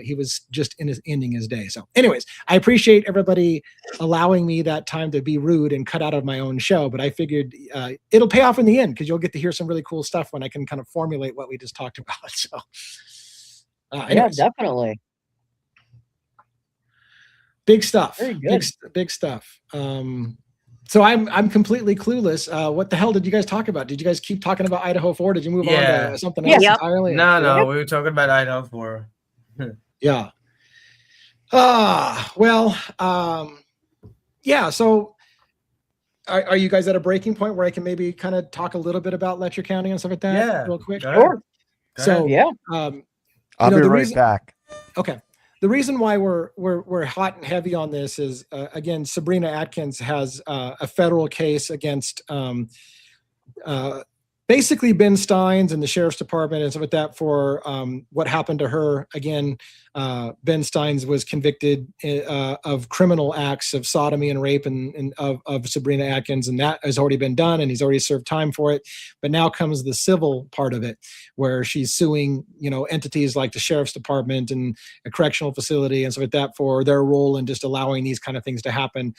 he was just ending his day. So anyways, I appreciate everybody allowing me that time to be rude and cut out of my own show. But I figured it'll pay off in the end because you'll get to hear some really cool stuff when I can kind of formulate what we just talked about. So yeah, definitely. Big stuff. Very good. Big stuff. So I'm completely clueless. What the hell did you guys talk about? Did you guys keep talking about Idaho 4? Did you move on to something else entirely? No, we were talking about Idaho 4. Yeah. Well, yeah. So are you guys at a breaking point where I can maybe kind of talk a little bit about Letcher County and stuff like that? Yeah. Real quick. Sure. So yeah. I'll be right back. Okay. The reason why we're hot and heavy on this is again, Sabrina Atkins has a federal case against basically Ben Steins and the sheriff's department and stuff like that for what happened to her. Again, Ben Steins was convicted of criminal acts of sodomy and rape and of Sabrina Atkins, and that has already been done, and he's already served time for it. But now comes the civil part of it, where she's suing, entities like the sheriff's department and a correctional facility and stuff like that for their role in just allowing these kind of things to happen.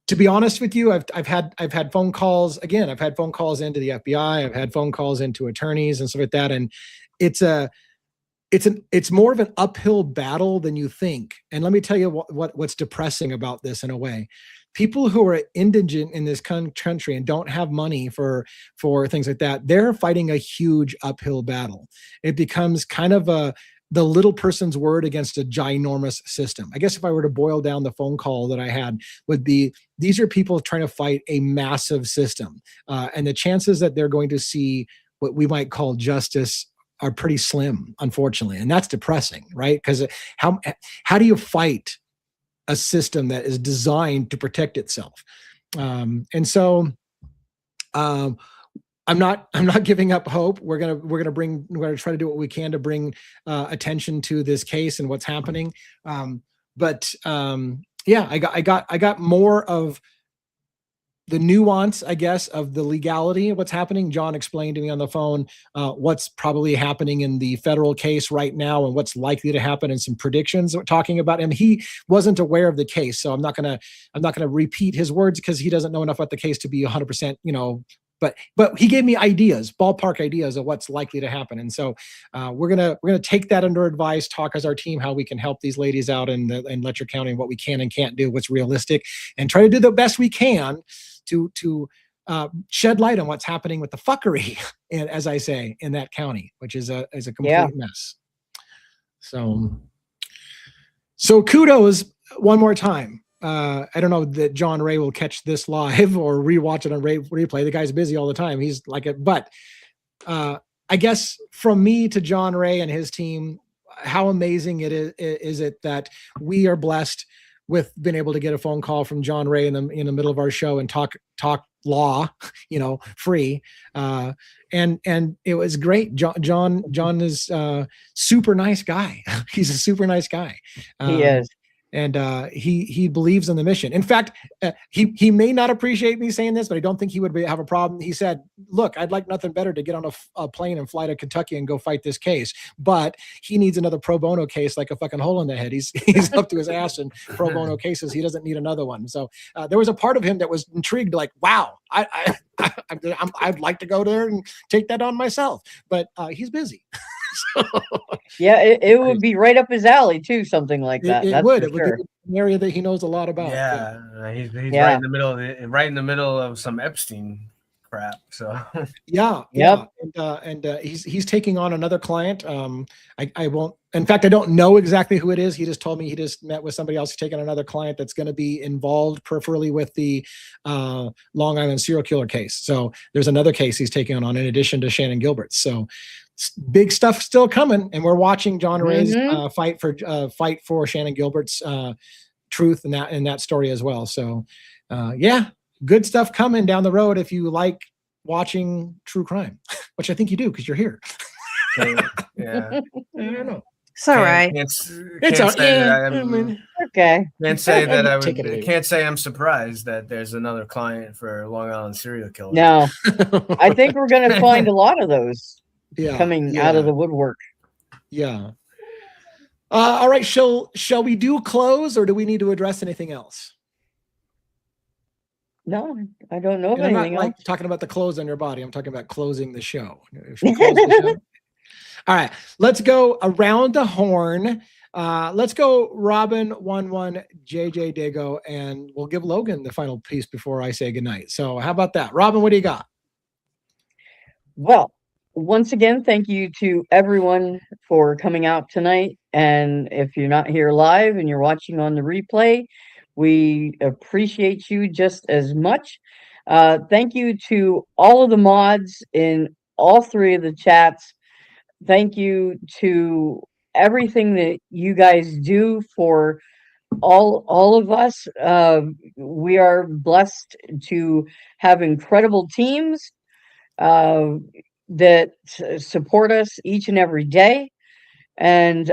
To be honest with you, I've had phone calls. Again, I've had phone calls into the FBI. I've had phone calls into attorneys and stuff like that. And it's more of an uphill battle than you think. And let me tell you what's depressing about this in a way. People who are indigent in this country and don't have money for things like that, they're fighting a huge uphill battle. It becomes kind of the little person's word against a ginormous system. I guess if I were to boil down the phone call that I had would be, these are people trying to fight a massive system. And the chances that they're going to see what we might call justice are pretty slim, unfortunately. And that's depressing, right? Because how do you fight a system that is designed to protect itself? And so I'm not giving up hope. We're gonna try to do what we can to bring attention to this case and what's happening. Yeah, I got more of the nuance, I guess, of the legality of what's happening. John explained to me on the phone what's probably happening in the federal case right now and what's likely to happen, and some predictions talking about him. He wasn't aware of the case, so I'm not gonna repeat his words because he doesn't know enough about the case to be 100%, But he gave me ideas, ballpark ideas of what's likely to happen, and so we're gonna take that under advice. Talk as our team how we can help these ladies out in Letcher County, what we can and can't do, what's realistic, and try to do the best we can to shed light on what's happening with the fuckery, and as I say, in that county, which is a complete mess. So kudos one more time. I don't know that John Ray will catch this live or rewatch it on replay. The guy's busy all the time. He's like it, but I guess from me to John Ray and his team, how amazing is it that we are blessed with being able to get a phone call from John Ray in the middle of our show and talk law, free. And it was great. John is a super nice guy. He's a super nice guy. He is. and he believes in the mission. In fact, he may not appreciate me saying this, but I don't think he would have a problem. He said, "Look, I'd like nothing better to get on a plane and fly to Kentucky and go fight this case, but he needs another pro bono case like a fucking hole in the head. He's up to his ass in pro bono cases. He doesn't need another one." So there was a part of him that was intrigued, like, "Wow, I'd like to go there and take that on myself," but he's busy. So, Yeah, it would be right up his alley too, something like that. it That's would. for It would sure. be an area that he knows a lot about. Yeah, he's Yeah. right in the middle of right in the middle of some Epstein crap. So Yeah. Yep. And he's taking on another client. I won't. In fact, I don't know exactly who it is. He just told me he just met with somebody else taking another client that's going to be involved, preferably with the Long Island serial killer case. So there's another case he's taking on in addition to Shannon Gilbert's. So big stuff still coming, and we're watching John Ray's fight for Shannon Gilbert's truth in that story as well. So yeah, good stuff coming down the road if you like watching true crime, which I think you do because you're here. yeah, I don't know. It's all right. It's Okay. Can't say that I Take it away. can't say I'm surprised that there's another client for Long Island serial killer. No, I think we're going to find a lot of those coming out of the woodwork. Yeah. All right. Shall we do close, or do we need to address anything else? No, I don't know of And I'm not anything else. like talking about the clothes on your body. I'm talking about closing the show. Should we close the show? All right. Let's go around the horn. Let's go Robin 1-1, JJ Dago, and we'll give Logan the final piece before I say goodnight. So how about that? Robin, what do you got? Well, once again, thank you to everyone for coming out tonight. And if you're not here live and you're watching on the replay, we appreciate you just as much. Thank you to all of the mods in all three of the chats. Thank you to everything that you guys do for all of us. We are blessed to have incredible teams that support us each and every day. And,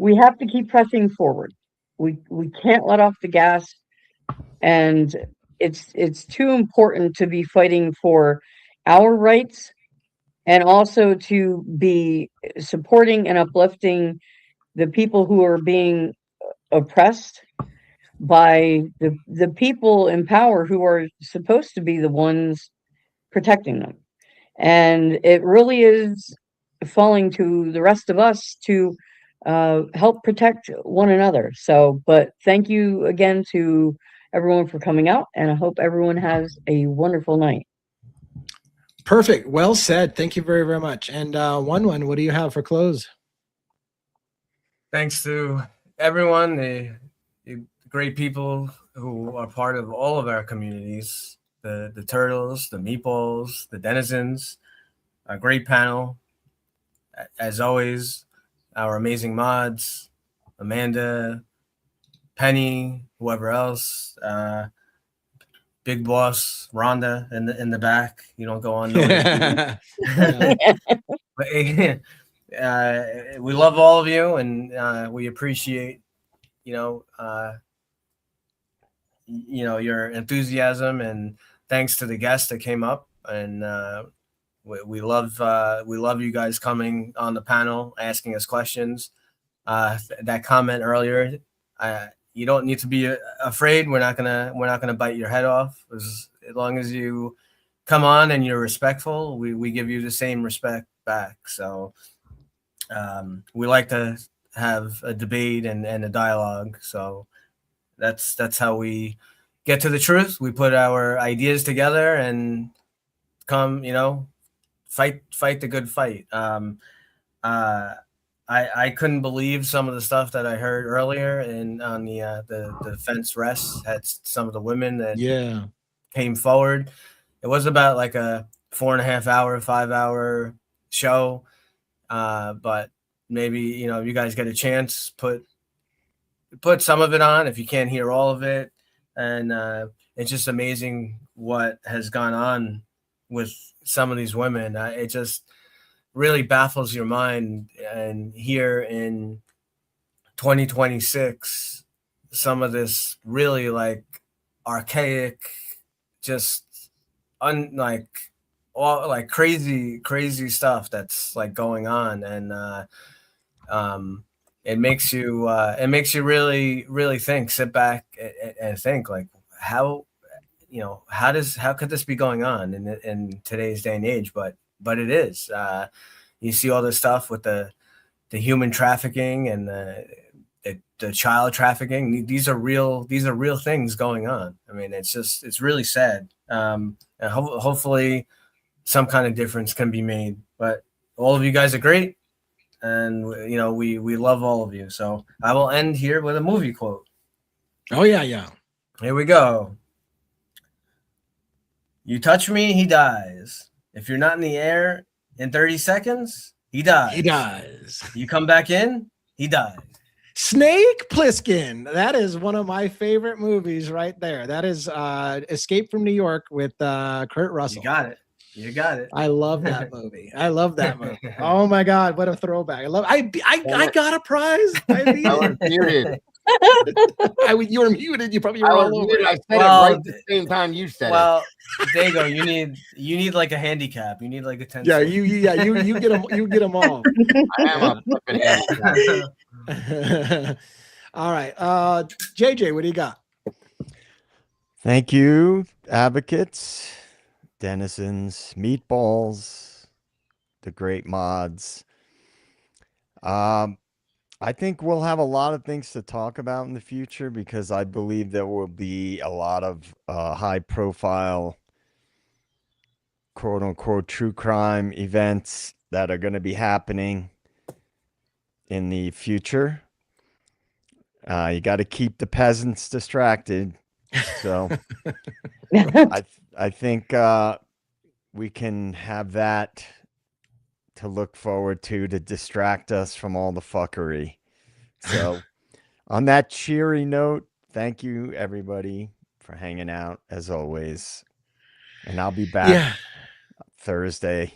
we have to keep pressing forward. We can't let off the gas. And it's too important to be fighting for our rights and also to be supporting and uplifting the people who are being oppressed by the people in power who are supposed to be the ones protecting them. And it really is falling to the rest of us to help protect one another. So, but thank you again to everyone for coming out, and I hope everyone has a wonderful night. Perfect. Well said. Thank you very, very much. And 1-1, what do you have for close? Thanks to everyone, the great people who are part of all of our communities, the turtles, the meatballs, the denizens, our great panel. As always, our amazing mods, Amanda, Penny, whoever else, Big Boss, Rhonda in the back. You don't go on. But, we love all of you, and we appreciate, your enthusiasm, and thanks to the guests that came up, and we love you guys coming on the panel, asking us questions. That comment earlier, you don't need to be afraid. We're not gonna bite your head off. As long as you come on and you're respectful, we give you the same respect back. So we like to have a debate and a dialogue. So that's how we get to the truth. We put our ideas together and come, fight the good fight. I couldn't believe some of the stuff that I heard earlier on the defense rests had some of the women that came forward. It was about like a 4.5 hour, 5 hour show. But maybe, you guys get a chance, put some of it on if you can't hear all of it. And it's just amazing what has gone on with some of these women. It just really baffles your mind and here in 2026, some of this really like archaic, just all like crazy stuff that's like going on, and it makes you really think, sit back and think like how could this be going on in today's day and age, but it is. You see all this stuff with the human trafficking and the child trafficking. These are real things going on. I mean, it's really sad. And hopefully some kind of difference can be made. But all of you guys are great, and we love all of you. So I will end here with a movie quote. Oh yeah. Here we go. You touch me, he dies. If you're not in the air in 30 seconds, he dies. He dies. You come back in, he dies. Snake Plissken. That is one of my favorite movies right there. That is Escape from New York with Kurt Russell. You got it. I love that movie. Oh my God, what a throwback. I got a prize. I was muted. You were muted. You probably were I all was over. muted. I said it right at the same time you said it. Diego, you need like a handicap. You need like a 10. Yeah, you get them. You get them all. I am a fucking handicap. All right, JJ, what do you got? Thank you, advocates, denizens, meatballs, the great mods. I think we'll have a lot of things to talk about in the future, because I believe there will be a lot of high profile, quote unquote, true crime events that are going to be happening in the future. You got to keep the peasants distracted. So I think we can have that to look forward to distract us from all the fuckery. So on that cheery note, thank you everybody for hanging out as always. And I'll be back Thursday.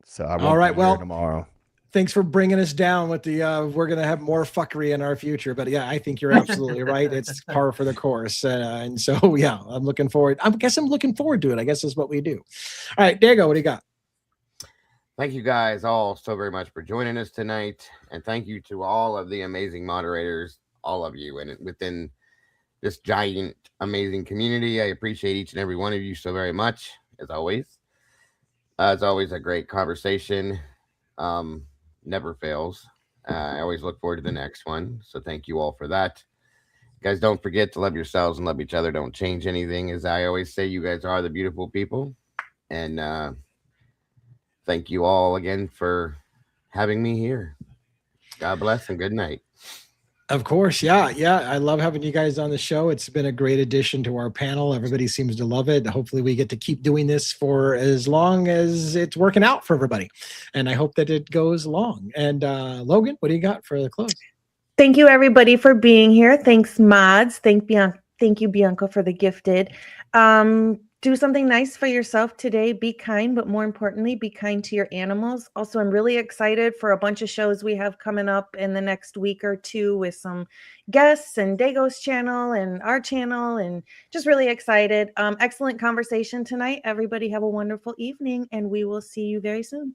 So I won't be here tomorrow. Thanks for bringing us down with the we're going to have more fuckery in our future. But yeah, I think you're absolutely right. It's par for the course. And so, yeah, I'm looking forward. I guess I'm looking forward to it. I guess that's what we do. All right, Diego, what do you got? Thank you guys all so very much for joining us tonight. And thank you to all of the amazing moderators, all of you, and within this giant, amazing community. I appreciate each and every one of you so very much, as always. It's always a great conversation. Never fails. I always look forward to the next one. So thank you all for that. Guys, don't forget to love yourselves and love each other. Don't change anything. As I always say, you guys are the beautiful people. And thank you all again for having me here. God bless and good night. Of course. Yeah. I love having you guys on the show. It's been a great addition to our panel. Everybody seems to love it. Hopefully we get to keep doing this for as long as it's working out for everybody. And I hope that it goes long. And Logan, what do you got for the close? Thank you everybody for being here. Thanks mods. Thank you Bianca for the gifted. Do something nice for yourself today. Be kind, but more importantly, be kind to your animals. Also, I'm really excited for a bunch of shows we have coming up in the next week or two with some guests and Dago's channel and our channel, and just really excited. Excellent conversation tonight. Everybody have a wonderful evening, and we will see you very soon.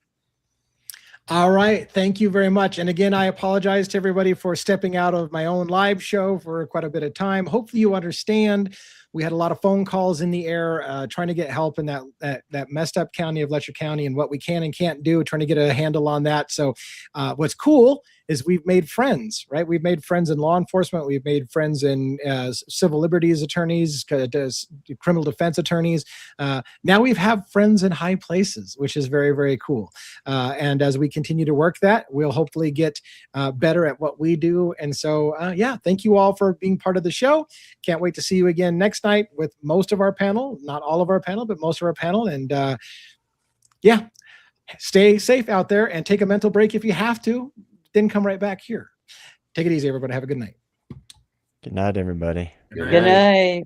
All right. Thank you very much. And again, I apologize to everybody for stepping out of my own live show for quite a bit of time. Hopefully you understand. We had a lot of phone calls in the air trying to get help in that messed up county of Letcher County and what we can and can't do, trying to get a handle on that. So what's cool is we've made friends, right? We've made friends in law enforcement. We've made friends in civil liberties attorneys, criminal defense attorneys. Now we have friends in high places, which is very, very cool. And as we continue to work that, we'll hopefully get better at what we do. And so, yeah, thank you all for being part of the show. Can't wait to see you again next night with most of our panel, not all of our panel, but most of our panel. And yeah, stay safe out there and take a mental break if you have to. Then come right back here. Take it easy, everybody. Have a good night. Good night, everybody. Good night.